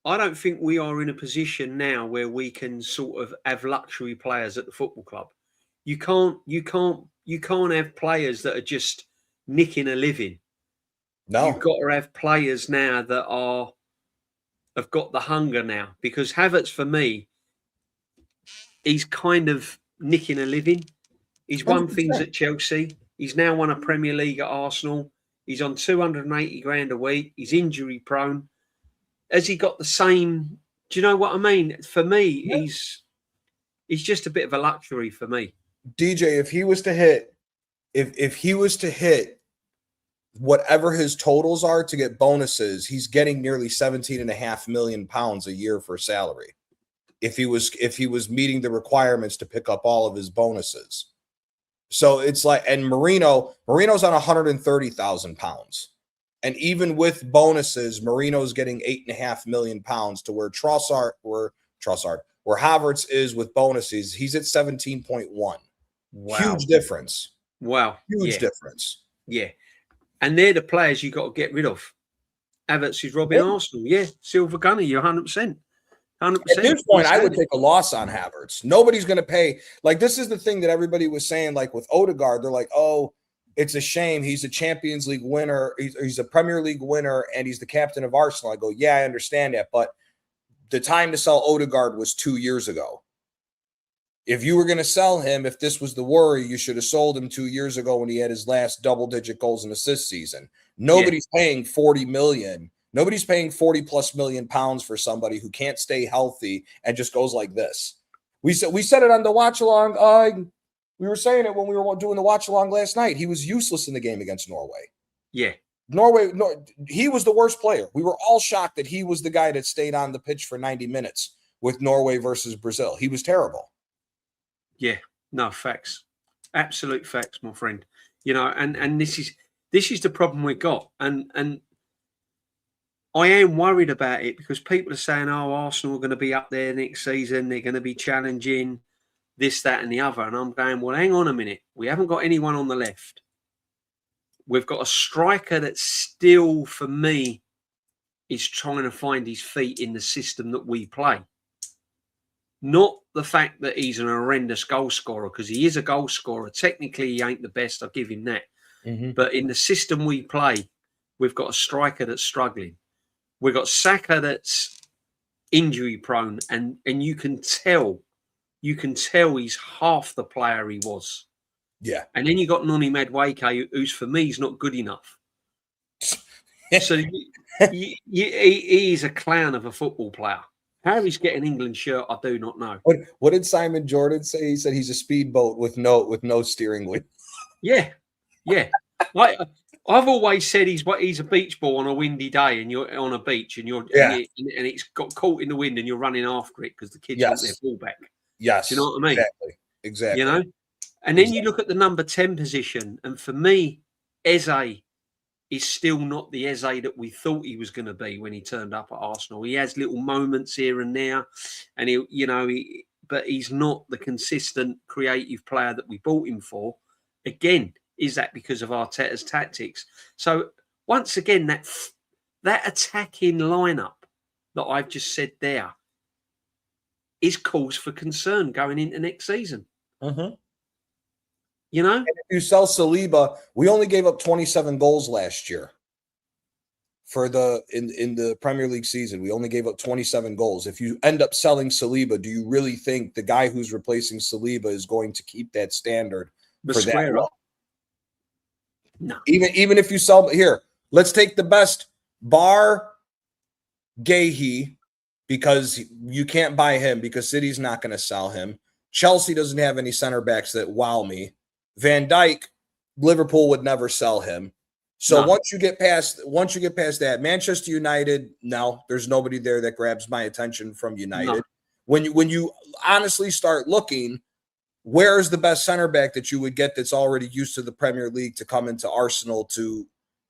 I don't think we are in a position now where we can sort of have luxury players at the football club. You can't have players that are just nicking a living. No, You've got to have players now that have got the hunger now, because Havertz, for me, he's kind of nicking a living. He's won 100%. things at Chelsea. He's now won a Premier League at Arsenal. He's on 280 grand a week. He's injury prone. Has he got the same? Do you know what I mean? For me, Yeah. he's just a bit of a luxury for me. DJ, if he was to hit, if he was to hit whatever his totals are to get bonuses, he's getting nearly 17.5 million pounds a year for salary. If he was meeting the requirements to pick up all of his bonuses. So it's like, and Marino's on 130,000 pounds. And even with bonuses, Marino's getting 8.5 million pounds, to where where Havertz is with bonuses, he's at 17.1. Wow. Huge difference. Wow. Huge difference. Yeah. And they're the players you got to get rid of. Havertz is robbing Arsenal. Yeah. Silver Gunner, you're 100%. 100%. At this point, I would take a loss on Havertz. Nobody's going to pay. Like, this is the thing that everybody was saying, like with Odegaard, they're like, oh, it's a shame. He's a Champions League winner. He's a Premier League winner, and he's the captain of Arsenal. I go, yeah, I understand that. But the time to sell Odegaard was 2 years ago. If you were going to sell him, if this was the worry, you should have sold him 2 years ago when he had his last double-digit goals and assists season. Nobody's paying 40 million. Nobody's paying 40 plus million pounds for somebody who can't stay healthy and just goes like this. We said it on the watch along. We were saying it when we were doing the watch along last night. He was useless in the game against Norway. Yeah. He was the worst player. We were all shocked that he was the guy that stayed on the pitch for 90 minutes with Norway versus Brazil. He was terrible. Yeah. No, facts. Absolute facts, my friend. You know, and this is the problem we got. And I am worried about it, because people are saying, oh, Arsenal are going to be up there next season. They're going to be challenging this, that, and the other. And I'm going, well, hang on a minute. We haven't got anyone on the left. We've got a striker that still, for me, is trying to find his feet in the system that we play. Not the fact that he's an horrendous goal scorer, because he is a goal scorer. Technically, he ain't the best. I'll give him that. Mm-hmm. But in the system we play, we've got a striker that's struggling. We've got Saka that's injury prone, and you can tell he's half the player he was. Yeah. And then you got Noni Madueke, who's for me is not good enough. So he's a clown of a football player. How he's getting England shirt, I do not know. What did Simon Jordan say? He said he's a speedboat with no steering wheel. Yeah. I've always said he's a beach ball on a windy day, and you're on a beach, and and it's got caught in the wind, and you're running after it because the kids want their ball back. Yes, do you know what I mean? Exactly. You know, and then you look at the number 10 position, and for me, Eze is still not the Eze that we thought he was going to be when he turned up at Arsenal. He has little moments here and there, and but he's not the consistent creative player that we bought him for. Again. Is that because of Arteta's tactics? So once again, that attacking lineup that I've just said there is cause for concern going into next season. Mm-hmm. You know, and if you sell Saliba, we only gave up 27 goals last year for in the Premier League season. We only gave up 27 goals. If you end up selling Saliba, do you really think the guy who's replacing Saliba is going to keep that standard for that long? No. Even if you sell here, let's take the best bar Gahey, because you can't buy him because City's not going to sell him. Chelsea doesn't have any center backs that wow me. Van Dijk, Liverpool would never sell him. So once you get past that, Manchester United, no, there's nobody there that grabs my attention from United. No. When you honestly start looking, where is the best center back that you would get that's already used to the Premier League to come into Arsenal to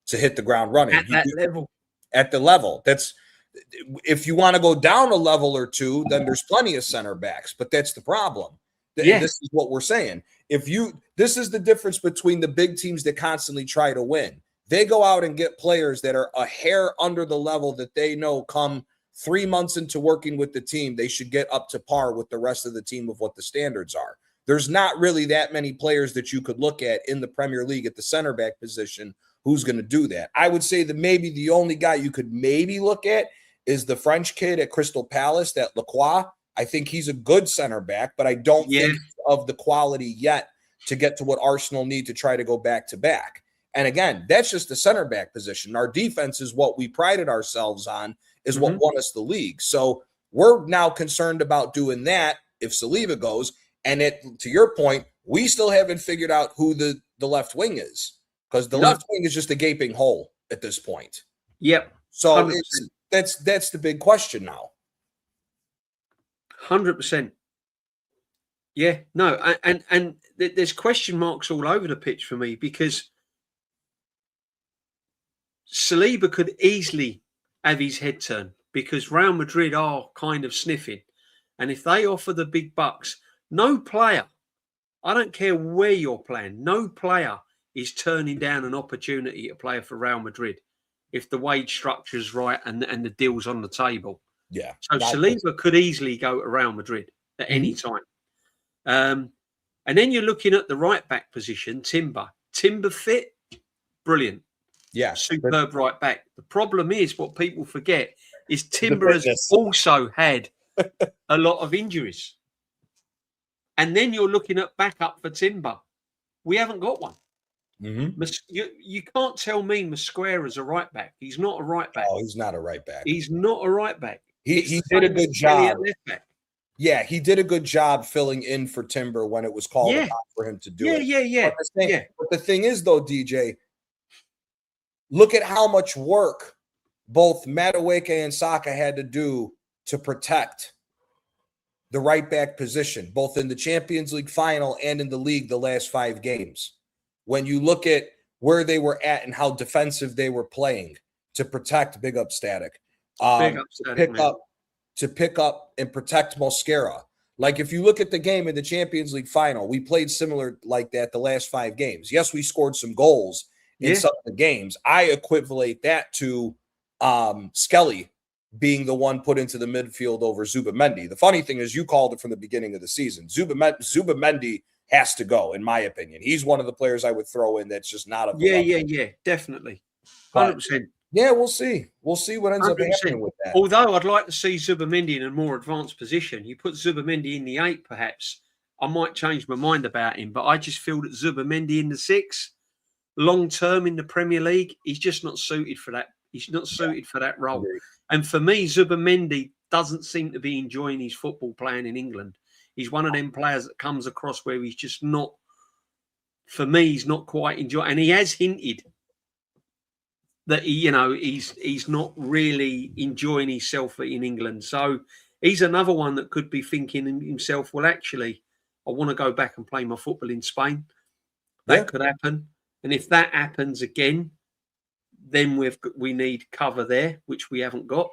hit the ground running? At that level. At the level. If you want to go down a level or two, then there's plenty of center backs, but that's the problem. Yeah. This is what we're saying. This is the difference between the big teams that constantly try to win. They go out and get players that are a hair under the level that they know come 3 months into working with the team, they should get up to par with the rest of the team of what the standards are. There's not really that many players that you could look at in the Premier League at the center back position who's going to do that. I would say that maybe the only guy you could maybe look at is the French kid at Crystal Palace, that Lacroix. I think he's a good center back, but I don't think of the quality yet to get to what Arsenal need to try to go back to back. And again, that's just the center back position. Our defense is what we prided ourselves on, is what won us the league. So we're now concerned about doing that if Saliba goes. And to your point, we still haven't figured out who the left wing is, because the left wing is just a gaping hole at this point. Yep. So that's the big question now. 100%. Yeah, no, and there's question marks all over the pitch for me, because Saliba could easily have his head turned, because Real Madrid are kind of sniffing. And if they offer the big bucks, no player, I don't care where you're playing, no player is turning down an opportunity to play for Real Madrid if the wage structure is right and the deal's on the table. Yeah. So Saliba could easily go to Real Madrid at any time. And then you're looking at the right back position, Timber. Timber fit, brilliant. Yeah. Superb right back. The problem is, what people forget is Timber has also had a lot of injuries. And then you're looking at backup for Timber. We haven't got one. You can't tell me Mosquera's a right back. He's not a right back. Oh, he's not a right back. He's not a right back. He did a good job. Yeah, he did a good job filling in for Timber when it was called upon for him to do it. Yeah. But the thing is, though, DJ, look at how much work both Madueke and Saka had to do to protect the right back position, both in the Champions League final and in the league the last 5 games. When you look at where they were at and how defensive they were playing to protect Big Up Static, to pick up and protect Mosquera. Like, if you look at the game in the Champions League final, we played similar like that the last 5 games. Yes, we scored some goals in some of the games. I equivalent that to Skelly being the one put into the midfield over Zubamendi. The funny thing is, you called it from the beginning of the season. Zubamendi has to go, in my opinion. He's one of the players I would throw in that's just not a definitely. 100%. Yeah, we'll see. We'll see what ends 100%. Up happening with that. Although I'd like to see Zubamendi in a more advanced position. You put Zubamendi in the 8, perhaps, I might change my mind about him. But I just feel that Zubamendi in the 6, long term in the Premier League, he's just not suited for that. He's not suited for that role. And for me, Zubamendi doesn't seem to be enjoying his football playing in England. He's one of them players that comes across where he's just not, for me, he's not quite enjoying. And he has hinted that he's not really enjoying himself in England. So he's another one that could be thinking himself, well, actually, I want to go back and play my football in Spain. That could happen. And if that happens again, then we need cover there, which we haven't got.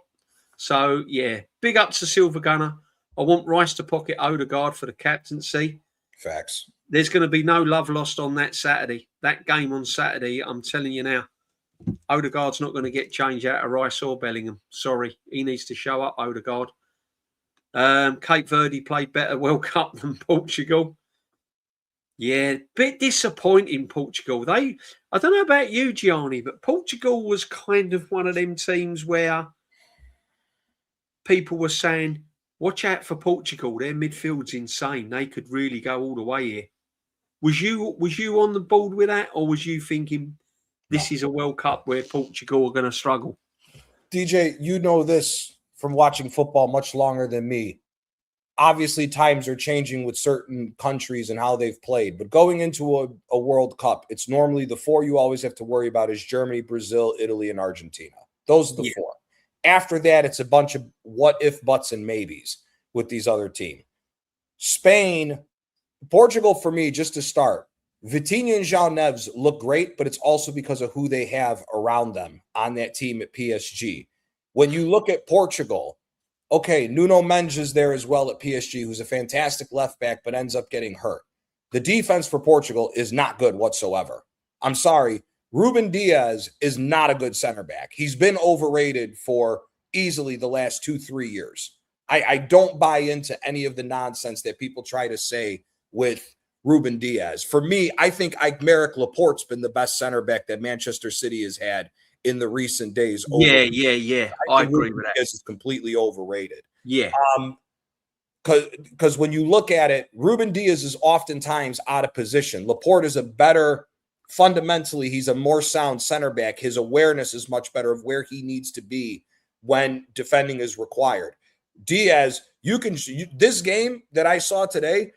So, yeah, big up to Silver Gunner. I want Rice to pocket Odegaard for the captaincy. Facts. There's going to be no love lost on that Saturday. That game on Saturday, I'm telling you now, Odegaard's not going to get changed out of Rice or Bellingham. Sorry, he needs to show up, Odegaard. Cape Verde played better World Cup than Portugal. Yeah, bit disappointing, Portugal. I don't know about you, Gianni, but Portugal was kind of one of them teams where people were saying, watch out for Portugal. Their midfield's insane. They could really go all the way here. Was you on the board with that, or was you thinking this is a World Cup where Portugal are going to struggle? DJ, you know this from watching football much longer than me. Obviously, times are changing with certain countries and how they've played. But going into a World Cup, it's normally the 4 you always have to worry about is Germany, Brazil, Italy, and Argentina. Those are the 4. After that, it's a bunch of what if, buts, and maybes with these other teams. Spain, Portugal, for me, just to start, Vitinha and João Neves look great, but it's also because of who they have around them on that team at PSG. When you look at Portugal, okay, Nuno Mendes is there as well at PSG, who's a fantastic left back, but ends up getting hurt. The defense for Portugal is not good whatsoever. I'm sorry. Ruben Diaz is not a good center back. He's been overrated for easily the last 2-3 years. I don't buy into any of the nonsense that people try to say with Ruben Diaz. For me, I think Aymeric Laporte's been the best center back that Manchester City has had in the recent days. Yeah. I agree with that. Diaz is completely overrated. Yeah. Because when you look at it, Ruben Diaz is oftentimes out of position. Laporte is fundamentally, he's a more sound center back. His awareness is much better of where he needs to be when defending is required. Diaz, this game that I saw today,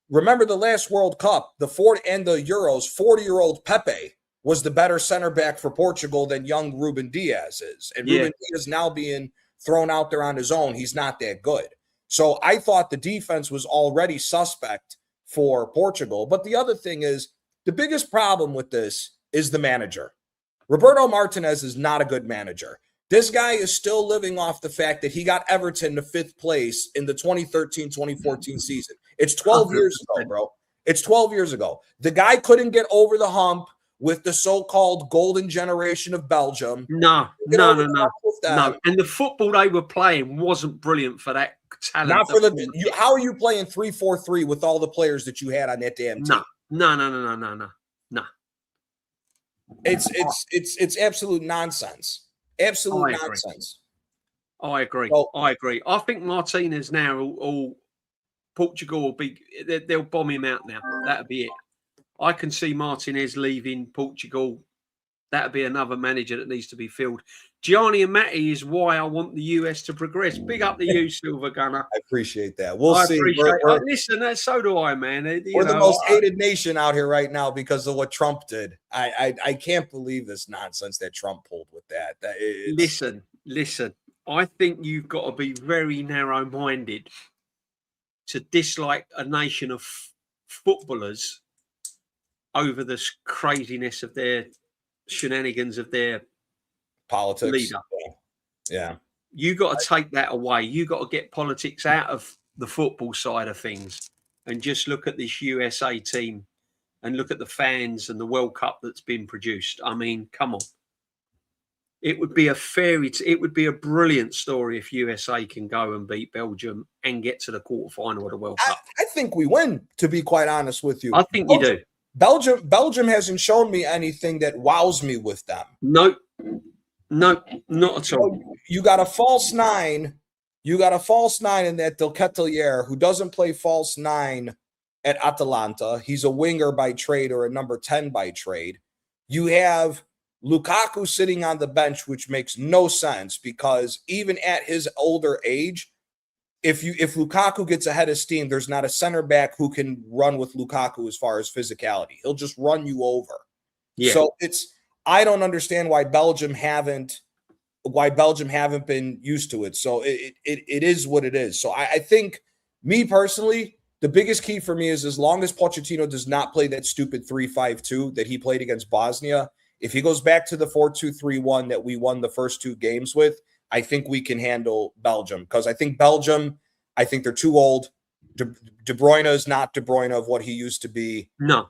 remember the last World Cup, the Euros, 40-year-old Pepe was the better center back for Portugal than young Ruben Diaz is. And Ruben Diaz now being thrown out there on his own, he's not that good. So I thought the defense was already suspect for Portugal. But the other thing is, the biggest problem with this is the manager. Roberto Martinez is not a good manager. This guy is still living off the fact that he got Everton to 5th place in the 2013-2014 season. It's 12 years ago, bro. It's 12 years ago. The guy couldn't get over the hump with the so-called golden generation of Belgium. No. And the football they were playing wasn't brilliant for that talent. Not for how are you playing 3-4-3 with all the players that you had on that damn team? No. It's absolute nonsense. Absolute nonsense. I agree. So, I agree. I think Martinez now, all Portugal will be, they'll bomb him out now. That'll be it. I can see Martinez leaving Portugal. That'll be another manager that needs to be filled. Gianni and Matty is why I want the US to progress. Big up to you, Silver Gunner. I appreciate that. We'll see. Listen, so do I, man. We're the most hated nation out here right now because of what Trump did. I can't believe this nonsense that Trump pulled with that. Listen. I think you've got to be very narrow-minded to dislike a nation of footballers over the craziness of their shenanigans of their politics leader. Yeah. You got to take that away. You got to get politics out of the football side of things and just look at this USA team and look at the fans and the World Cup that's been produced. I mean, come on. It would be it would be a brilliant story if USA can go and beat Belgium and get to the quarterfinal of the World Cup. I think we win, to be quite honest with you. I think you do. Belgium hasn't shown me anything that wows me with them. No, not at all. You got a false nine. You got a false nine in that Del Ketelaere, who doesn't play false nine at Atalanta. He's a winger by trade or a number 10 by trade. You have Lukaku sitting on the bench, which makes no sense because even at his older age, if Lukaku gets ahead of steam, there's not a center back who can run with Lukaku as far as physicality. He'll just run you over. Yeah. So I don't understand why Belgium haven't been used to it. So it is what it is. So I think, me personally, the biggest key for me is as long as Pochettino does not play that stupid 3-5-2 that he played against Bosnia, if he goes back to the 4-2-3-1 that we won the first 2 games with, I think we can handle Belgium. Because I think they're too old. De Bruyne is not De Bruyne of what he used to be. No.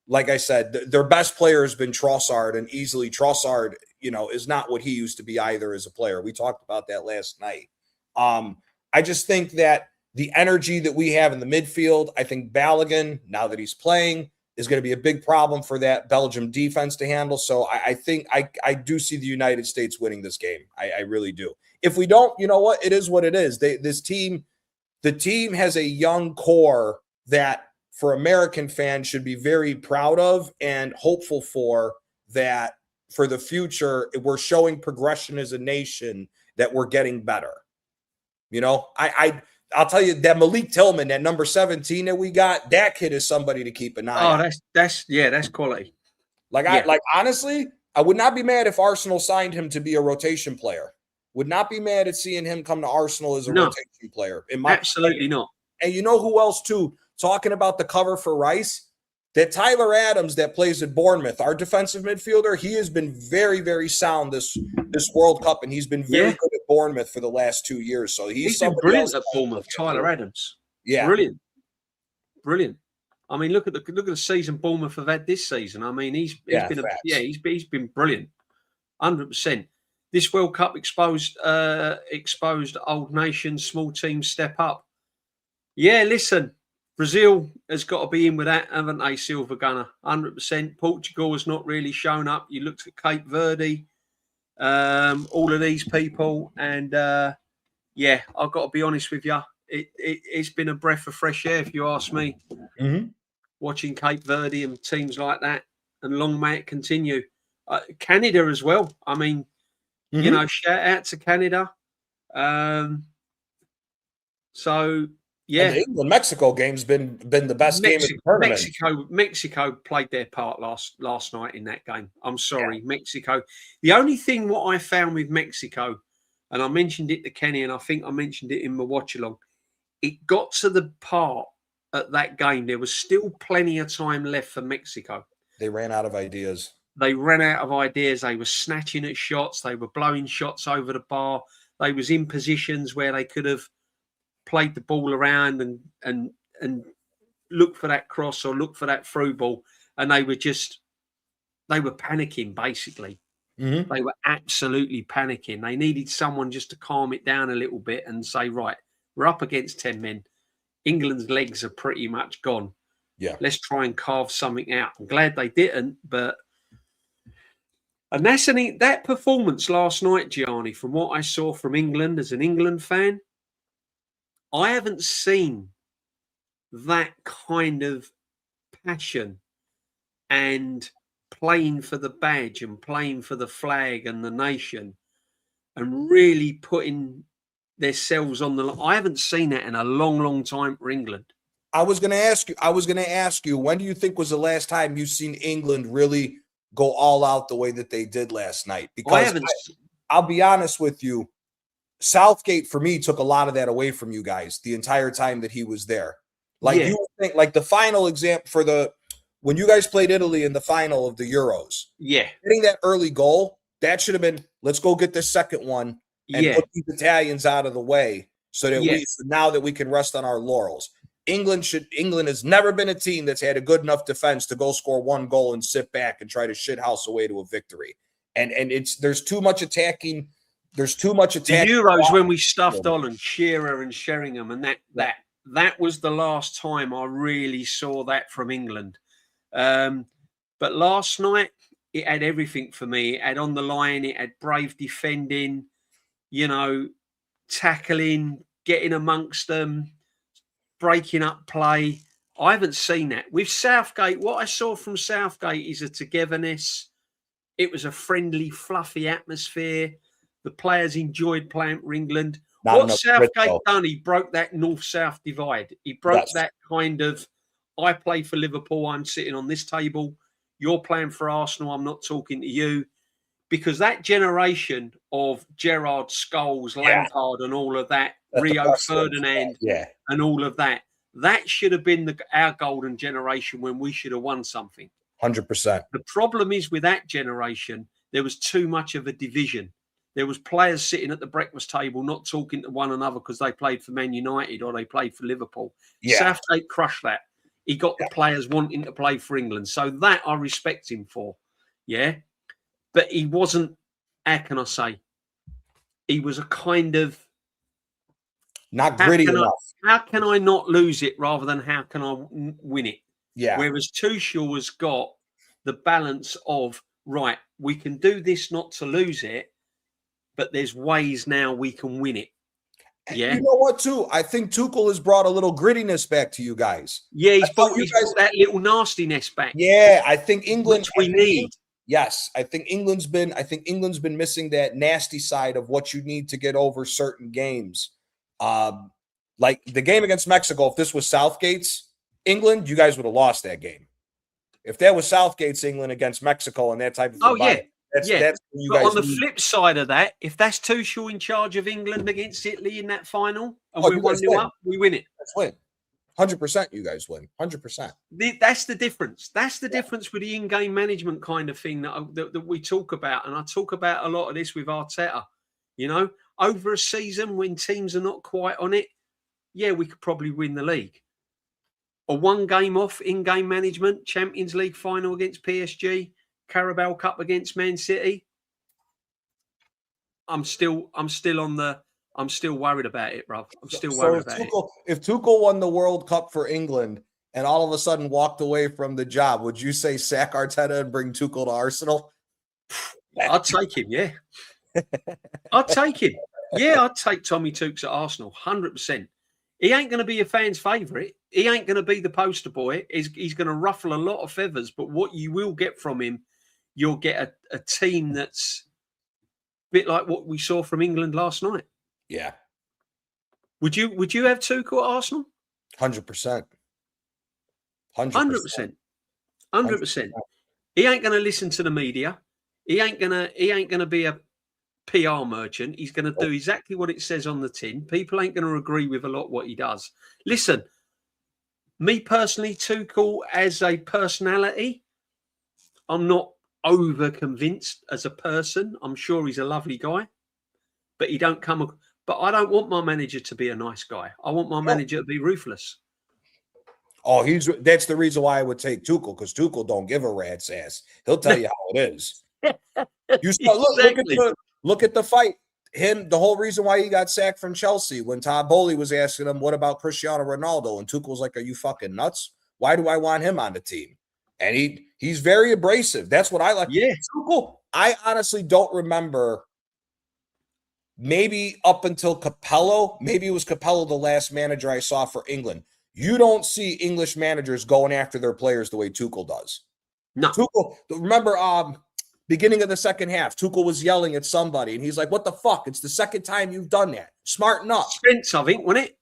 Like I said, their best player has been Trossard, and easily Trossard, is not what he used to be either as a player. We talked about that last night. I just think that the energy that we have in the midfield, I think Balogun, now that he's playing, is going to be a big problem for that Belgium defense to handle. So I think I do see the United States winning this game. I really do. If we don't, you know what? It is what it is. The team has a young core that for American fans should be very proud of and hopeful for that for the future. We're showing progression as a nation, that we're getting better. I'll tell you that Malik Tillman, that number 17 that we got, that kid is somebody to keep an eye on. Oh, that's quality. Honestly, I would not be mad if Arsenal signed him to be a rotation player. Would not be mad at seeing him come to Arsenal as a rotation player. Absolutely not. And you know who else too? Talking about the cover for Rice, that Tyler Adams that plays at Bournemouth, our defensive midfielder, he has been very, very sound this World Cup, and he's been very good at Bournemouth for the last 2 years. So he's been brilliant at Bournemouth, Tyler Adams. Yeah. Brilliant. I mean, look at the season Bournemouth have had this season. I mean, he's been brilliant, 100%. This World Cup exposed old nations, small teams step up. Yeah, listen, Brazil has got to be in with that, haven't they, Silver Gunner? 100%. Portugal has not really shown up. You looked at Cape Verde, all of these people, and yeah, I've got to be honest with you. It's been a breath of fresh air, if you ask me. Mm-hmm. Watching Cape Verde and teams like that, and long may it continue. Canada as well. I mean, you know, shout out to Canada. So yeah, and the England-Mexico game's been the best game of the tournament. Mexico played their part last night in that game. I'm sorry, Mexico. The only thing what I found with Mexico, and I mentioned it to Kenny, and I think I mentioned it in my watch along. It got to the part at that game, there was still plenty of time left for Mexico. They ran out of ideas. They were snatching at shots. They were blowing shots over the bar. They was in positions where they could have played the ball around and look for that cross or look for that through ball. And they were panicking, basically. Mm-hmm. They were absolutely panicking. They needed someone just to calm it down a little bit and say, right, we're up against 10 men. England's legs are pretty much gone. Yeah. Let's try and carve something out. I'm glad they didn't, but... And that performance last night, Gianni, from what I saw from England as an England fan, I haven't seen that kind of passion and playing for the badge and playing for the flag and the nation and really putting themselves on the line. I haven't seen that in a long, long time for England. I was going to ask you, when do you think was the last time you've seen England really go all out the way that they did last night? Because I'll be honest with you, Southgate for me took a lot of that away from you guys the entire time that he was there. Like you would think, like the final example for when you guys played Italy in the final of the Euros. Yeah. Getting that early goal, that should have been, let's go get the second one and put these Italians out of the way so that now that we can rest on our laurels. England has never been a team that's had a good enough defense to go score one goal and sit back and try to shithouse away to a victory. And there's too much attacking. There's too much attacking. The Euros when we stuffed Holland, Shearer and Sheringham, and that was the last time I really saw that from England. But last night it had everything for me. It had on the line. It had brave defending. You know, tackling, getting amongst them. Breaking up play. I haven't seen that. With Southgate, what I saw from Southgate is a togetherness. It was a friendly, fluffy atmosphere. The players enjoyed playing for England. What Southgate done, he broke that north-south divide. He broke that kind of, I play for Liverpool, I'm sitting on this table. You're playing for Arsenal, I'm not talking to you. Because that generation of Gerrard, Scholes, Lampard and all of that, Rio Ferdinand and all of that, that should have been our golden generation when we should have won something. 100%. The problem is with that generation, there was too much of a division. There was players sitting at the breakfast table not talking to one another because they played for Man United or they played for Liverpool. Yeah. Southgate crushed that. He got the players wanting to play for England. So that I respect him for. Yeah. But he wasn't, how can I say? He was a kind of... Not gritty enough. How can I not lose it rather than how can I win it? Yeah. Whereas Tuchel has got the balance of, right, we can do this not to lose it, but there's ways now we can win it. Yeah. You know what, too? I think Tuchel has brought a little grittiness back to you guys. Yeah, he's brought that little nastiness back. Yeah, I think England... Which we need. Yes, I think England's been missing that nasty side of what you need to get over certain games. Like the game against Mexico, if this was Southgate's England, you guys would have lost that game. If that was Southgate's England against Mexico and that type of that's you but guys on the flip side of that, if that's Tuchel in charge of England against Italy in that final and we 1-0 up, we win it. Let's win. 100% you guys win. 100%. That's the difference. That's the difference with the in-game management kind of thing that we talk about. And I talk about a lot of this with Arteta. You know, over a season when teams are not quite on it, yeah, we could probably win the league. A one game off in-game management, Champions League final against PSG, Carabao Cup against Man City. I'm still worried about it, bro. I'm still worried about it. If Tuchel won the World Cup for England and all of a sudden walked away from the job, would you say sack Arteta and bring Tuchel to Arsenal? I'd take him, yeah. I'd take him. Yeah, I'd take Tommy Tooks at Arsenal, 100%. He ain't going to be a fan's favourite. He ain't going to be the poster boy. He's going to ruffle a lot of feathers. But what you will get from him, you'll get a team that's a bit like what we saw from England last night. Yeah. Would you have Tuchel at Arsenal? 100%. 100%. 100%. He ain't going to listen to the media. He ain't gonna be a PR merchant. He's going to do exactly what it says on the tin. People ain't going to agree with a lot what he does. Listen, me personally, Tuchel as a personality, I'm not over convinced as a person. I'm sure he's a lovely guy, but he don't come. But I don't want my manager to be a nice guy. I want my manager to be ruthless. Oh, that's the reason why I would take Tuchel, because Tuchel don't give a rat's ass. He'll tell you how it is. You saw, look at the fight. The whole reason why he got sacked from Chelsea when Todd Bowley was asking him, what about Cristiano Ronaldo? And Tuchel's like, are you fucking nuts? Why do I want him on the team? And he's very abrasive. That's what I like. Yeah. Tuchel, I honestly don't remember, maybe up until Capello, maybe it was Capello the last manager I saw for England. You don't see English managers going after their players the way Tuchel does. No. Tuchel, remember, beginning of the second half, Tuchel was yelling at somebody, and he's like, what the fuck? It's the second time you've done that. Smarten up. Spence, I think, wasn't it?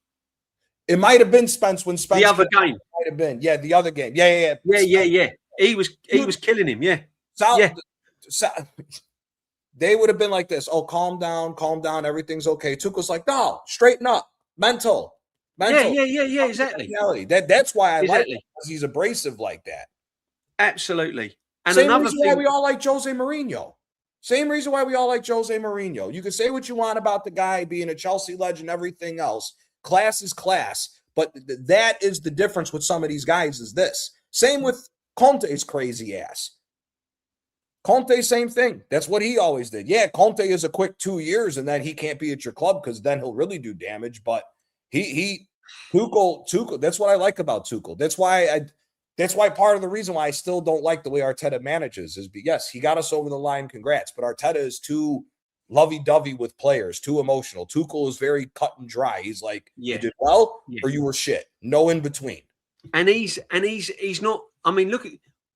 It might have been Spence when Spence. The other game. Might have been. Yeah, the other game. Yeah. Yeah. He was killing him, yeah. They would have been like this. Oh, calm down. Everything's okay. Tuchel's like, no, straighten up. Mental. Yeah, exactly. That's why I like him, because he's abrasive like that. Absolutely. And Same reason why we all like Jose Mourinho. You can say what you want about the guy being a Chelsea legend, everything else. Class is class. But that is the difference with some of these guys is this. Same with Conte's crazy ass. Conte, same thing. That's what he always did. Yeah, Conte is a quick 2 years, and then he can't be at your club because then he'll really do damage. But Tuchel, that's what I like about Tuchel. That's why part of the reason why I still don't like the way Arteta manages is, yes, he got us over the line. Congrats. But Arteta is too lovey-dovey with players, too emotional. Tuchel is very cut and dry. He's like, you did well or you were shit. No in between. And he's not, I mean, look,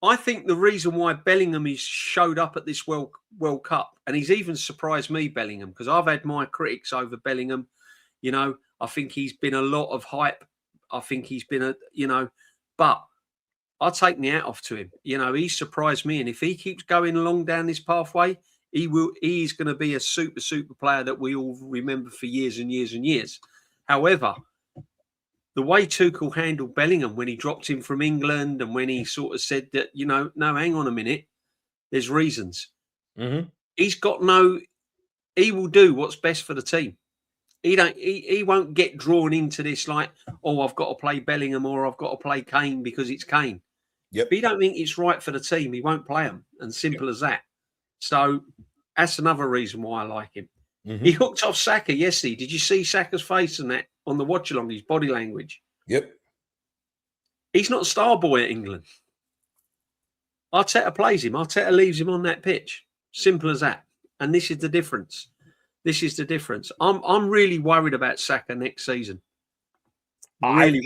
I think the reason why Bellingham is showed up at this World Cup, and he's even surprised me, Bellingham, because I've had my critics over Bellingham. You know, I think he's been a lot of hype. I think he's been but I'll take my hat off to him. You know, he surprised me. And if he keeps going along down this pathway, he's going to be a super player that we all remember for years and years and years. However, the way Tuchel handled Bellingham when he dropped him from England and when he sort of said that, no, hang on a minute, there's reasons. Mm-hmm. He will do what's best for the team. He won't get drawn into this like, oh, I've got to play Bellingham or I've got to play Kane because it's Kane. Yep. If he don't think it's right for the team, he won't play him. And simple as that. So that's another reason why I like him. Mm-hmm. He hooked off Saka yesterday. Did you see Saka's face and that on the watch along, his body language? Yep. He's not a star boy at England. Arteta plays him. Arteta leaves him on that pitch. Simple as that. And this is the difference. I'm really worried about Saka next season. I think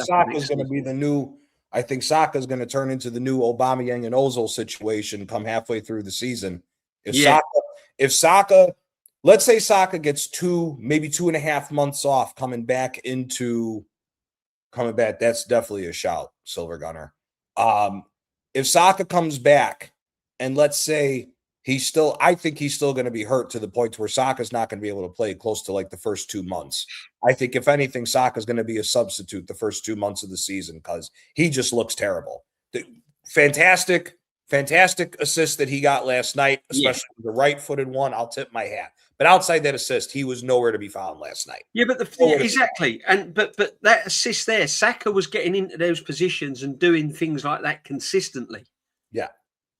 Saka's going to be the new. I think Saka's going to turn into the new Aubameyang and Ozil situation come halfway through the season. If Saka, let's say Saka gets 2, maybe 2.5 months off coming back, that's definitely a shout, Silver Gunner. If Saka comes back and let's say I think he's still going to be hurt to the point where Saka's not going to be able to play close to like the first 2 months. I think if anything, Saka's going to be a substitute the first 2 months of the season because he just looks terrible. Fantastic assist that he got last night, especially the right-footed one. I'll tip my hat. But outside that assist, he was nowhere to be found last night. Yeah, but exactly. And but that assist there, Saka was getting into those positions and doing things like that consistently. Yeah.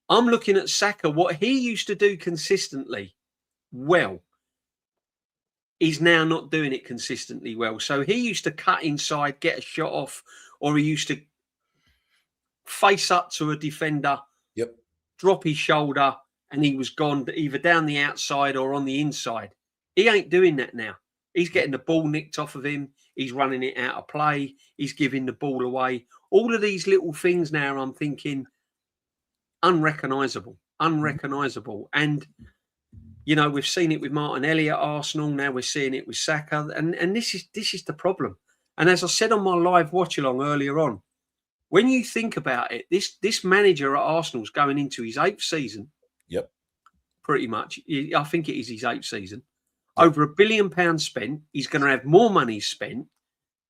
I'm looking at Saka, what he used to do consistently well. He's now not doing it consistently well. So he used to cut inside, get a shot off, or he used to face up to a defender, drop his shoulder, and he was gone either down the outside or on the inside. He ain't doing that now. He's getting the ball nicked off of him. He's running it out of play. He's giving the ball away. All of these little things now, I'm thinking, unrecognisable. And, you know, we've seen it with Martinelli at Arsenal. Now we're seeing it with Saka. And this is the problem. And as I said on my live watch-along earlier on, when you think about it, this manager at Arsenal is going into his 8th season. Yep. Pretty much. I think it is his 8th season. Over £1 billion spent. He's going to have more money spent.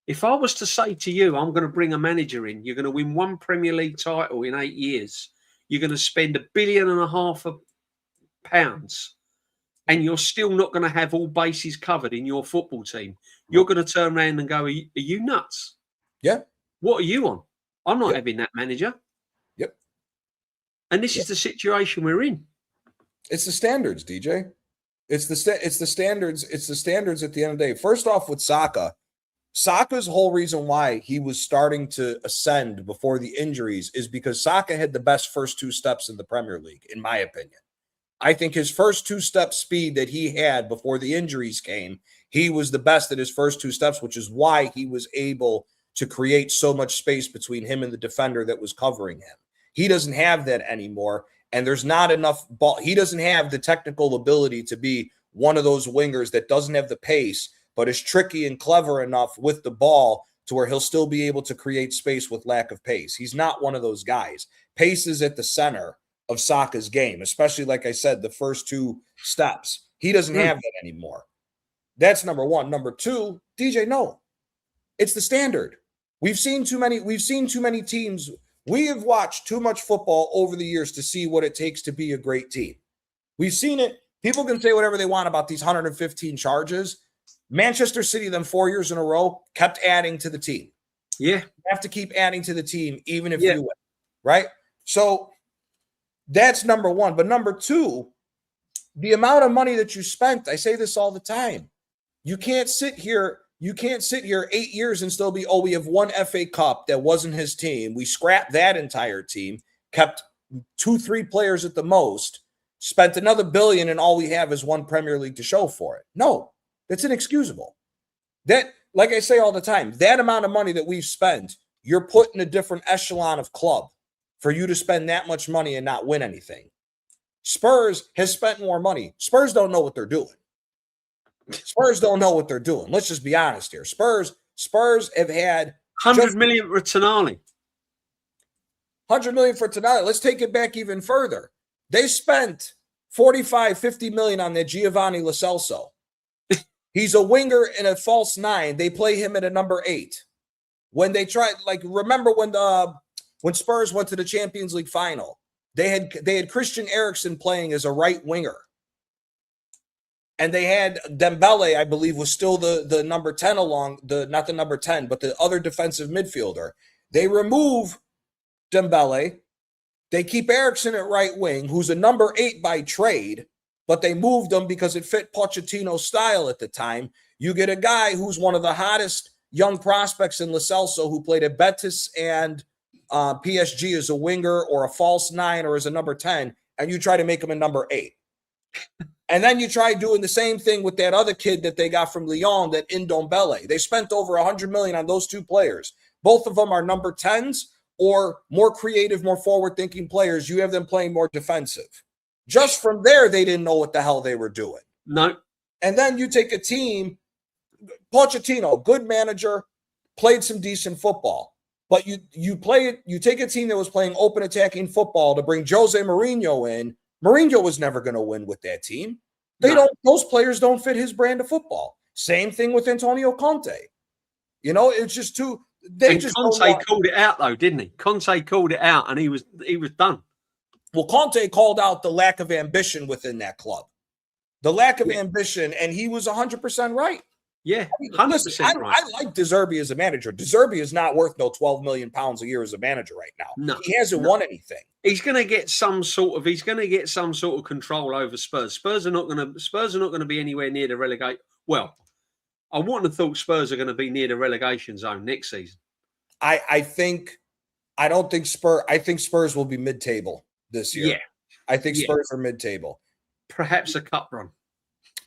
If I was to say to you, I'm going to bring a manager in, you're going to win 1 Premier League title in 8 years. You're going to spend £1.5 billion, and you're still not going to have all bases covered in your football team. You're going to turn around and go, are you nuts? Yeah. What are you on? I'm not having that manager. Yep. And this is the situation we're in. It's the standards, DJ. It's the standards. It's the standards at the end of the day. First off, with Saka's whole reason why he was starting to ascend before the injuries is because Saka had the best first 2 steps in the Premier League, in my opinion. I think his first 2-step speed that he had before the injuries came, he was the best at his first 2 steps, which is why he was able to create so much space between him and the defender that was covering him. He doesn't have that anymore, and there's not enough ball. He doesn't have the technical ability to be one of those wingers that doesn't have the pace, but is tricky and clever enough with the ball to where he'll still be able to create space with lack of pace. He's not one of those guys. Pace is at the center of Saka's game, especially, like I said, the first 2 steps. He doesn't have that anymore. That's number one. Number two, DJ, no. It's the standard. We've seen too many teams. We have watched too much football over the years to see what it takes to be a great team. We've seen it. People can say whatever they want about these 115 charges. Manchester City, them 4 years in a row, kept adding to the team. Yeah. You have to keep adding to the team, even if you win. Right? So that's number one. But number two, the amount of money that you spent, I say this all the time. You can't sit here 8 years and still be, we have 1 FA Cup that wasn't his team. We scrapped that entire team, kept 2-3 players at the most, spent another $1 billion, and all we have is 1 Premier League to show for it. No, that's inexcusable. That, like I say all the time, that amount of money that we've spent, you're put in a different echelon of club for you to spend that much money and not win anything. Spurs has spent more money. Spurs don't know what they're doing. Spurs don't know what they're doing. Let's just be honest here. Spurs have had 100 million for Tonali. 100 million for Tonali. Let's take it back even further. They spent 45-50 million on that Giovanni Lo Celso. He's a winger and a false 9. They play him at a number 8. When they tried, remember when Spurs went to the Champions League final, they had Christian Eriksen playing as a right winger. And they had Dembele, I believe, was still the number 10 not the number 10, but the other defensive midfielder. They remove Dembele. They keep Eriksen at right wing, who's a number 8 by trade, but they moved him because it fit Pochettino's style at the time. You get a guy who's one of the hottest young prospects in Lo Celso, who played at Betis and PSG as a winger or a false 9 or as a number 10, and you try to make him a number 8. And then you try doing the same thing with that other kid that they got from Lyon, that Ndombele. They spent over 100 million on those 2 players. Both of them are number 10s or more creative, more forward-thinking players. You have them playing more defensive. Just from there, they didn't know what the hell they were doing. No. And then you take a team, Pochettino, good manager, played some decent football. But you take a team that was playing open attacking football to bring Jose Mourinho in, Mourinho was never going to win with that team. No. Those players don't fit his brand of football. Same thing with Antonio Conte. You know, it's just too. Conte called it out though, didn't he? Conte called it out, and he was done. Well, Conte called out the lack of ambition within that club, the lack of ambition, and he was 100% right. Yeah, 100% right. I like De Zerbi as a manager. De Zerbi is not worth no 12 million pounds a year as a manager right now. No, he hasn't won anything. He's going to get some sort of control over Spurs. Spurs are not going to be anywhere near the relegate. Well, I wouldn't have thought Spurs are going to be near the relegation zone next season. I think Spurs will be mid-table this year. Yeah. I think Spurs are mid-table. Perhaps a cup run.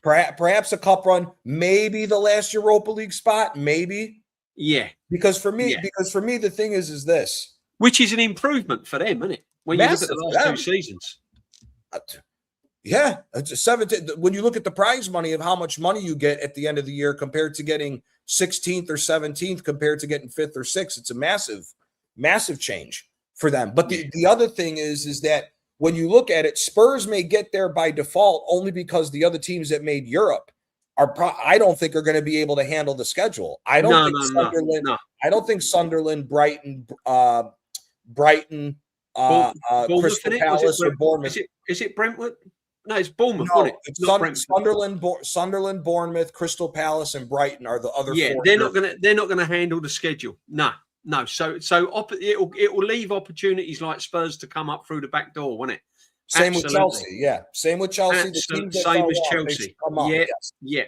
Perhaps a cup run, maybe the last Europa League spot, maybe. Yeah. Because for me, the thing is this. Which is an improvement for them, isn't it? When you look at the last 2 seasons. Yeah. It's 17. When you look at the prize money of how much money you get at the end of the year compared to getting 16th or 17th compared to getting 5th or 6th, it's a massive, massive change for them. But the other thing is that when you look at it, Spurs may get there by default only because the other teams that made Europe I don't think are going to be able to handle the schedule. I don't think Sunderland, Brighton, Crystal Palace, or Bournemouth. Is it Brentford? No, it's Bournemouth. No, it? It's Sunderland, Bournemouth, Crystal Palace, and Brighton are the other. Yeah, four. They're not gonna handle the schedule. No. So it will leave opportunities like Spurs to come up through the back door, won't it? Same with Chelsea. Yeah, same with Chelsea. Same as Chelsea. Yeah.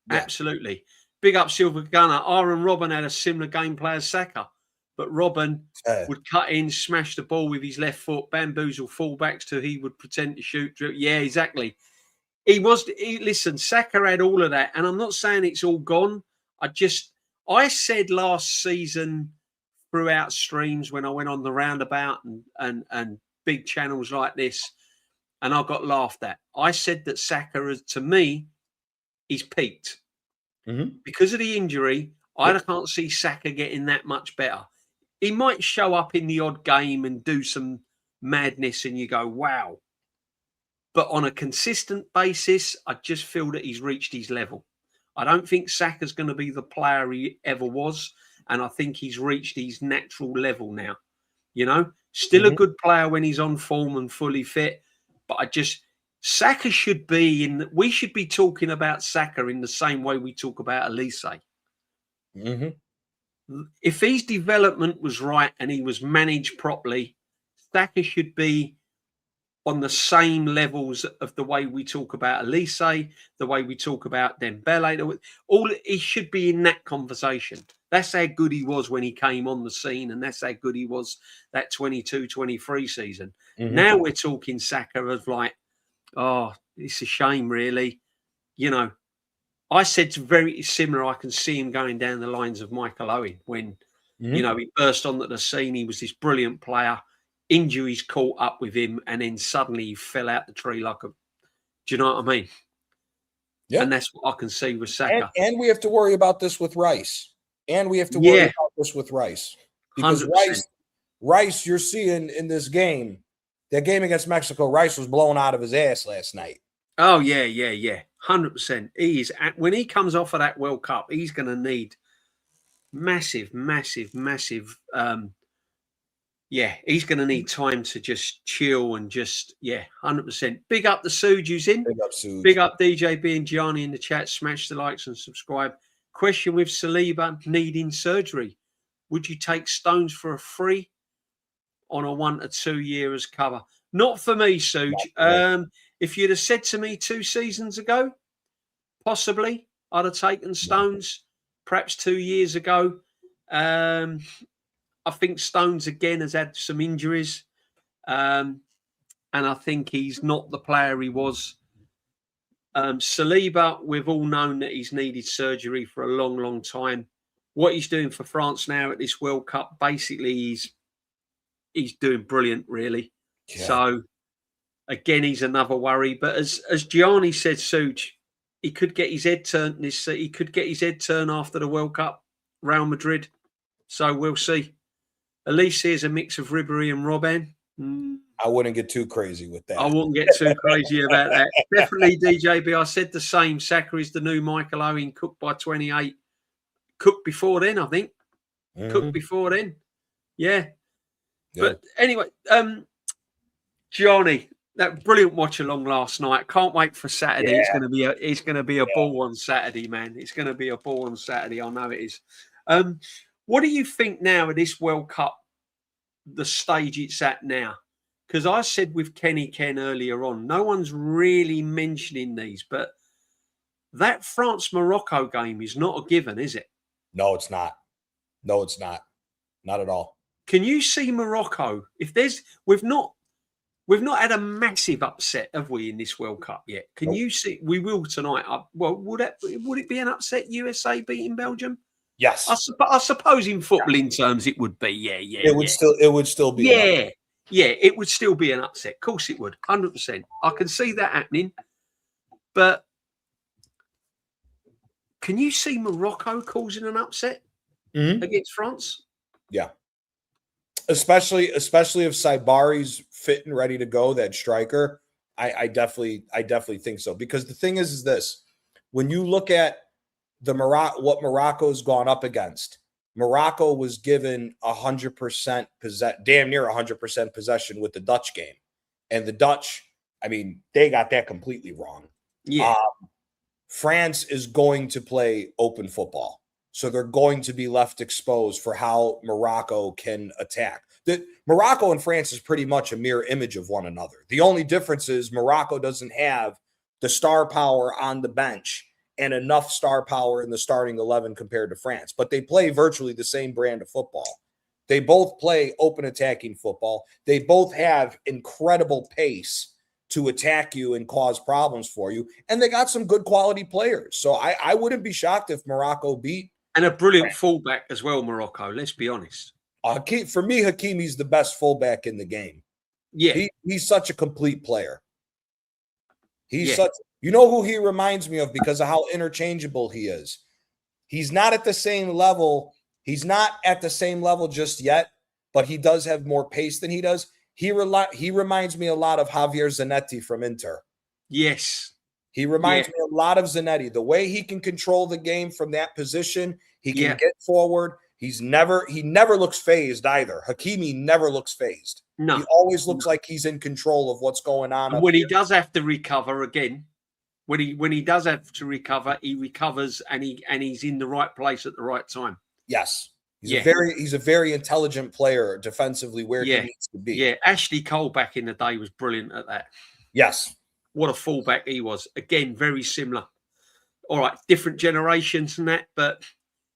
Absolutely. Big up Silver Gunner. Aaron Robben had a similar gameplay as Saka, but Robben would cut in, smash the ball with his left foot, bamboozle fullbacks till he would pretend to shoot. Yeah, exactly. Listen, Saka had all of that, and I'm not saying it's all gone. I said last season throughout streams when I went on the roundabout and big channels like this, and I got laughed at. I said that Saka, to me, he's peaked. Mm-hmm. Because of the injury, I can't see Saka getting that much better. He might show up in the odd game and do some madness and you go, wow. But on a consistent basis, I just feel that he's reached his level. I don't think Saka's going to be the player he ever was. And I think he's reached his natural level now. You know, still a good player when he's on form and fully fit. But Saka should be we should be talking about Saka in the same way we talk about Elise. Mm-hmm. If his development was right and he was managed properly, Saka should be on the same levels of the way we talk about Elise, the way we talk about Dembele. He should be in that conversation. That's how good he was when he came on the scene, and that's how good he was that 22-23 season. Mm-hmm. Now we're talking Saka of like, oh, it's a shame, really. You know, I said it's very similar. I can see him going down the lines of Michael Owen when, you know, he burst onto the scene. He was this brilliant player. Injuries caught up with him, and then suddenly he fell out the tree like a. Do you know what I mean? Yeah. And that's what I can see with Saka. And we have to worry about this with Rice. Because 100%. Rice, you're seeing in this game, that game against Mexico, Rice was blown out of his ass last night. Oh, yeah. 100%. He is. When he comes off of that World Cup, he's going to need massive. He's going to need time to just chill and 100%. Big up the Suge who's in. Big up Suge. Big up DJ B and Gianni in the chat. Smash the likes and subscribe. Question with Saliba needing surgery. Would you take Stones for a free on a 1 to 2 years cover? Not for me, Suge. If you'd have said to me 2 seasons ago, possibly I'd have taken Stones. Perhaps 2 years ago. I think Stones again has had some injuries. And I think he's not the player he was. Saliba, we've all known that he's needed surgery for a long time. What he's doing for France now at this World Cup, basically he's doing brilliant, really. Yeah. So again, he's another worry. But as Gianni said, Suge, he could get his head turned he could get his head turned after the World Cup, Real Madrid. So we'll see. Elise is a mix of Ribéry and Robben. I wouldn't get too crazy with that. I wouldn't get too crazy about that. Definitely, DJB. I said the same. Saka is the new Michael Owen. Cook by 28. Cook before then, I think. Cook before then. Yeah. But anyway, Johnny, that brilliant watch along last night. Can't wait for Saturday. Yeah. It's gonna be a ball on Saturday, man. It's gonna be a ball on Saturday. I know it is. What do you think now of this World Cup, the stage it's at now? Because I said with Kenny Ken earlier on, no one's really mentioning these, but that France-Morocco game is not a given, is it? No, it's not. No, it's not. Not at all. Can you see Morocco? If there's, we've not had a massive upset, have we, in this World Cup yet? Can you see? We will tonight. Well, would it be an upset? USA beating Belgium? Yes. I suppose in footballing terms it would be. Yeah. It would still be. Yeah, it would still be an upset. Of course it would. 100%. I can see that happening. But can you see Morocco causing an upset against France? Yeah. Especially if Saibari's fit and ready to go, that striker. I definitely think so. Because the thing is this: when you look at what Morocco's gone up against, Morocco was given 100% damn near 100% possession with the Dutch game, and the Dutch, I mean, they got that completely wrong. Yeah, France is going to play open football, so they're going to be left exposed for how Morocco can attack. Morocco and France is pretty much a mirror image of one another. The only difference is Morocco doesn't have the star power on the bench and enough star power in the starting 11 compared to France. But they play virtually the same brand of football. They both play open attacking football. They both have incredible pace to attack you and cause problems for you. And they got some good quality players. So I wouldn't be shocked if Morocco beat. And a brilliant fullback as well, Morocco, let's be honest. For me, Hakimi's the best fullback in the game. Yeah. He's such a complete player. You know who he reminds me of because of how interchangeable he is? He's not at the same level. He's not at the same level just yet, but he does have more pace than he does. He reminds me a lot of Javier Zanetti from Inter. Yes. He reminds me a lot of Zanetti. The way he can control the game from that position, he can get forward. He never looks phased either. Hakimi never looks phased. No. He always looks like he's in control of what's going on. And when he does have to recover again, when he does have to recover, he recovers and he's in the right place at the right time. Yes. He's a very intelligent player defensively where he needs to be. Yeah, Ashley Cole back in the day was brilliant at that. Yes. What a fullback he was. Again, very similar. All right, different generations and that, but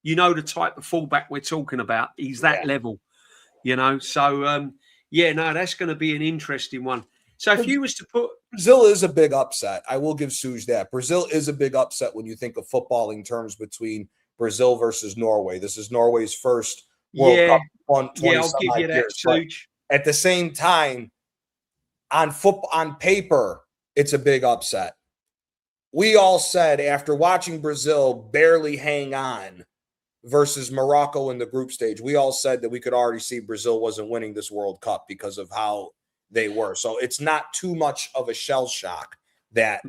you know the type of fullback we're talking about. He's that level, you know. So, that's going to be an interesting one. So if you was to put... Brazil is a big upset. I will give Suj that. Brazil is a big upset when you think of footballing terms between Brazil versus Norway. This is Norway's first World Cup. I'll give you that, Suj. At the same time, on paper, it's a big upset. We all said after watching Brazil barely hang on versus Morocco in the group stage, we all said that we could already see Brazil wasn't winning this World Cup because of how they were. So it's not too much of a shell shock that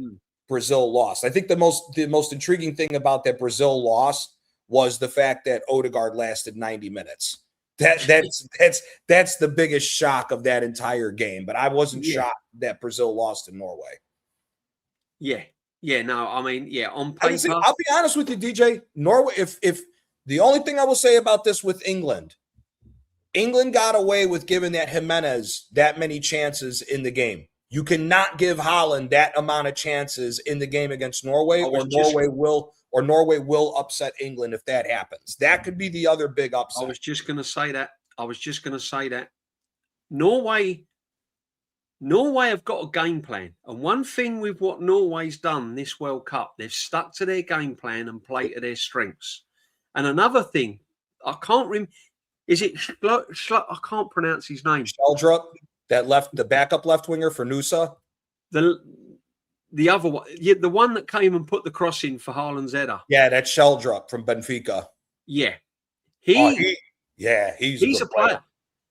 Brazil lost. I think the most intriguing thing about that Brazil loss was the fact that Odegaard lasted 90 minutes. That's the biggest shock of that entire game. But I wasn't shocked that Brazil lost to Norway. On paper. I'll be honest with you, DJ. Norway, if the only thing I will say about this with England got away with giving that Jimenez that many chances in the game. You cannot give Haaland that amount of chances in the game against Norway, or Norway will upset England if that happens. That could be the other big upset. I was just going to say that. Norway have got a game plan. And one thing with what Norway's done this World Cup, they've stuck to their game plan and played to their strengths. And another thing, I can't remember, is it I can't pronounce his name. Sheldrup, the backup left winger for Nusa. The other one, the one that came and put the cross in for Haaland's header. Yeah, that's Sheldrup from Benfica. Yeah. He's a player.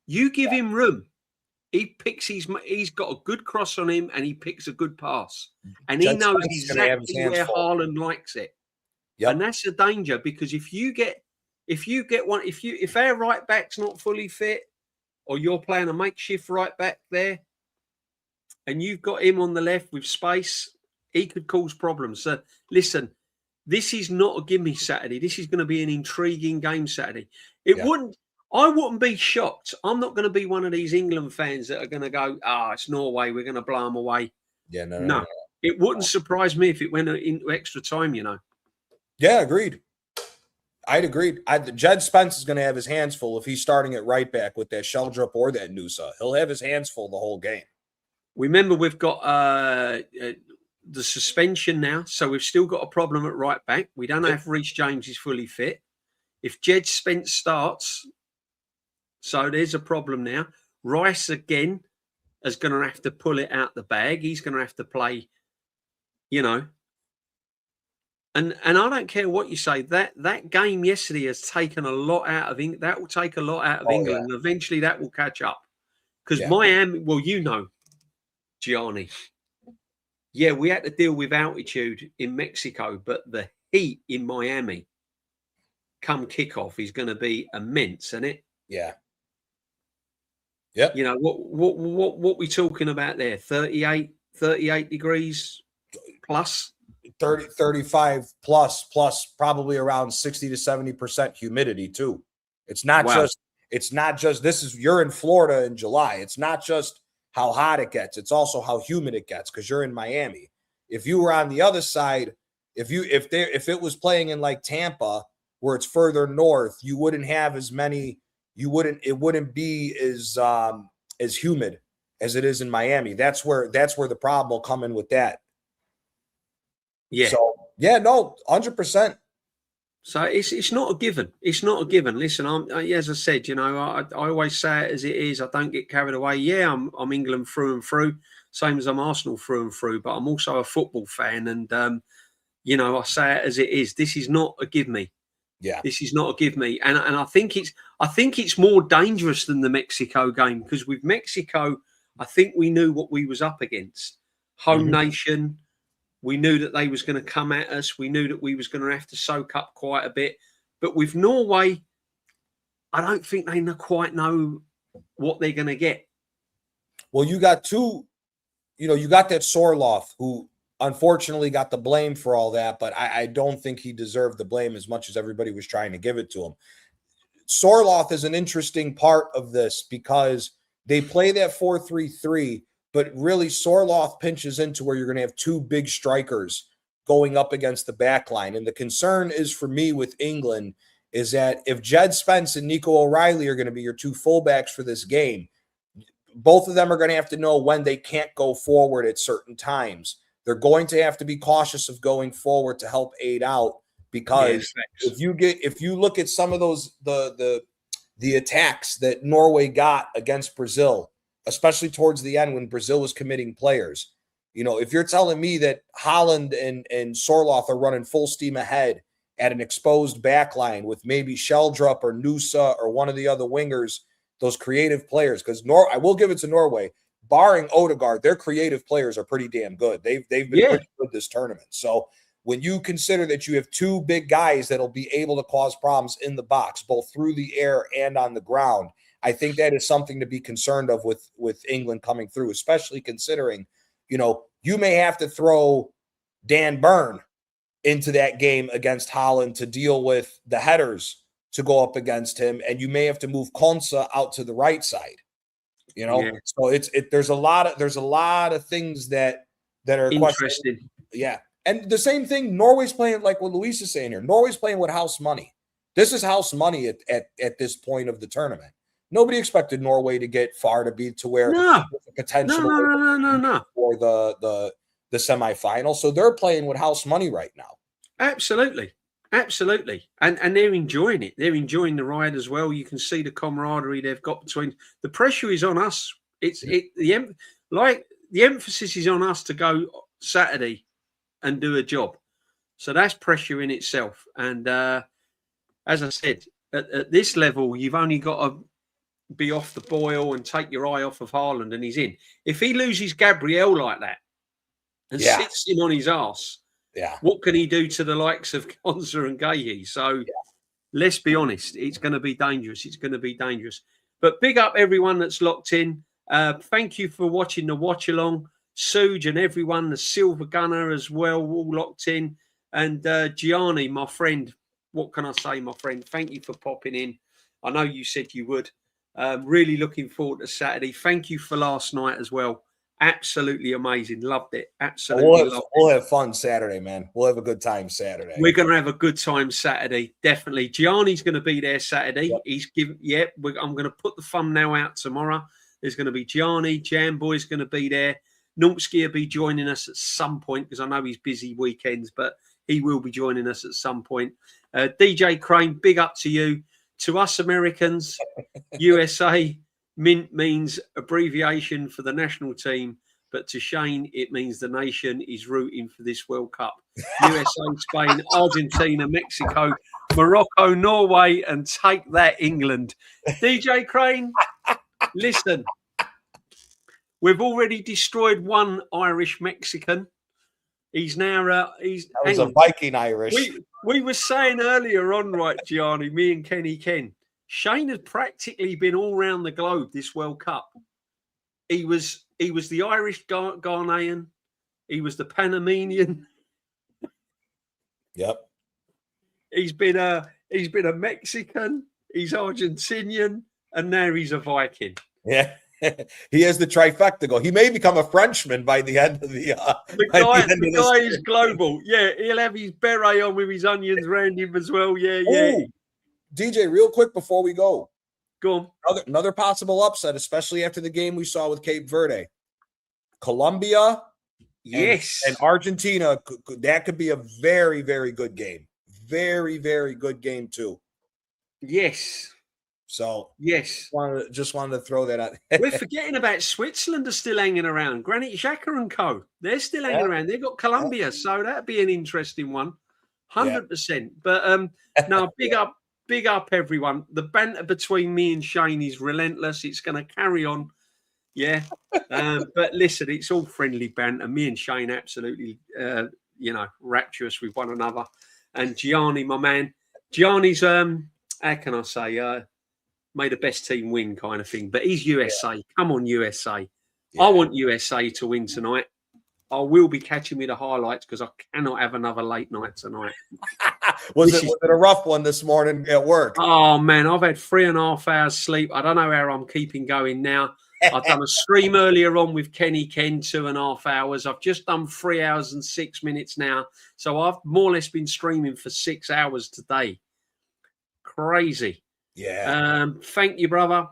You give him room. He's got a good cross on him, and he picks a good pass, and he Jed knows Spence is gonna have his exactly hands where full. Haaland likes it. Yep. And that's a danger, because if our right back's not fully fit, or you're playing a makeshift right back there, and you've got him on the left with space, he could cause problems. So listen, this is not a gimme Saturday. This is going to be an intriguing game Saturday. I wouldn't be shocked. I'm not going to be one of these England fans that are going to go, it's Norway, we're going to blow them away. Yeah, no. It wouldn't surprise me if it went into extra time, Yeah, agreed. I'd agreed. Jed Spence is going to have his hands full if he's starting at right back with that Sheldrup or that Nusa. He'll have his hands full the whole game. Remember, we've got the suspension now, so we've still got a problem at right back. We don't know if Reece James is fully fit. If Jed Spence starts, so there's a problem now. Rice again is going to have to pull it out the bag. He's going to have to play, And I don't care what you say. That game yesterday has taken a lot out of England. That will take a lot out of England, and eventually that will catch up. Because Miami, Gianni. Yeah, we had to deal with altitude in Mexico, but the heat in Miami come kickoff is going to be immense, isn't it? Yeah. Yep. What we talking about there? 38 degrees plus? 35 plus probably around 60 to 70% humidity too. It's not just you're in Florida in July. It's not just how hot it gets. It's also how humid it gets, because you're in Miami. If you were on the other side, if it was playing in like Tampa, where it's further north, you wouldn't have as many, it wouldn't be as humid as it is in Miami. That's where the problem will come in with that. Yeah. So, 100%. So it's not a given. It's not a given. Listen, as I said, I always say it as it is. I don't get carried away. Yeah, I'm England through and through, same as I'm Arsenal through and through. But I'm also a football fan, and I say it as it is. This is not a give me. Yeah, this is not a give me, and I think it's more dangerous than the Mexico game, because with Mexico, I think we knew what we was up against. Home nation. We knew that they was going to come at us. We knew that we was going to have to soak up quite a bit. But with Norway, I don't think they quite know what they're going to get. Well, you got you got that Sorloth, who unfortunately got the blame for all that, but I don't think he deserved the blame as much as everybody was trying to give it to him. Sorloth is an interesting part of this, because they play that 4-3-3, but really Sorloth pinches into where you're going to have two big strikers going up against the back line. And the concern is, for me, with England, is that if Jed Spence and Nico O'Reilly are going to be your two fullbacks for this game, both of them are going to have to know when they can't go forward at certain times. They're going to have to be cautious of going forward to help aid out, because if you look at some of those the attacks that Norway got against Brazil, especially towards the end when Brazil was committing players, if you're telling me that Haaland and Sorloth are running full steam ahead at an exposed back line with maybe Sheldrup or Nusa or one of the other wingers, those creative players, because I will give it to Norway, barring Odegaard, their creative players are pretty damn good. They've been pretty good this tournament. So when you consider that you have two big guys that'll be able to cause problems in the box, both through the air and on the ground, I think that is something to be concerned of with England coming through, especially considering, you may have to throw Dan Burn into that game against Haaland to deal with the headers to go up against him, and you may have to move Konsa out to the right side. So there's a lot of things that are interesting. Yeah. And the same thing, Norway's playing, like what Luis is saying here. Norway's playing with house money. This is house money at this point of the tournament. Nobody expected Norway to get far to where potential for the semifinal. So they're playing with house money right now. Absolutely. And they're enjoying it. They're enjoying the ride as well. You can see the camaraderie they've got between. The pressure is on us. The emphasis is on us to go Saturday and do a job. So that's pressure in itself. And as I said, at this level, you've only got be off the boil and take your eye off of Haaland, and he's in. If he loses Gabriel like that and sits him on his arse, what can he do to the likes of Konsa and Gahey? So let's be honest, it's going to be dangerous. It's going to be dangerous. But big up everyone that's locked in. Thank you for watching the watch along. Suge and everyone, the Silver Gunner as well, all locked in. And Gianni, my friend, what can I say, my friend? Thank you for popping in. I know you said you would. Really looking forward to Saturday. Thank you for last night as well. Absolutely amazing. Loved it. Absolutely loved it. We'll have fun Saturday, man. We'll have a good time Saturday. We're going to have a good time Saturday. Definitely. Gianni's going to be there Saturday. Yep. He's given, I'm going to put the thumbnail out tomorrow. There's going to be Gianni. Jam Boy's going to be there. Nulski will be joining us at some point because I know he's busy weekends, but he will be joining us at some point. DJ Crane, big up to you. To us Americans, USA mint means abbreviation for the national team, but to Shane, it means the nation is rooting for this World Cup. USA, Spain, Argentina, Mexico, Morocco, Norway, and take that, England. DJ Crane, listen, we've already destroyed one Irish Mexican. He's now that was a Viking Irish. We were saying earlier on, right, Gianni, me and Kenny Ken, Shane has practically been all around the globe this World Cup. He was the Irish Ghanaian, he was the Panamanian. Yep. He's been a Mexican, he's Argentinian, and now he's a Viking. Yeah. He has the trifecta goal. He may become a Frenchman by the end of the guy is global. Yeah, he'll have his beret on with his onions around him as well. Yeah. DJ, real quick before we go. Go on. Another possible upset, especially after the game we saw with Cape Verde. Colombia, and Argentina. That could be a very, very good game. Very, very good game too. Yes. So yes, just wanted to throw that out. We're forgetting about Switzerland are still hanging around. Granit Xhaka and co. They're still hanging around. They've got Colombia, so that'd be an interesting one. 100%. But no, big up everyone. The banter between me and Shane is relentless. It's going to carry on. Yeah. But listen, it's all friendly banter. Me and Shane absolutely rapturous with one another. And Gianni, my man. Gianni's how can I say made the best team win kind of thing. But he's USA. Yeah. Come on, USA. Yeah. I want USA to win tonight. I will be catching me the highlights because I cannot have another late night tonight. Was it a rough one this morning at work? Oh, man, I've had 3.5 hours sleep. I don't know how I'm keeping going now. I've done a stream earlier on with Kenny Ken, 2.5 hours. I've just done 3 hours and 6 minutes now. So I've more or less been streaming for 6 hours today. Crazy. Yeah. Thank you, brother.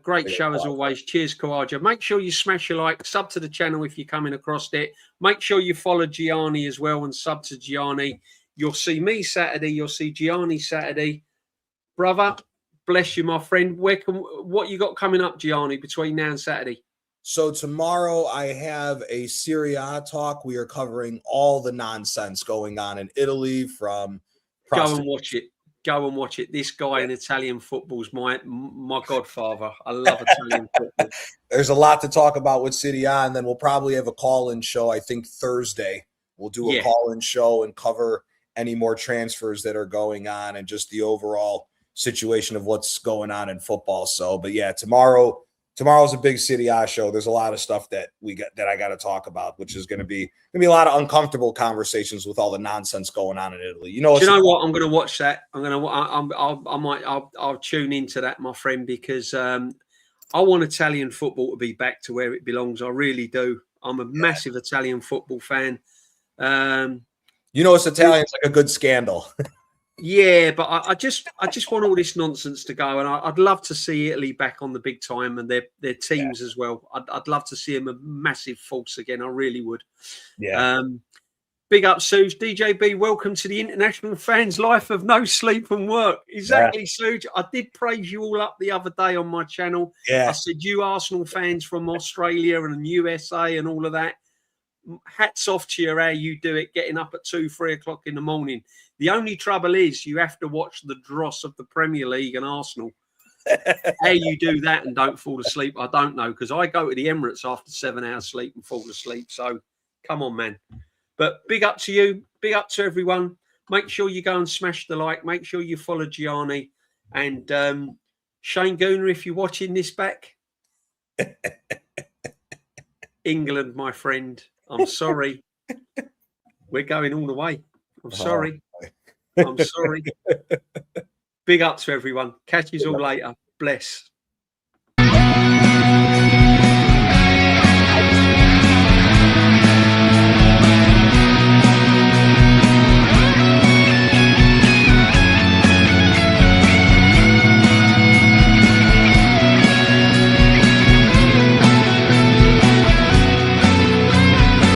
Great show as always. Cheers, Kawaja. Make sure you smash your like, sub to the channel if you're coming across it. Make sure you follow Gianni as well and sub to Gianni. You'll see me Saturday. You'll see Gianni Saturday. Brother, bless you, my friend. What you got coming up, Gianni, between now and Saturday? So tomorrow I have a Serie A talk. We are covering all the nonsense going on in Italy from Go and watch it. Go and watch it. This guy in Italian football's my godfather. I love Italian football. There's a lot to talk about with Serie A, and then we'll probably have a call-in show, I think Thursday. We'll do a call-in show and cover any more transfers that are going on and just the overall situation of what's going on in football. So, but yeah, tomorrow's a big Serie A show. There's a lot of stuff that I got to talk about, which is going to be a lot of uncomfortable conversations with all the nonsense going on in Italy. Do you know what? I'm going to watch that. I'll tune into that, my friend, because I want Italian football to be back to where it belongs. I really do. I'm a massive Italian football fan. It's Italian's like a good scandal. Yeah, but I just want all this nonsense to go, and I'd love to see Italy back on the big time and their teams as well. I'd love to see them a massive force again. I really would. Yeah. Big up, Suge. DJB, welcome to the International Fans Life of No Sleep and Work. Exactly, Suge. I did praise you all up the other day on my channel. Yeah. I said you Arsenal fans from Australia and USA and all of that. Hats off to you how you do it, getting up at 2-3 o'clock in the morning. The only trouble is you have to watch the dross of the Premier League and Arsenal. How you do that and don't fall asleep, I don't know, because I go to the Emirates after 7 hours sleep and fall asleep. So come on, man. But big up to you. Big up to everyone. Make sure you go and smash the like. Make sure you follow Gianni. And Shane Gooner, if you're watching this back, England, my friend, I'm sorry. We're going all the way. I'm sorry. I'm sorry. Big up to everyone. Catch you all later. Bless.